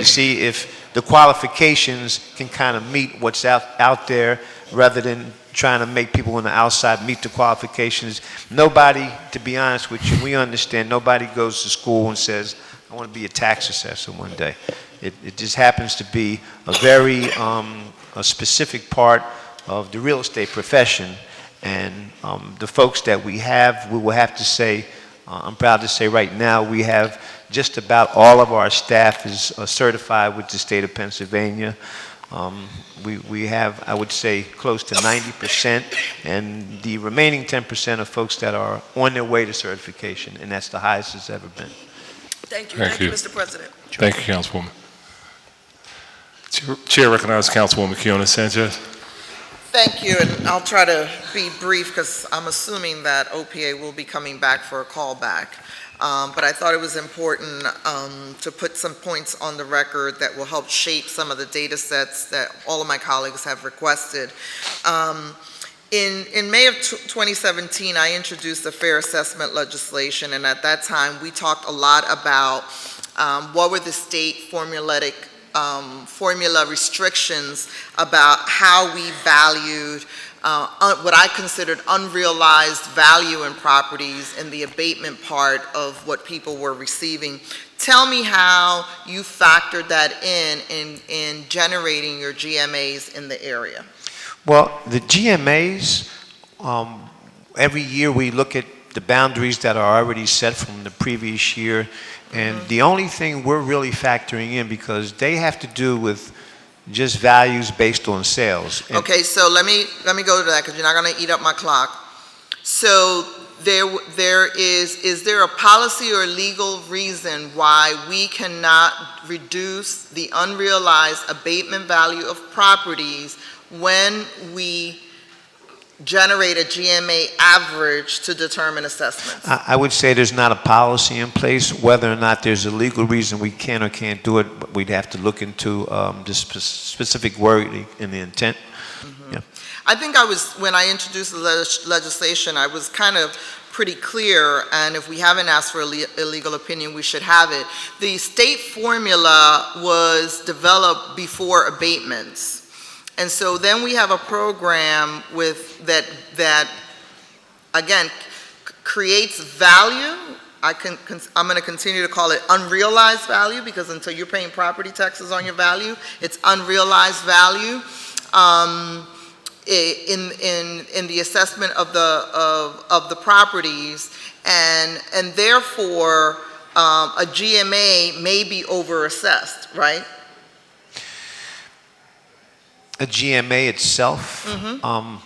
see if the qualifications can kind of meet what's out there, rather than trying to make people on the outside meet the qualifications. Nobody, to be honest with you, we understand, nobody goes to school and says, I want to be a tax assessor one day. It just happens to be a very a specific part of the real estate profession. And the folks that we will have to say, I'm proud to say right now, we have just about all of our staff is certified with the state of Pennsylvania. We have, I would say, close to 90%, and the remaining 10% of folks that are on their way to certification, and that's the highest it's ever been. Thank you. Thank you. Mr. President. Thank you, Councilwoman. Chair recognizes Councilwoman Kiona Sanchez. Thank you, and I'll try to be brief because I'm assuming that OPA will be coming back for a callback. But I thought it was important to put some points on the record that will help shape some of the data sets that all of my colleagues have requested. In May of 2017, I introduced the fair assessment legislation, and at that time, we talked a lot about what were the state formula restrictions about how we valued what I considered unrealized value in properties and the abatement part of what people were receiving. Tell me how you factored that in generating your GMAs in the area. Well, the GMAs, every year we look at the boundaries that are already set from the previous year, and the only thing we're really factoring in, because they have to do with just values based on sales. Okay, so let me go to that because you're not going to eat up my clock. So is there a policy or legal reason why we cannot reduce the unrealized abatement value of properties when we generate a GMA average to determine assessments? I would say there's not a policy in place. Whether or not there's a legal reason we can or can't do it, but we'd have to look into the specific wording and the intent. Yeah. I think when I introduced the legislation, I was kind of pretty clear, and if we haven't asked for a legal opinion, we should have it. The state formula was developed before abatements. And so then we have a program with that again creates value. I'm going to continue to call it unrealized value, because until you're paying property taxes on your value, it's unrealized value in the assessment of the properties, and therefore a GMA may be overassessed, right? A GMA itself, I'm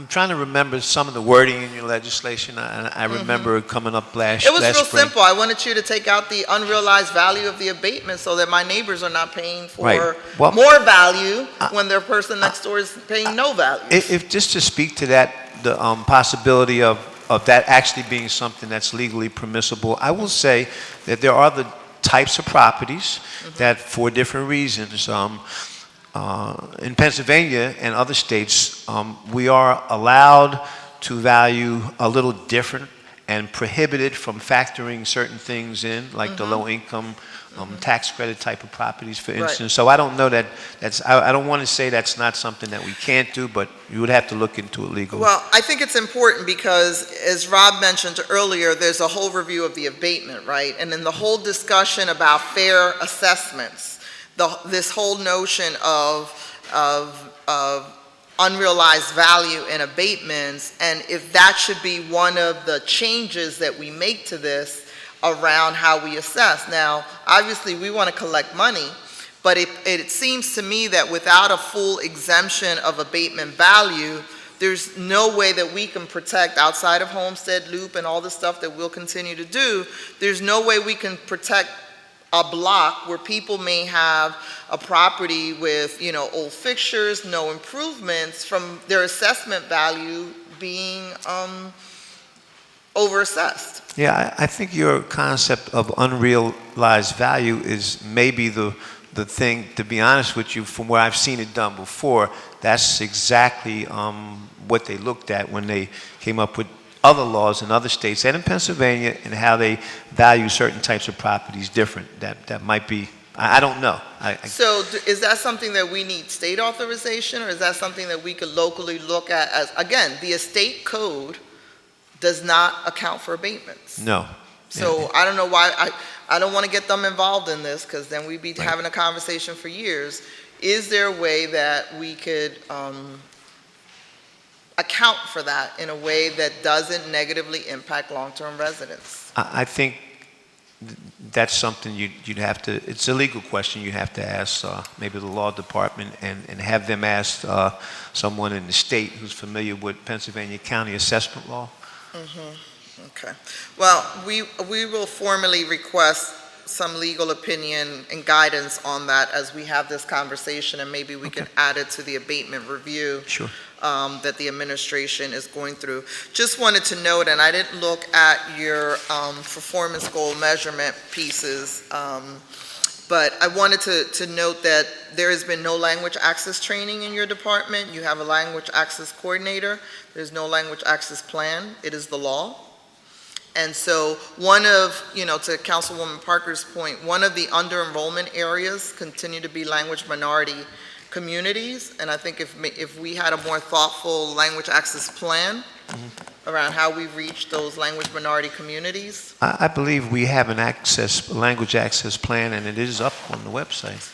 trying to remember some of the wording in your legislation. I remember it coming up last It was real spring. simple. I wanted you to take out the unrealized value of the abatement so that my neighbors are not paying for more value when their person next door is paying no value. If just to speak to that, the possibility of that actually being something that's legally permissible, I will say that there are the types of properties that, for different reasons, in Pennsylvania and other states, we are allowed to value a little different and prohibited from factoring certain things in, like the low-income tax credit type of properties, for instance. So I don't know that I don't want to say that's not something that we can't do, but you would have to look into it legally. Well, I think it's important because, as Rob mentioned earlier, there's a whole review of the abatement, right? And in the whole discussion about fair assessments, this whole notion of unrealized value in abatements, and if that should be one of the changes that we make to this around how we assess. Now, obviously, we want to collect money, but it seems to me that without a full exemption of abatement value, there's no way that we can protect, outside of Homestead Loop and all the stuff that we'll continue to do, there's no way we can protect a block where people may have a property with, old fixtures, no improvements, from their assessment value being overassessed. Yeah, I think your concept of unrealized value is maybe the thing, to be honest with you, from where I've seen it done before, that's exactly what they looked at when they came up with other laws in other states and in Pennsylvania, and how they value certain types of properties different. That might be, I don't know. So is that something that we need state authorization, or is that something that we could locally look at as, again, the estate code does not account for abatements? No. So I don't know why, I don't want to get them involved in this, because then we'd be having a conversation for years. Is there a way that we could account for that in a way that doesn't negatively impact long-term residents? I think that's something you'd have to, it's a legal question you'd have to ask maybe the law department and have them ask someone in the state who's familiar with Pennsylvania County assessment law. Okay. Well, we will formally request some legal opinion and guidance on that as we have this conversation, and maybe we can add it to the abatement review. Sure. That the administration is going through. Just wanted to note, and I didn't look at your performance goal measurement pieces, but I wanted to note that there has been no language access training in your department. You have a language access coordinator. There's no language access plan. It is the law. And so one of, to Councilwoman Parker's point, one of the under-enrollment areas continue to be language minority communities, and I think if we had a more thoughtful language access plan around how we reach those language minority communities. I believe we have a language access plan, and it is up on the website.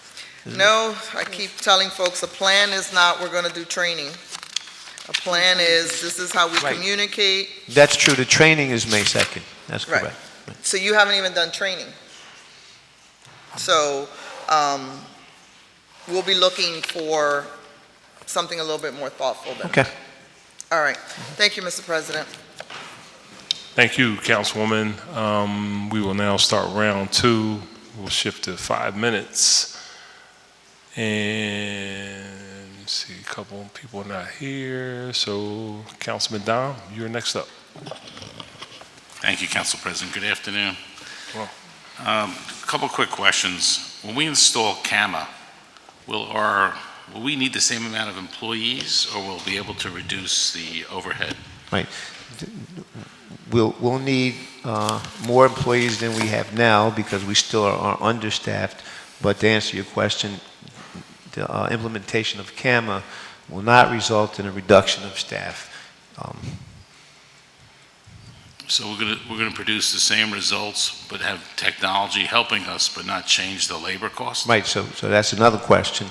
No, I keep telling folks a plan is not we're going to do training. A plan is this is how we communicate. That's true. The training is May 2nd. That's correct. Right. So you haven't even done training. So we'll be looking for something a little bit more thoughtful than that. All right. Thank you, Mr. President. Thank you, Councilwoman. We will now start round two. We'll shift to 5 minutes. And see, a couple of people are not here. So, Councilman Dom, you're next up. Thank you, Council President. Good afternoon. Well, A couple quick questions. When we install CAMA, will we need the same amount of employees, or will we be able to reduce the overhead? Right. We'll need more employees than we have now because we still are understaffed. But to answer your question, the implementation of CAMA will not result in a reduction of staff. So we're gonna produce the same results, but have technology helping us, but not change the labor cost? Right. So that's another question.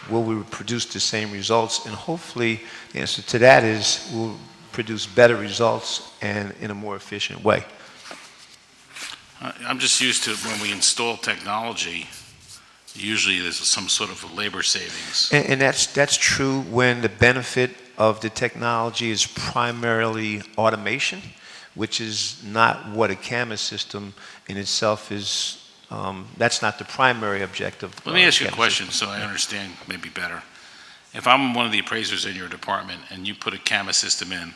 Will we produce the same results? And hopefully, the answer to that is we'll produce better results and in a more efficient way. I'm just used to when we install technology, usually there's some sort of a labor savings. And that's true when the benefit of the technology is primarily automation, which is not what a CAMA system in itself is. That's not the primary objective. Let me ask you a question so I understand maybe better. If I'm one of the appraisers in your department and you put a CAMA system in,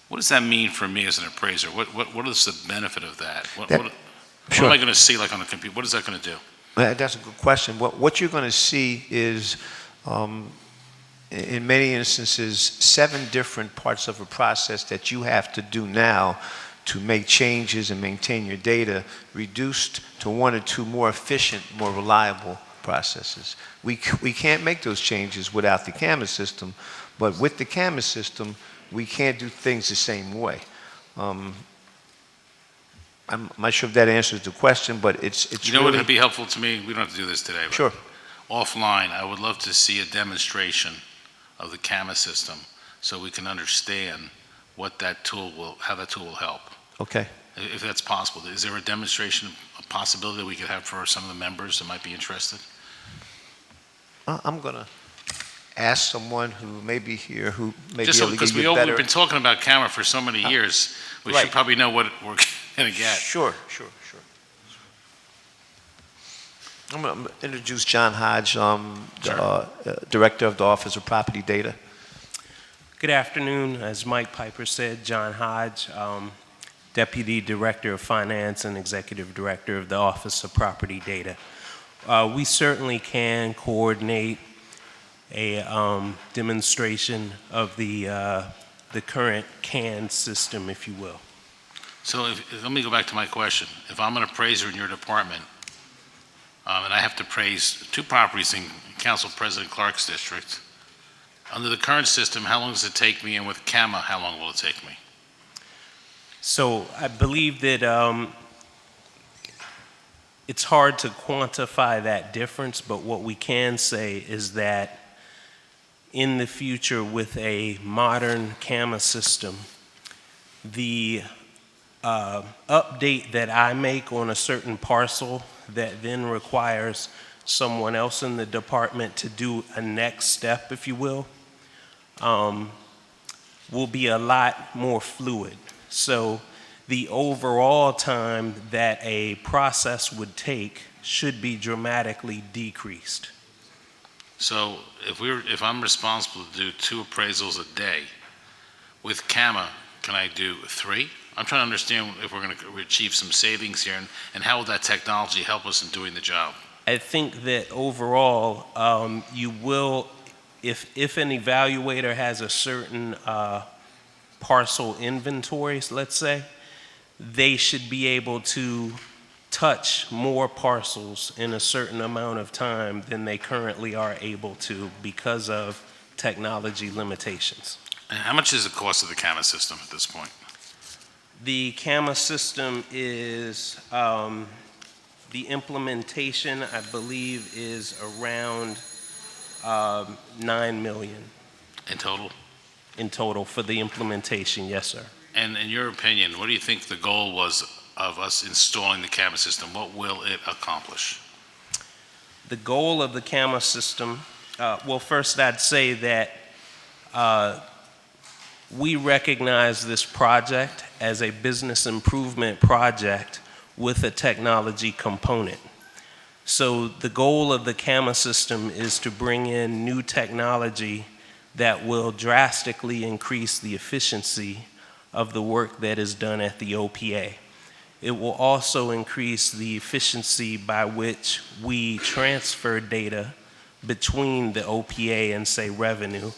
what does that mean for me as an appraiser? What is the benefit of that? What am I going to see like on the computer? What is that going to do? That's a good question. What you're going to see is, in many instances, 7 different parts of a process that you have to do now to make changes and maintain your data reduced to 1 or 2 more efficient, more reliable processes. We can't make those changes without the CAMA system, but with the CAMA system, we can't do things the same way. I'm not sure if that answers the question, but it's You know really, what would be helpful to me? We don't have to do this today, but Sure. offline, I would love to see a demonstration of the CAMA system so we can understand what that tool how that tool will help. Okay. If that's possible. Is there a demonstration, a possibility that we could have for some of the members that might be interested? I'm going to ask someone who may be here who may Just be able to because give you a better... we've been talking about CAMA for so many years, we right. should probably know what we're going to get. Sure. I'm going to introduce John Hodge, Director of the Office of Property Data. Good afternoon. As Mike Piper said, John Hodge, Deputy Director of Finance and Executive Director of the Office of Property Data. We certainly can coordinate a demonstration of the current CAN system, if you will. So let me go back to my question. If I'm an appraiser in your department, and I have to appraise 2 properties in Council President Clark's district, under the current system, how long does it take me? And with CAMA, how long will it take me? So I believe that it's hard to quantify that difference, but what we can say is that in the future with a modern CAMA system, the update that I make on a certain parcel that then requires someone else in the department to do a next step, if you will be a lot more fluid. So the overall time that a process would take should be dramatically decreased. So if I'm responsible to do 2 appraisals a day, with CAMA, can I do 3? I'm trying to understand if we're going to achieve some savings here, and how will that technology help us in doing the job? I think that overall, you will, if an evaluator has a certain parcel inventories, let's say, they should be able to touch more parcels in a certain amount of time than they currently are able to because of technology limitations. And how much is the cost of the CAMA system at this point? The CAMA system is, the implementation, I believe, is around 9 million. In total? In total for the implementation, yes, sir. And in your opinion, what do you think the goal was of us installing the CAMA system? What will it accomplish? The goal of the CAMA system, well, first I'd say that we recognize this project as a business improvement project with a technology component. So the goal of the CAMA system is to bring in new technology that will drastically increase the efficiency of the work that is done at the OPA. It will also increase the efficiency by which we transfer data between the OPA and, say, revenue.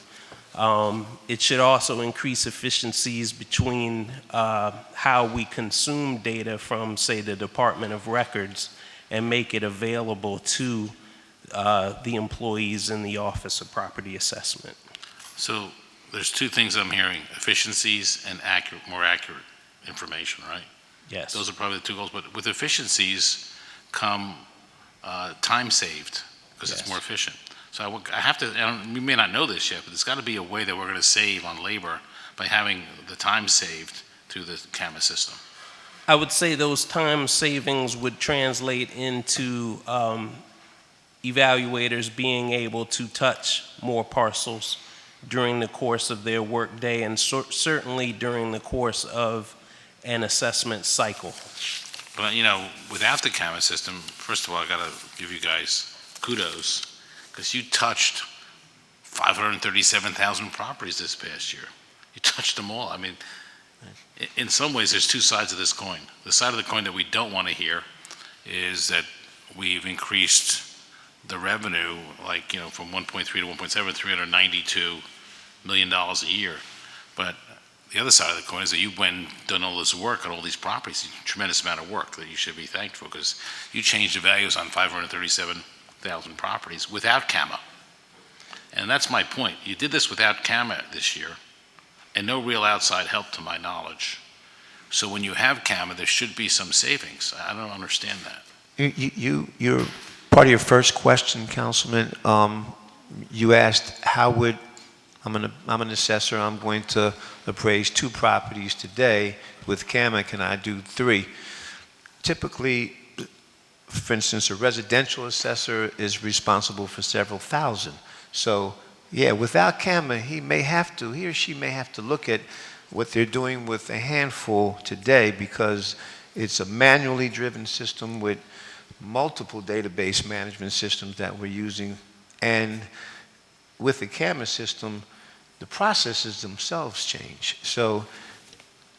It should also increase efficiencies between how we consume data from, say, the Department of Records and make it available to the employees in the Office of Property Assessment. So there's 2 things I'm hearing: efficiencies and more accurate information, right? Yes. Those are probably the 2 goals. But with efficiencies come time saved, because it's more efficient. So I have to, and we may not know this yet, but there's got to be a way that we're going to save on labor by having the time saved through the CAMA system. I would say those time savings would translate into evaluators being able to touch more parcels during the course of their workday, and certainly during the course of an assessment cycle. But, you know, without the CAMA system, first of all, I got to give you guys kudos, because you touched 537,000 properties this past year. You touched them all. I mean, in some ways, there's 2 sides of this coin. The side of the coin that we don't want to hear is that we've increased the revenue, like, you know, from 1.3 to 1.7, $392 million a year. But the other side of the coin is that you went and done all this work on all these properties, a tremendous amount of work that you should be thankful, because you changed the values on 537,000 properties without CAMA. And that's my point. You did this without CAMA this year, and no real outside help to my knowledge. So when you have CAMA, there should be some savings. I don't understand that. You're part of your first question, Councilman. You asked how would, I'm an assessor, I'm going to appraise 2 properties today. With CAMA, can I do 3? Typically, for instance, a residential assessor is responsible for several thousand. So, yeah, without CAMA, he or she may have to look at what they're doing with a handful today, because it's a manually driven system with multiple database management systems that we're using. And with the CAMA system, the processes themselves change. So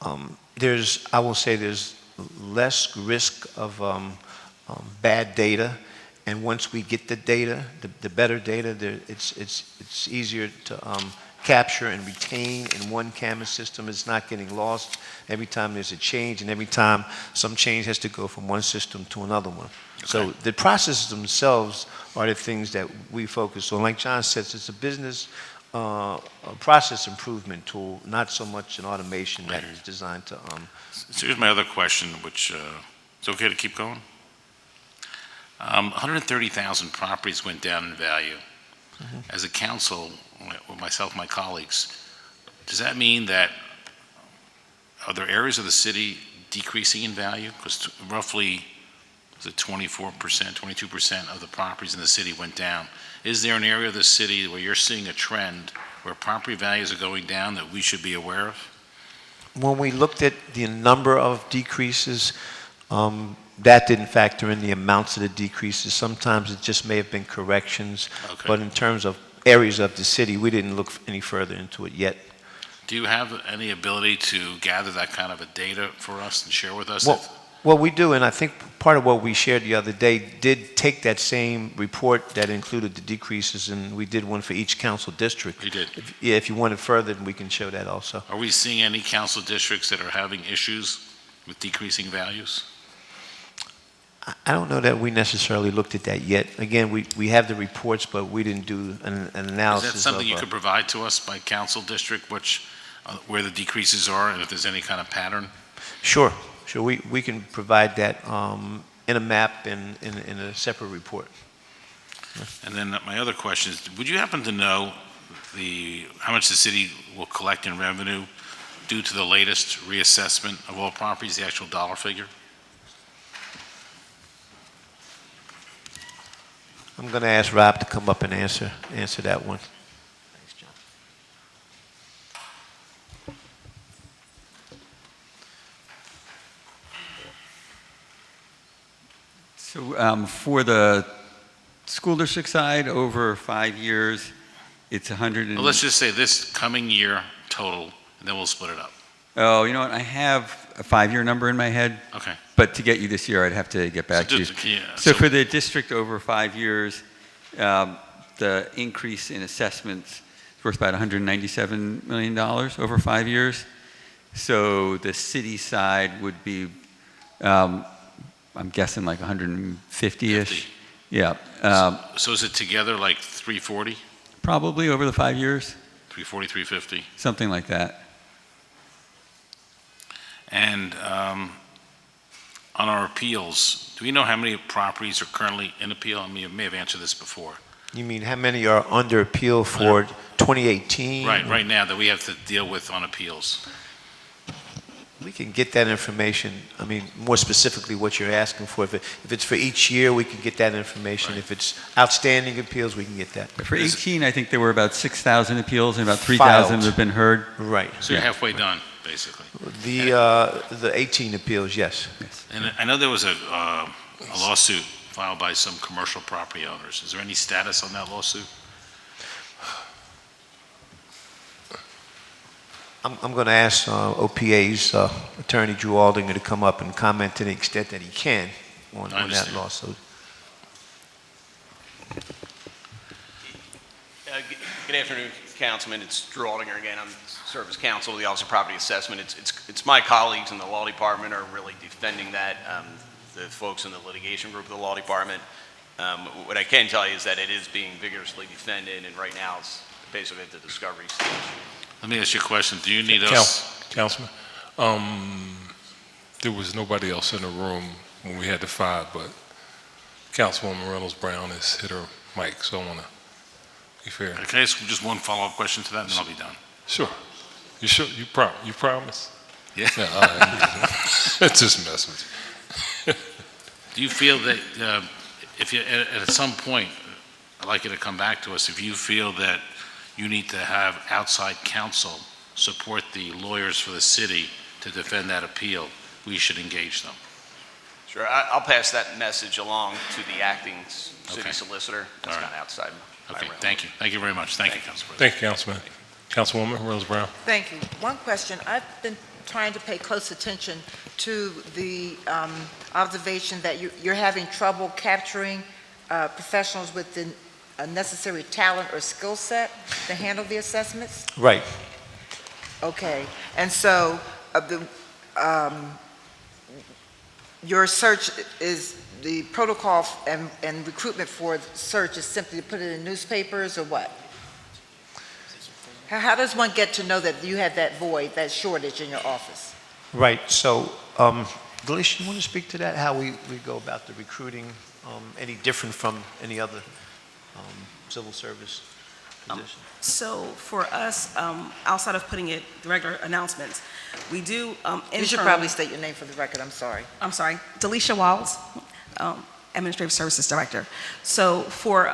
I will say there's less risk of bad data. And once we get the data, the better data, it's easier to capture and retain in one CAMA system. It's not getting lost every time there's a change, and every time some change has to go from one system to another one. Okay. So the processes themselves are the things that we focus on. Like John says, it's a business a process improvement tool, not so much an automation that is designed to... So here's my other question, which, it's okay to keep going? 130,000 properties went down in value. As a council, with myself and my colleagues, does that mean that, are there areas of the city decreasing in value? Because roughly, was it 24%, 22% of the properties in the city went down. Is there an area of the city where you're seeing a trend where property values are going down that we should be aware of? When we looked at the number of decreases, that didn't factor in the amounts of the decreases. Sometimes it just may have been corrections. Okay. But in terms of areas of the city, we didn't look any further into it yet. Do you have any ability to gather that kind of a data for us and share with us? Well, we do, and I think part of what we shared the other day did take that same report that included the decreases, and we did one for each council district. You did? If you want it further, we can show that also. Are we seeing any council districts that are having issues with decreasing values? I don't know that we necessarily looked at that yet. Again, we have the reports, but we didn't do an analysis. Is that something you could provide to us by council district, where the decreases are, and if there's any kind of pattern? Sure. We can provide that in a map and in a separate report. And then my other question is, would you happen to know how much the city will collect in revenue due to the latest reassessment of all properties, the actual dollar figure? I'm going to ask Rob to come up and answer that one. Thanks, John. So for the school district side, over 5 years, it's 100 Well, let's just say this coming year total, and then we'll split it up. Oh, you know what? I have a 5-year number in my head. Okay. But to get you this year, I'd have to get back to you. So for the district over 5 years, the increase in assessments is worth about $197 million over 5 years. So the city side would be, I'm guessing like 150-ish. Yeah. So is it together like 340? Probably over the 5 years. 340, 350? Something like that. And on our appeals, do we know how many properties are currently in appeal? I mean, you may have answered this before. You mean how many are under appeal for 2018? Right now that we have to deal with on appeals. We can get that information. I mean, more specifically what you're asking for. If it's for each year, we can get that information. Right. If it's outstanding appeals, we can get that. For 18, I think there were about 6,000 appeals and about 3,000 have been heard. Right. So you're halfway done, basically. The 18 appeals, yes. And I know there was a lawsuit filed by some commercial property owners. Is there any status on that lawsuit? I'm going to ask OPA's attorney, Drew Aldinger, to come up and comment to the extent that he can on that lawsuit. Good afternoon, Councilman. It's Drew Aldinger again. I'm Service Counsel of the Office of Property Assessment. It's my colleagues in the Law Department are really defending that. The folks in the litigation group of the Law Department. What I can tell you is that it is being vigorously defended, and right now it's basically at the discovery stage. Let me ask you a question. Do you need us? Councilman, there was nobody else in the room when we had the 5, but Councilwoman Reynolds Brown has hit her mic, so I want to be fair. Can I ask just one follow-up question to that, and then I'll be done? Sure. You sure? You promise? Yeah. All right. Just mess with you. Do you feel that if you, at some point, I'd like you to come back to us, if you feel that you need to have outside counsel support the lawyers for the city to defend that appeal, we should engage them? Sure. I'll pass that message along to the acting city Okay. solicitor. That's All right. not outside. Okay, thank you. Thank you very much. Thank you, Council President. Thank you, Councilman. Councilwoman Reynolds Brown. Thank you. One question. I've been trying to pay close attention to the observation that you're having trouble capturing professionals with the necessary talent or skill set to handle the assessments? Right. Okay. And so your search is the protocol and recruitment for search is simply to put it in newspapers or what? How does one get to know that you have that void, that shortage in your office? Right. So, Galicia, you want to speak to that? How we go about the recruiting any different from any other civil service position? So for us, outside of putting it, the regular announcements, we do You should probably state your name for the record, I'm sorry. I'm sorry, Delisha Walls, Administrative Services Director. So for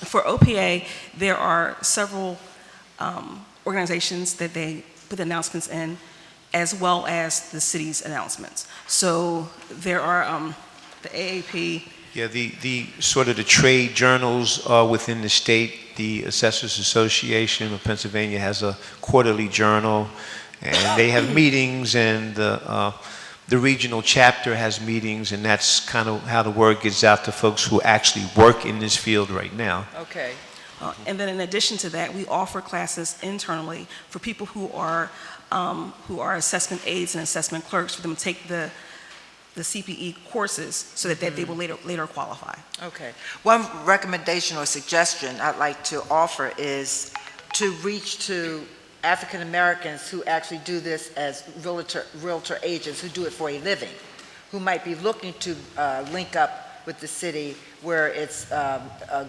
OPA, there are several organizations that they put the announcements in, as well as the city's announcements. So there are the AAP. Yeah, the sort of the trade journals within the state. The Assessors Association of Pennsylvania has a quarterly journal, and they have meetings, and the regional chapter has meetings, and that's kind of how the word gets out to folks who actually work in this field right now. Okay. And then in addition to that, we offer classes internally for people who are assessment aides and assessment clerks, for them to take the CPE courses so that they will later qualify. Okay. One recommendation or suggestion I'd like to offer is to reach to African Americans who actually do this as realtor agents, who do it for a living, who might be looking to link up with the city where it's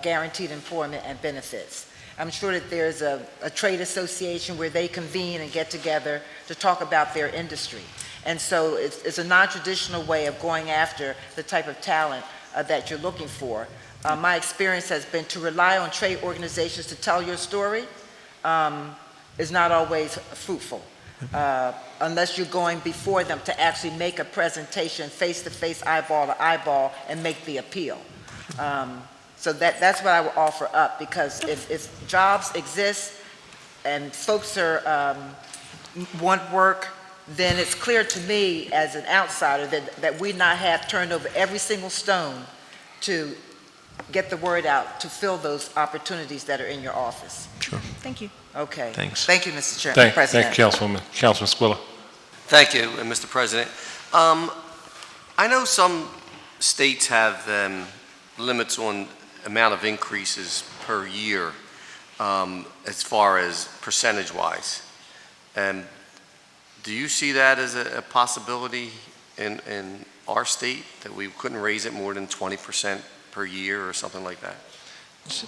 guaranteed employment and benefits. I'm sure that there's a trade association where they convene and get together to talk about their industry. And so it's a non-traditional way of going after the type of talent that you're looking for. My experience has been to rely on trade organizations to tell your story is not always fruitful, unless you're going before them to actually make a presentation face-to-face, eyeball to eyeball, and make the appeal. So that's what I would offer up, because if jobs exist and folks want work, then it's clear to me as an outsider that we not have turned over every single stone to get the word out to fill those opportunities that are in your office. Sure. Thank you. Okay. Thanks. Thank you, Mr. Chairman. President. Thank you, Councilwoman. Councilman Squilla. Thank you, Mr. President. I know some states have limits on amount of increases per year as far as percentage-wise. Do you see that as a possibility in our state, that we couldn't raise it more than 20% per year or something like that?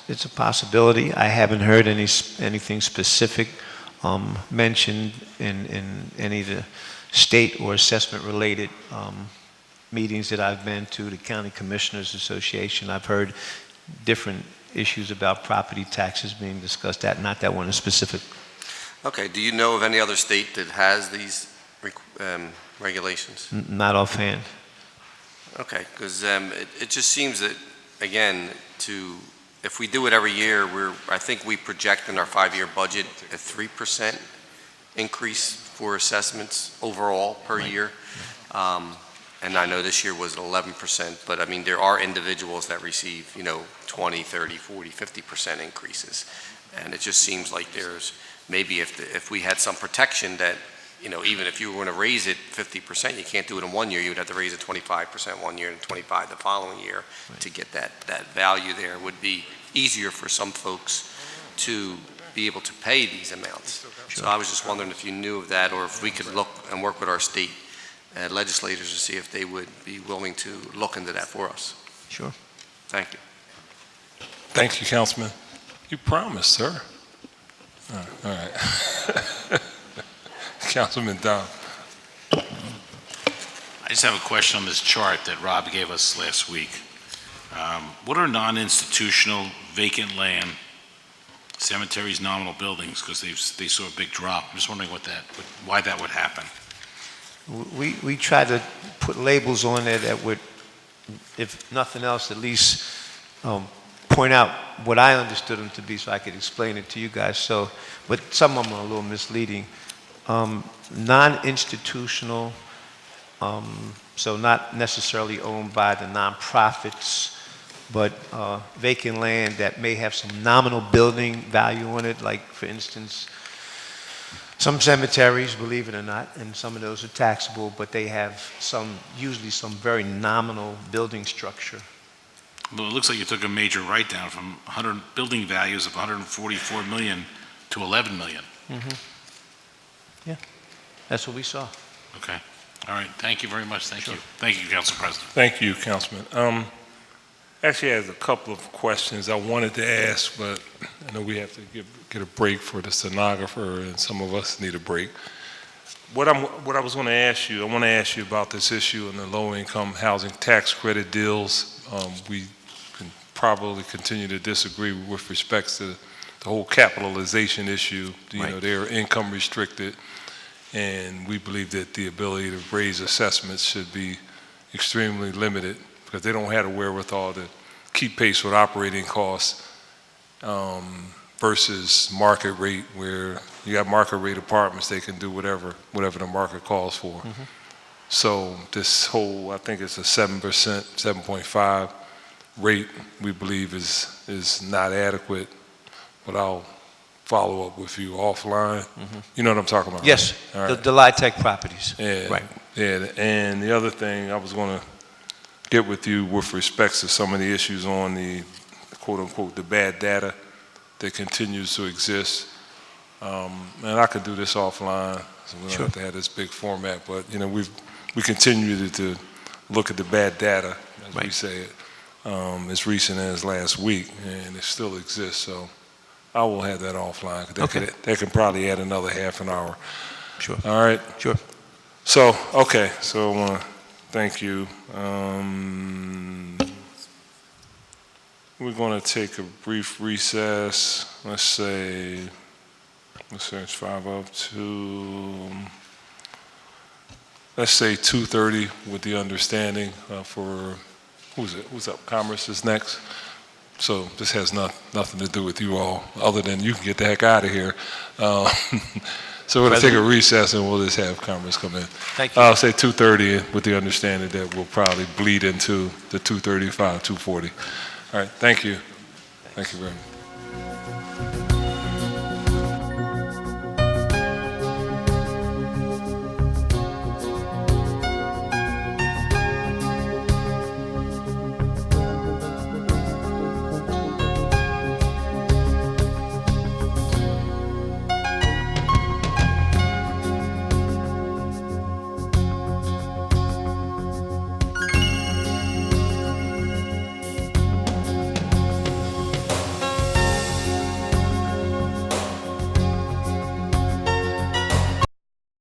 It's a possibility. I haven't heard anything specific mentioned in any of the state or assessment-related meetings that I've been to, the County Commissioners Association. I've heard different issues about property taxes being discussed, not that one in specific. Okay, do you know of any other state that has these regulations? Not offhand. Okay, because it just seems that, again, if we do it every year, I think we project in our 5-year budget a 3% increase for assessments overall per year. And I know this year was 11%, but I mean, there are individuals that receive, 20, 30, 40, 50% increases. And it just seems like there's, maybe if we had some protection that, even if you were going to raise it 50%, you can't do it in 1 year, you would have to raise it 25% 1 year and 25% the following year to get that value there. It would be easier for some folks to be able to pay these amounts. Sure. So I was just wondering if you knew of that, or if we could look and work with our state legislators to see if they would be willing to look into that for us. Sure. Thank you. Thank you, Councilman. You promised, sir. All right. Councilman Dom. I just have a question on this chart that Rob gave us last week. What are non-institutional vacant land, cemeteries, nominal buildings? Because they saw a big drop. I'm just wondering why that would happen. We try to put labels on there that would, if nothing else, at least point out what I understood them to be, so I could explain it to you guys. So, but some of them are a little misleading. Non-institutional, so not necessarily owned by the nonprofits, but vacant land that may have some nominal building value on it, like, for instance, some cemeteries, believe it or not, and some of those are taxable, but they have usually some very nominal building structure. Well, it looks like you took a major write-down from building values of 144 million to 11 million. Mm-hmm. Yeah, that's what we saw. Okay. All right. Thank you very much. Thank Sure. you. Thank you, Council President. Thank you, Councilman. Actually has a couple of questions I wanted to ask, but I know we have to get a break for the stenographer, and some of us need a break. What I was going to ask you, I want to ask you about this issue in the low-income housing tax credit deals. We can probably continue to disagree with respect to the whole capitalization issue. You know, they're income restricted, and we believe that the ability to raise assessments should be extremely limited because they don't have the wherewithal to keep pace with operating costs versus market rate, where you got market rate apartments, they can do whatever the market calls for. So this whole, I think it's a 7%, 7.5 rate, we believe is not adequate, but I'll follow up with you offline. You know what I'm talking about? Yes, right? All right. the LIHTC properties. Yeah, Right. yeah, and the other thing I was going to get with you with respect to some of the issues on the quote-unquote the bad data that continues to exist. And I could do this offline, so we don't have to have this big format, but you know, we continue to look at the bad data, as we say it, as recent as last week, and it still exists, so I will have that offline. That can probably add another half an hour. Sure. All right? Sure. So, okay, so I want to thank you. We're going to take a brief recess. Let's say it's 5 up to, let's say 2:30 with the understanding for, who's up? Commerce is next. So this has nothing to do with you all, other than you can get the heck out of here. So we're going to take a recess and we'll just have Commerce come in. Thank you. I'll say 2:30 with the understanding that we'll probably bleed into the 2:35, 2:40. All right, thank you. Thank you very much.